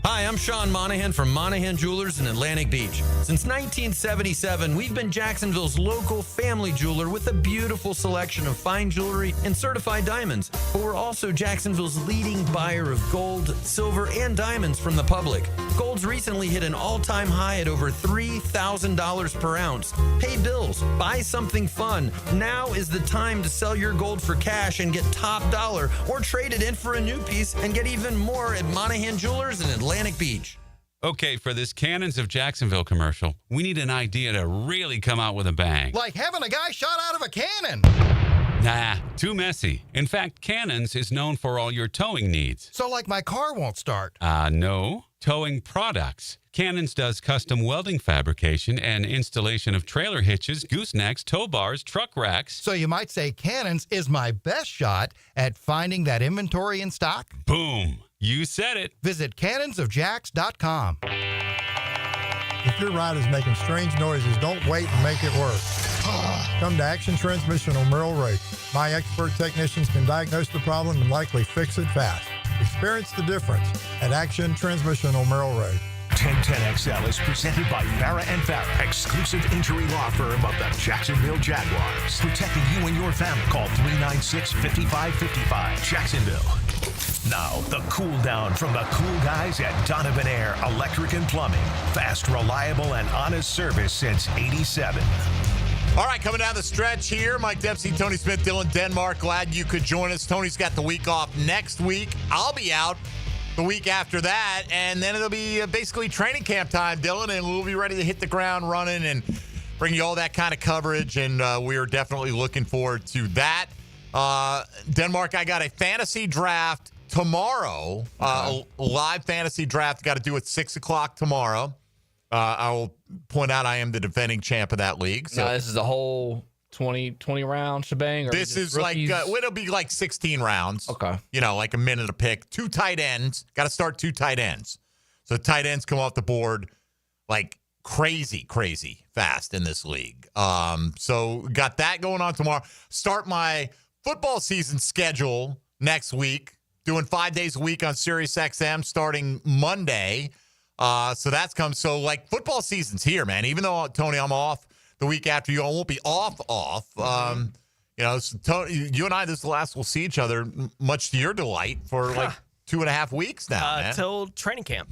[SPEAKER 30] Hi, I'm Sean Monahan from Monahan Jewelers in Atlantic Beach. Since 1977, we've been Jacksonville's local family jeweler with a beautiful selection of fine jewelry and certified diamonds. But we're also Jacksonville's leading buyer of gold, silver, and diamonds from the public. Gold's recently hit an all-time high at over $3,000 per ounce. Pay bills, buy something fun. Now is the time to sell your gold for cash and get top dollar, or trade it in for a new piece and get even more at Monahan Jewelers in Atlantic Beach.
[SPEAKER 19] Okay, for this Cannons of Jacksonville commercial, we need an idea to really come out with a bang.
[SPEAKER 6] Like having a guy shot out of a cannon.
[SPEAKER 19] Nah, too messy. In fact, Cannons is known for all your towing needs.
[SPEAKER 6] So like my car won't start.
[SPEAKER 19] No. Towing products. Cannons does custom welding fabrication and installation of trailer hitches, goosenecks, tow bars, truck racks.
[SPEAKER 6] So you might say Cannons is my best shot at finding that inventory in stock?
[SPEAKER 19] Boom. You said it.
[SPEAKER 6] Visit cannonsofjacks.com.
[SPEAKER 31] If your ride is making strange noises, don't wait and make it work. Come to Action Transmission on Merrill Road. My expert technicians can diagnose the problem and likely fix it fast. Experience the difference at Action Transmission on Merrill Road.
[SPEAKER 1] 1010XL is presented by Farah & Farah, exclusive injury law firm of the Jacksonville Jaguars. Protecting you and your family. Call 396-5555. Jacksonville. Now, the cool down from the cool guys at Donovan Air Electric and Plumbing. Fast, reliable, and honest service since '87.
[SPEAKER 4] All right, coming down the stretch here, Mike Dempsey, Tony Smith, Dylan Denmark. Glad you could join us. Tony's got the week off next week. I'll be out the week after that, and then it'll be basically training camp time, Dylan, and we'll be ready to hit the ground running and bring you all that kind of coverage, and we are definitely looking forward to that. Denmark, I got a fantasy draft tomorrow, a live fantasy draft. Got to do at 6 o'clock tomorrow. I will point out I am the defending champ of that league. So
[SPEAKER 2] now, this is the whole 20 round shebang? Or
[SPEAKER 4] this is
[SPEAKER 2] rookies?
[SPEAKER 4] like, it'll be like 16 rounds.
[SPEAKER 2] Okay.
[SPEAKER 4] You know, like a minute a pick. 2 tight ends. Got to start 2 tight ends. So tight ends come off the board like crazy fast in this league. So got that going on tomorrow. Start my football season schedule next week. Doing 5 days a week on SiriusXM starting Monday. So that's come. So, like, football season's here, man. Even though, Tony, I'm off the week after you. I won't be off. You know, so Tony, you and I, this is the last we'll see each other, much to your delight, for like 2.5 weeks now, man.
[SPEAKER 5] Till training camp.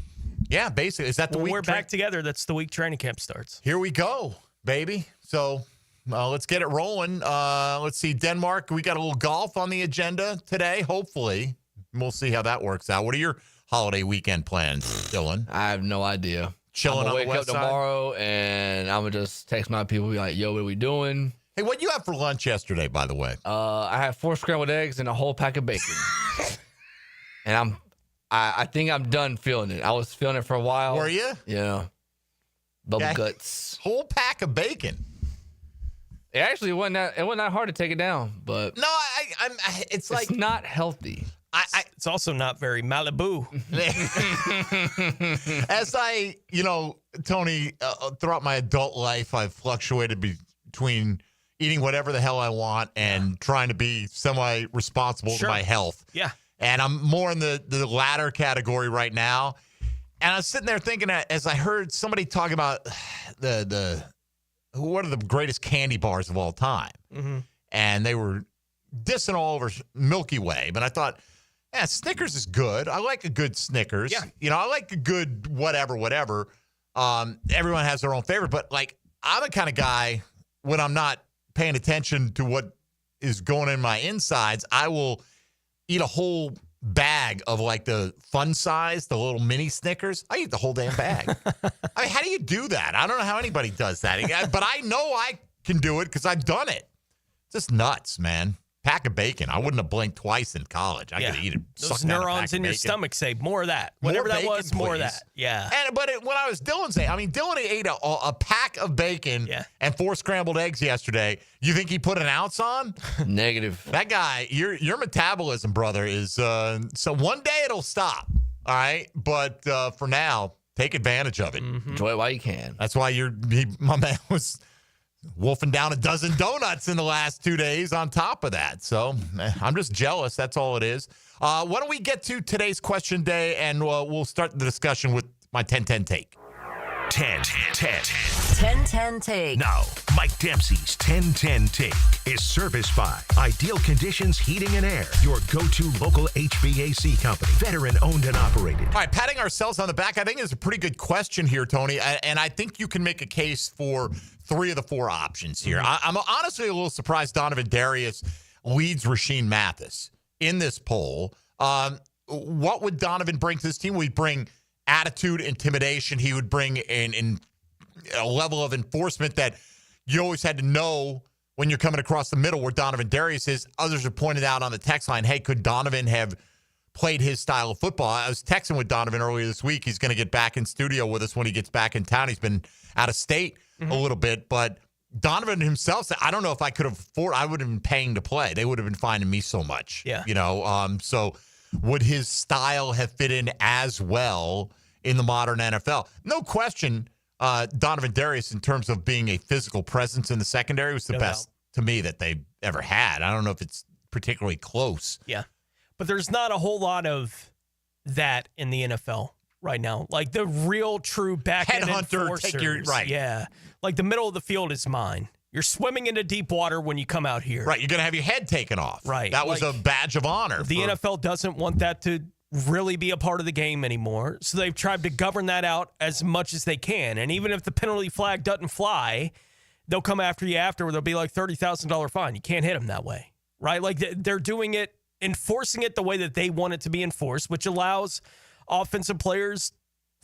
[SPEAKER 4] Yeah, basically. Is that the week?
[SPEAKER 5] We're back together. That's the week training camp starts.
[SPEAKER 4] Here we go, baby. So let's get it rolling. Let's see, Denmark. We got a little golf on the agenda today, hopefully. We'll see how that works out. What are your holiday weekend plans, Dylan?
[SPEAKER 2] I have no idea.
[SPEAKER 4] Chilling on the west side?
[SPEAKER 2] I'm going to wake up tomorrow, and I'm going to just text my people, be like, yo, what are we doing?
[SPEAKER 4] Hey, what you have for lunch yesterday, by the way?
[SPEAKER 2] I had 4 scrambled eggs and a whole pack of bacon. And I think I'm done feeling it. I was feeling it for a while.
[SPEAKER 4] Were you?
[SPEAKER 2] Yeah. Double guts.
[SPEAKER 4] Whole pack of bacon.
[SPEAKER 2] It actually wasn't that hard to take it down, but
[SPEAKER 4] no, it's like
[SPEAKER 2] not healthy.
[SPEAKER 5] It's also not very Malibu.
[SPEAKER 4] As I, Tony, throughout my adult life, I've fluctuated between eating whatever the hell I want and trying to be semi-responsible to my health.
[SPEAKER 5] Yeah.
[SPEAKER 4] And I'm more in the latter category right now. And I was sitting there thinking, as I heard somebody talk about what are the greatest candy bars of all time.
[SPEAKER 5] Mm-hmm.
[SPEAKER 4] And they were dissing all over Milky Way. But I thought, yeah, Snickers is good. I like a good Snickers.
[SPEAKER 5] Yeah.
[SPEAKER 4] I like a good whatever. Everyone has their own favorite. But, like, I'm the kind of guy, when I'm not paying attention to what is going in my insides, I will eat a whole bag of, like, the fun size, the little mini Snickers. I eat the whole damn bag. I mean, how do you do that? I don't know how anybody does that. But I know I can do it because I've done it. It's just nuts, man. Pack of bacon. I wouldn't have blinked twice in college. I could eat it.
[SPEAKER 5] Those neurons in your stomach say more of that. Whatever that was, more of that. Yeah.
[SPEAKER 4] But when I was Dylan's age, Dylan ate a pack of bacon and 4 scrambled eggs yesterday. You think he put an ounce on?
[SPEAKER 2] Negative.
[SPEAKER 4] That guy, your metabolism, brother, is so one day it'll stop. All right, but for now, take advantage of it.
[SPEAKER 2] Mm-hmm. Enjoy it while you can.
[SPEAKER 4] That's why my man was wolfing down a dozen donuts in the last 2 days on top of that. So I'm just jealous. That's all it is. Why don't we get to today's question day, and we'll start the discussion with my 10-10 take.
[SPEAKER 10] 10-10 take.
[SPEAKER 1] Now, Mike Dempsey's 10-10 take is serviced by Ideal Conditions Heating and Air, your go-to local HVAC company, veteran owned and operated.
[SPEAKER 4] All right, patting ourselves on the back, I think is a pretty good question here, Tony, and I think you can make a case for 3 of the 4 options here. I'm honestly a little surprised Donovan Darius leads Rasheem Mathis in this poll. What would Donovan bring to this team? We'd bring attitude, intimidation. He would bring in a level of enforcement that you always had to know when you're coming across the middle where Donovan Darius is. Others have pointed out on the text line, hey, could Donovan have played his style of football? I was texting with Donovan earlier this week. He's going to get back in studio with us when he gets back in town. He's been out of state a little bit, but Donovan himself said, I don't know if I could have afforded, I would have been paying to play. They would have been finding me so much.
[SPEAKER 5] Yeah.
[SPEAKER 4] So would his style have fit in as well in the modern NFL? No question, Donovan Darius, in terms of being a physical presence in the secondary, was the best to me that they ever had. I don't know if it's particularly close.
[SPEAKER 5] Yeah. But there's not a whole lot of that in the NFL right now. Like the real true back-end
[SPEAKER 4] Headhunter,
[SPEAKER 5] enforcers.
[SPEAKER 4] take your right.
[SPEAKER 5] Yeah. Like the middle of the field is mine. You're swimming into deep water when you come out here.
[SPEAKER 4] Right. You're going to have your head taken off.
[SPEAKER 5] Right.
[SPEAKER 4] That was a badge of honor.
[SPEAKER 5] The NFL doesn't want that to really be a part of the game anymore. So they've tried to govern that out as much as they can. And even if the penalty flag doesn't fly, they'll come after you after where they'll be like $30,000 fine. You can't hit them that way. Right. Like they're doing it, enforcing it the way that they want it to be enforced, which allows offensive players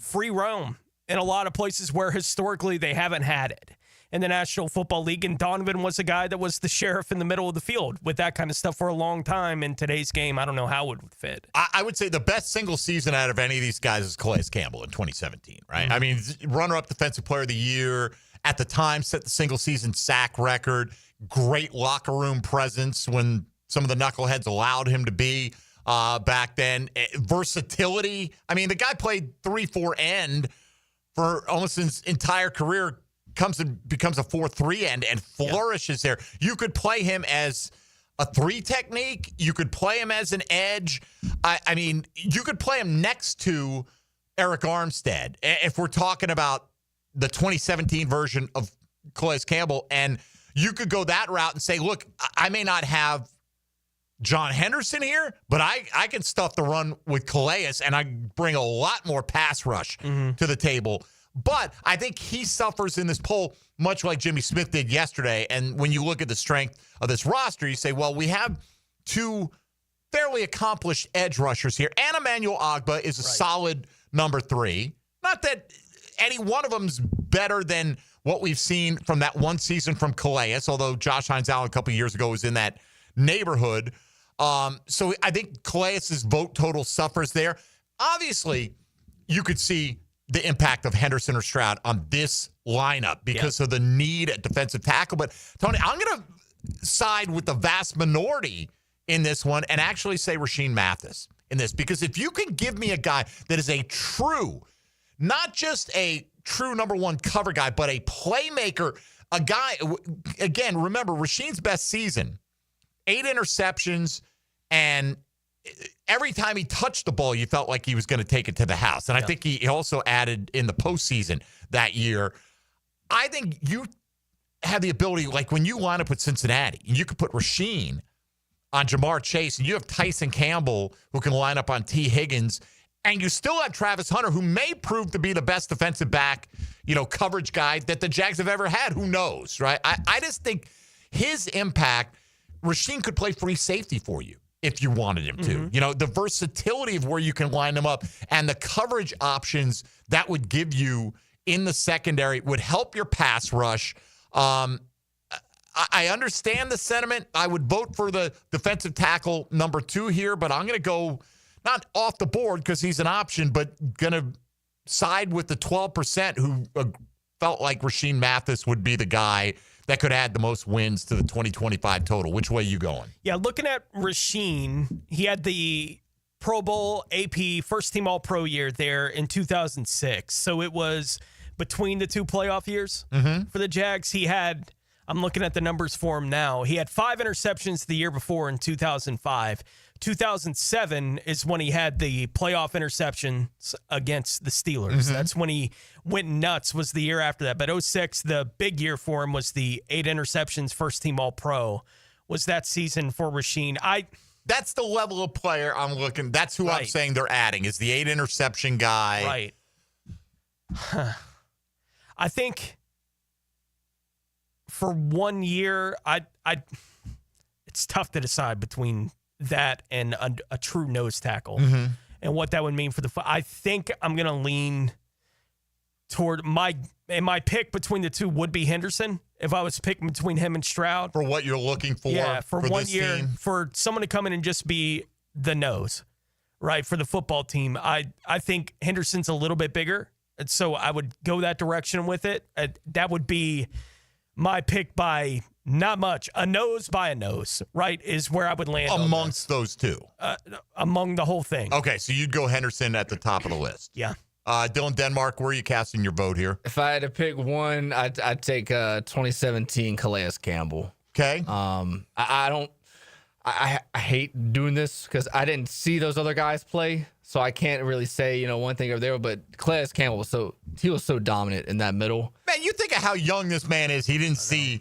[SPEAKER 5] free roam in a lot of places where historically they haven't had it. In the National Football League, and Donovan was a guy that was the sheriff in the middle of the field with that kind of stuff for a long time. In today's game, I don't know how it would fit.
[SPEAKER 4] I would say the best single season out of any of these guys is Calais Campbell in 2017, right? Mm-hmm. I mean, runner-up Defensive Player of the Year, at the time set the single season sack record, great locker room presence when some of the knuckleheads allowed him to be back then. Versatility. I mean, the guy played 3-4 end for almost his entire career, comes and becomes a 4-3 end and flourishes there. You could play him as a 3 technique. You could play him as an edge. I mean, you could play him next to Eric Armstead if we're talking about the 2017 version of Calais Campbell. And you could go that route and say, look, I may not have John Henderson here, but I can stuff the run with Calais, and I bring a lot more pass rush to the table. But I think he suffers in this poll much like Jimmy Smith did yesterday. And when you look at the strength of this roster, you say, well, we have 2 fairly accomplished edge rushers here. And Emmanuel Ogbah is a solid number 3. Not that any one of them's better than what we've seen from that one season from Calais, although Josh Hines-Allen a couple of years ago was in that neighborhood. So I think Calais' vote total suffers there. Obviously, you could see the impact of Henderson or Stroud on this lineup because of the need at defensive tackle. But, Tony, I'm going to side with the vast minority in this one and actually say Rashean Mathis in this. Because if you can give me a guy that is a true, not just a true number 1 cover guy, but a playmaker, a guy, again, remember, Rashean's best season, 8 interceptions, and every time he touched the ball, you felt like he was going to take it to the house. And I think he also added in the postseason that year. I think you have the ability, like when you line up with Cincinnati, and you could put Rashean on Jamar Chase, and you have Tyson Campbell who can line up on T. Higgins, and you still have Travis Hunter, who may prove to be the best defensive back, coverage guy that the Jags have ever had. Who knows, right? I just think his impact, Rashean could play free safety for you if you wanted him to. The versatility of where you can line them up and the coverage options that would give you in the secondary would help your pass rush. I understand the sentiment. I would vote for the defensive tackle number 2 here, but I'm going to go not off the board because he's an option, but going to side with the 12% who felt like Rashean Mathis would be the guy that could add the most wins to the 2025 total. Which way are you going?
[SPEAKER 5] Yeah, looking at Rashean, he had the Pro Bowl AP first-team All-Pro year there in 2006. So it was between the 2 playoff years for the Jags. He had, I'm looking at the numbers for him now, he had 5 interceptions the year before in 2005. 2007 is when he had the playoff interceptions against the Steelers. That's when he went nuts, was the year after that. But 06, the big year for him was the 8 interceptions, first-team All-Pro, was that season for Rashean.
[SPEAKER 4] That's the level of player I'm looking. That's who I'm saying they're adding, is the 8 interception guy.
[SPEAKER 5] Right. I think for 1 year, it's tough to decide between that and a true nose tackle and what that would mean for I think I'm going to lean toward my pick between the 2 would be Henderson if I was picking between him and Stroud.
[SPEAKER 4] For what you're looking for.
[SPEAKER 5] Yeah, for 1 year,
[SPEAKER 4] team.
[SPEAKER 5] For someone to come in and just be the nose, right, for the football team. I think Henderson's a little bit bigger, and so I would go that direction with it. That would be my pick by not much. A nose by a nose, right, is where I would land.
[SPEAKER 4] Amongst those 2.
[SPEAKER 5] Among the whole thing.
[SPEAKER 4] Okay, so you'd go Henderson at the top of the list.
[SPEAKER 5] Yeah.
[SPEAKER 4] Dylan Denmark, where are you casting your vote here?
[SPEAKER 2] If I had to pick one, I'd take 2017 Calais Campbell.
[SPEAKER 4] Okay.
[SPEAKER 2] I hate doing this because I didn't see those other guys play, so I can't really say one thing or the other. But Calais Campbell was so dominant in that middle.
[SPEAKER 4] Man, you think of how young this man is. He didn't see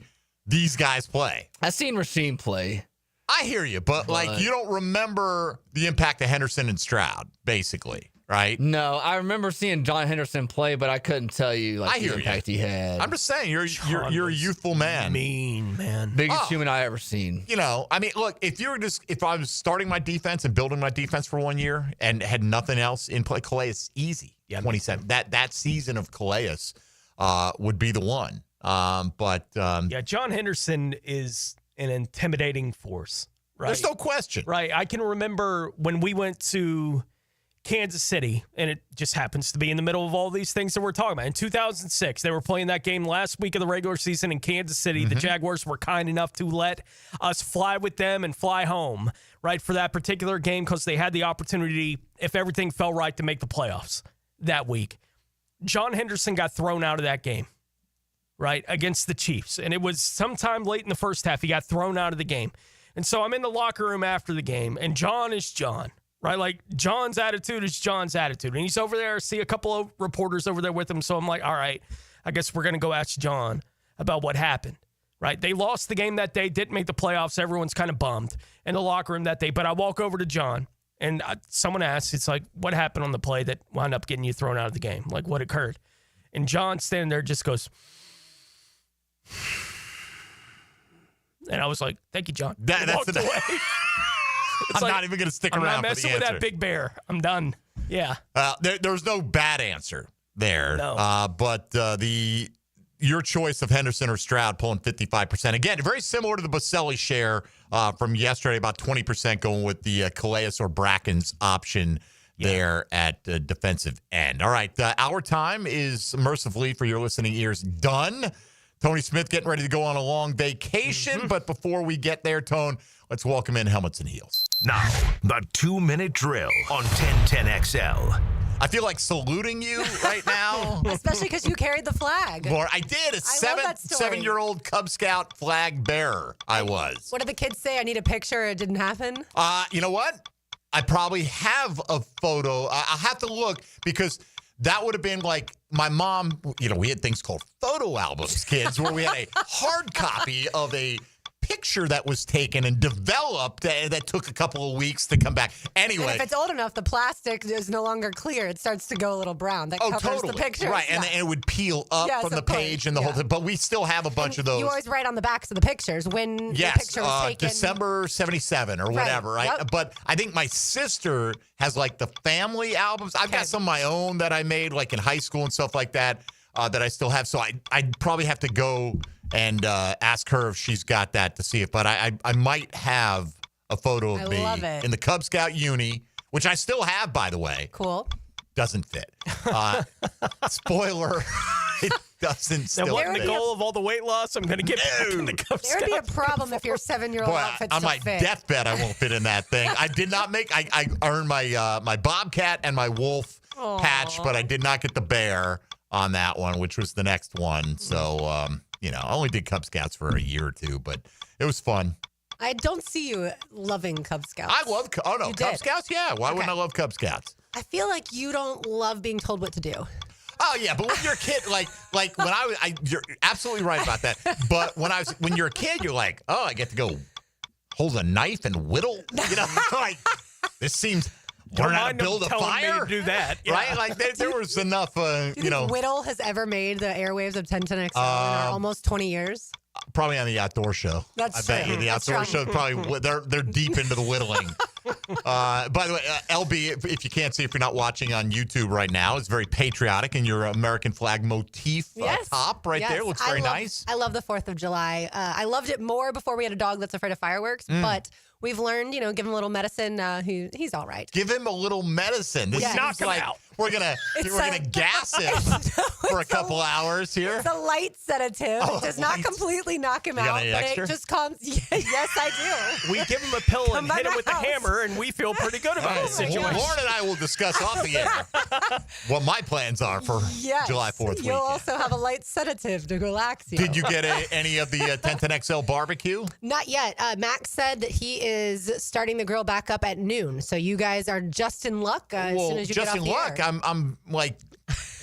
[SPEAKER 4] these guys play.
[SPEAKER 2] I've seen Rasheem play.
[SPEAKER 4] I hear you, but like you don't remember the impact of Henderson and Stroud, basically, right?
[SPEAKER 2] No, I remember seeing John Henderson play, but I couldn't tell you like the impact he had.
[SPEAKER 4] I'm just saying, you're a youthful man.
[SPEAKER 5] Mean man.
[SPEAKER 2] Biggest human I ever seen.
[SPEAKER 4] You know, I mean, look, if I was starting my defense and building my defense for 1 year and had nothing else in play, Calais, easy. Yeah, 27. That season of Calais would be the one.
[SPEAKER 5] John Henderson is an intimidating force. Right?
[SPEAKER 4] There's no question.
[SPEAKER 5] Right. I can remember when we went to Kansas City, and it just happens to be in the middle of all these things that we're talking about. In 2006, they were playing that game last week of the regular season in Kansas City. The Jaguars were kind enough to let us fly with them and fly home, right, for that particular game because they had the opportunity, if everything fell right, to make the playoffs that week. John Henderson got thrown out of that game, right, against the Chiefs. And it was sometime late in the first half. He got thrown out of the game. And so I'm in the locker room after the game, and John is John, right? Like, John's attitude is John's attitude. And he's over there. I see a couple of reporters over there with him. So I'm like, all right, I guess we're going to go ask John about what happened, right? They lost the game that day, didn't make the playoffs. Everyone's kind of bummed in the locker room that day. But I walk over to John, and someone asks, it's like, what happened on the play that wound up getting you thrown out of the game? Like, what occurred? And John standing there just goes... And I was like, thank you, John.
[SPEAKER 4] That's the
[SPEAKER 5] away.
[SPEAKER 4] I'm not even going to stick around.
[SPEAKER 5] I'm not messing with that big bear. I'm done. Yeah.
[SPEAKER 4] There's no bad answer there.
[SPEAKER 5] No.
[SPEAKER 4] But your choice of Henderson or Stroud pulling 55%. Again, very similar to the Boselli share from yesterday, about 20% going with the Calais or Brackens option there at defensive end. All right. Our time is mercifully for your listening ears done. Tony Smith getting ready to go on a long vacation. But before we get there, Tone, let's welcome in Helmets and Heels.
[SPEAKER 1] Now, the 2-minute drill on 1010XL.
[SPEAKER 4] I feel like saluting you right now.
[SPEAKER 3] Especially because you carried the flag.
[SPEAKER 4] Or I did. A seven-year-old Cub Scout flag bearer I was.
[SPEAKER 3] What did the kids say? I need a picture. It didn't happen?
[SPEAKER 4] You know what? I probably have a photo. I'll have to look because that would have been like my mom, we had things called photo albums, kids, where we had a hard copy of a picture that was taken and developed that took a couple of weeks to come back. Anyway.
[SPEAKER 3] And if it's old enough, the plastic is no longer clear. It starts to go a little brown. That covers the picture.
[SPEAKER 4] Right, and it would peel up from the page and the whole thing. But we still have a bunch of those.
[SPEAKER 3] You always write on the backs of the pictures when the picture was taken.
[SPEAKER 4] December 77 or whatever, right?
[SPEAKER 3] Yep.
[SPEAKER 4] But I think my sister has like the family albums. I've got some of my own that I made like in high school and stuff like that that I still have. So I'd probably have to go and ask her if she's got that to see it. But I might have a photo of me in the Cub Scout uni, which I still have, by the way.
[SPEAKER 3] Cool.
[SPEAKER 4] Doesn't fit. Spoiler, it doesn't still fit.
[SPEAKER 5] Now, what the goal of all the weight loss? I'm going to get back in the Cub Scouts.
[SPEAKER 3] There'd be a problem if your 7-year-old outfit
[SPEAKER 4] on
[SPEAKER 3] still
[SPEAKER 4] my
[SPEAKER 3] fit.
[SPEAKER 4] deathbed, I won't fit in that thing. I did not make. I earned my Bobcat and my wolf patch, but I did not get the bear on that one, which was the next one. So, I only did Cub Scouts for a year or two, but it was fun.
[SPEAKER 3] I don't see you loving Cub Scouts.
[SPEAKER 4] I love Cub Scouts. Yeah, why wouldn't I love Cub Scouts?
[SPEAKER 3] I feel like you don't love being told what to do.
[SPEAKER 4] Oh yeah, but when you're a kid, like when you're absolutely right about that. But when you're a kid, you're like, oh, I get to go hold a knife and whittle. Like this seems. Learn how to build a fire.
[SPEAKER 5] Do that,
[SPEAKER 4] right? Like there was enough.
[SPEAKER 3] Do you think Whittle has ever made the airwaves of 1010XL in our almost 20 years?
[SPEAKER 4] Probably on the outdoor show.
[SPEAKER 3] That's
[SPEAKER 4] true. I bet you the outdoor show probably they're deep into the whittling. By the way, LB, if you can't see, if you're not watching on YouTube right now, it's very patriotic in your American flag motif top right there. Looks very nice.
[SPEAKER 3] I love the 4th of July. I loved it more before we had a dog that's afraid of fireworks, but we've learned, give him a little medicine. He's all right.
[SPEAKER 4] Give him a little medicine. This is like we're gonna gas him for a couple hours here.
[SPEAKER 3] It's a light sedative. It does not completely knock him out, but it just calms. Yes, I do.
[SPEAKER 5] We give him a pill and hit him with the hammer, and we feel pretty good about the situation.
[SPEAKER 4] Lauren and I will discuss off the air what my plans are for July 4th weekend.
[SPEAKER 3] You'll also have a light sedative to relax you.
[SPEAKER 4] Did you get any of the 1010XL barbecue?
[SPEAKER 3] Not yet. Max said that he is starting the grill back up at noon, so you guys are just in luck as soon as you get off the air.
[SPEAKER 4] I'm like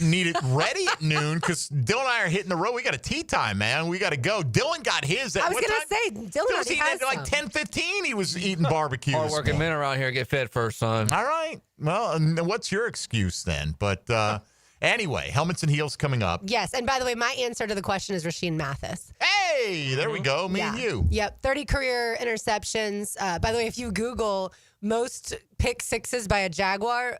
[SPEAKER 4] need it ready at noon because Dylan and I are hitting the road. We got a tea time, man. We got to go. Dylan got his.
[SPEAKER 3] I was going to say, Dylan
[SPEAKER 4] was eating at like 10:15. He was eating barbecue.
[SPEAKER 2] Hard-working men around here get fed first, son.
[SPEAKER 4] All right. Well, and what's your excuse then? But anyway, helmets and heels coming up.
[SPEAKER 3] Yes. And by the way, my answer to the question is Rashean Mathis.
[SPEAKER 4] Hey, there we go. Me and you.
[SPEAKER 3] Yep. 30 career interceptions. By the way, if you Google most pick sixes by a Jaguar,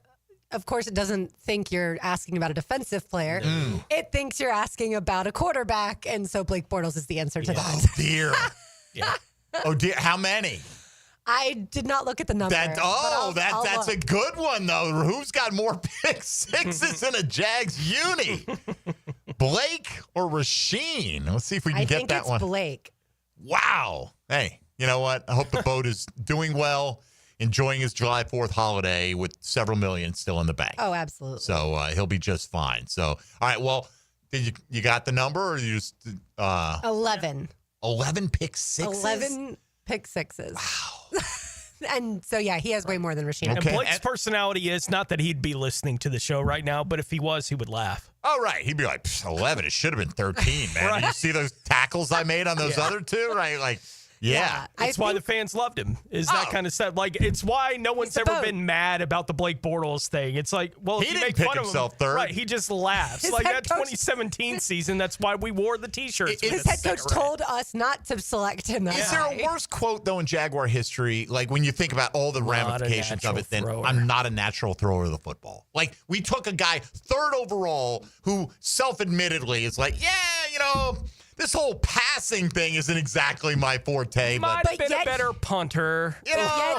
[SPEAKER 3] of course, it doesn't think you're asking about a defensive player. It thinks you're asking about a quarterback. And so Blake Bortles is the answer to that.
[SPEAKER 4] Oh, dear. Oh, dear. How many?
[SPEAKER 3] I did not look at the number.
[SPEAKER 4] That's a good one, though. Who's got more pick sixes in a Jags uni? Blake or Rashean? Let's see if we can get that one.
[SPEAKER 3] I think it's Blake.
[SPEAKER 4] Wow. Hey, you know what? I hope the boat is doing well, enjoying his July 4th holiday with several million still in the bank.
[SPEAKER 3] Oh, absolutely.
[SPEAKER 4] So he'll be just fine. So, all right, well, did you got the number or you just
[SPEAKER 3] 11.
[SPEAKER 4] 11 pick sixes?
[SPEAKER 3] 11 pick sixes. Wow. And so, yeah, he has way more than Rashean.
[SPEAKER 5] And Blake's personality is not that he'd be listening to the show right now, but if he was, he would laugh.
[SPEAKER 4] Oh, right. He'd be like, 11. It should have been 13, man. Right. You see those tackles I made on those other two? Right? Like, yeah.
[SPEAKER 5] That's why the fans loved him, is that kind of stuff. Like, it's why no one's ever been mad about the Blake Bortles thing. It's like, well,
[SPEAKER 4] he
[SPEAKER 5] if you
[SPEAKER 4] didn't
[SPEAKER 5] make
[SPEAKER 4] pick
[SPEAKER 5] fun
[SPEAKER 4] himself
[SPEAKER 5] of him,
[SPEAKER 4] third.
[SPEAKER 5] right, he just laughs. Like that 2017 season, that's why we wore the T-shirts.
[SPEAKER 3] His head coach told us not to select him.
[SPEAKER 4] Is there a worse quote, though, in Jaguar history? Like, when you think about all the ramifications of it, then I'm not a natural thrower of the football. Like, we took a guy third overall who self-admittedly is like, yeah, you know, this whole passing thing isn't exactly my forte.
[SPEAKER 5] Might have been a better punter.
[SPEAKER 3] Yet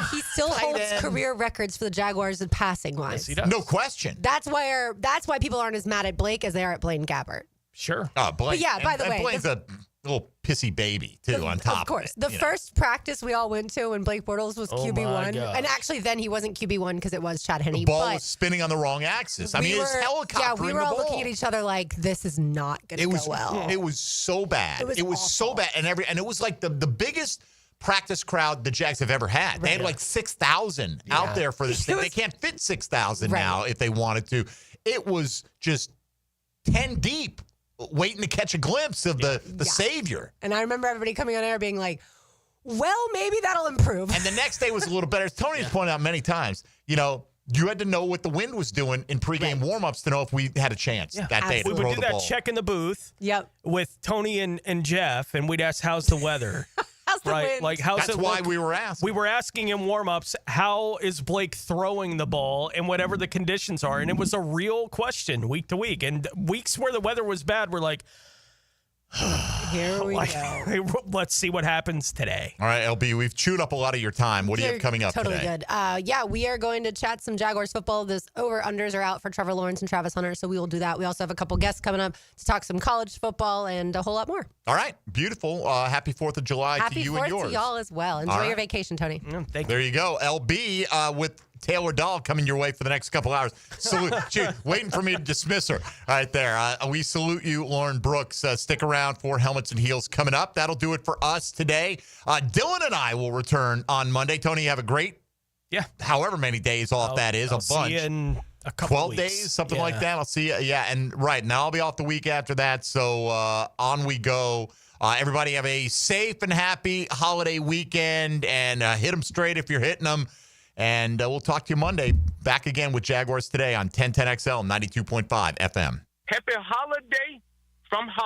[SPEAKER 3] he still holds career records for the Jaguars in passing wise.
[SPEAKER 5] Yes, he does.
[SPEAKER 4] No question.
[SPEAKER 3] That's why people aren't as mad at Blake as they are at Blaine Gabbert.
[SPEAKER 5] Sure.
[SPEAKER 4] Blake.
[SPEAKER 3] But yeah, by the way,
[SPEAKER 4] Blaine's a little pissy baby, too, on top.
[SPEAKER 3] Of course.
[SPEAKER 4] Of
[SPEAKER 3] the first practice we all went to when Blake Bortles was QB1.
[SPEAKER 4] gosh.
[SPEAKER 3] And actually, then he wasn't QB1 because it was Chad Henne.
[SPEAKER 4] The ball was spinning on the wrong axis. I mean, it was helicoptering
[SPEAKER 3] Yeah, we were all
[SPEAKER 4] the ball.
[SPEAKER 3] looking at each other like, this is not going to go well.
[SPEAKER 4] It was so bad.
[SPEAKER 3] It was
[SPEAKER 4] so bad. And it was like the biggest practice crowd the Jags have ever had. They had like 6,000 out there for this thing. They can't fit 6,000 now if they wanted to. It was just 10 deep, waiting to catch a glimpse of the savior.
[SPEAKER 3] And I remember everybody coming on air being like, well, maybe that'll improve.
[SPEAKER 4] And the next day was a little better. As Tony has pointed out many times, you know, you had to know what the wind was doing in pregame warm-ups to know if we had a chance that day to
[SPEAKER 5] we
[SPEAKER 4] throw
[SPEAKER 5] would do
[SPEAKER 4] the
[SPEAKER 5] that
[SPEAKER 4] ball.
[SPEAKER 5] check in the booth
[SPEAKER 3] with
[SPEAKER 5] Tony and Jeff, and we'd ask, how's the weather?
[SPEAKER 3] How's the wind?
[SPEAKER 5] Like, how's
[SPEAKER 4] That's
[SPEAKER 5] it
[SPEAKER 4] why
[SPEAKER 5] look?
[SPEAKER 4] we were asking.
[SPEAKER 5] We were asking in warm-ups, how is Blake throwing the ball and whatever the conditions are? And it was a real question week to week. And weeks where the weather was bad, we're like,
[SPEAKER 3] here we go.
[SPEAKER 5] Let's see what happens today.
[SPEAKER 4] All right, LB, we've chewed up a lot of your time. What do you have coming up
[SPEAKER 3] totally
[SPEAKER 4] today?
[SPEAKER 3] Good. We are going to chat some Jaguars football. This over-unders are out for Trevor Lawrence and Travis Hunter, so we will do that. We also have a couple guests coming up to talk some college football and a whole lot more.
[SPEAKER 4] All right, beautiful. Happy 4th of July to you and
[SPEAKER 3] Happy 4th
[SPEAKER 4] yours.
[SPEAKER 3] to y'all as well. Enjoy your vacation, Tony.
[SPEAKER 5] Thank
[SPEAKER 4] There you go. LB with Taylor Dahl coming your way for the next couple hours. Salute. Waiting for me to dismiss her right there. We salute you, Lauren Brooks. Stick around for Helmets and Heels coming up. That'll do it for us today. Dylan and I will return on Monday. Tony, you have a great, however many days off that is,
[SPEAKER 5] I'll
[SPEAKER 4] a bunch.
[SPEAKER 5] See you in a couple
[SPEAKER 4] 12
[SPEAKER 5] weeks.
[SPEAKER 4] days, something like that. I'll see you. Yeah, and now I'll be off the week after that. So on we go. Everybody have a safe and happy holiday weekend, and hit them straight if you're hitting them. And we'll talk to you Monday. Back again with Jaguars Today on 1010XL 92.5 FM.
[SPEAKER 11] Happy holiday from Hollywood.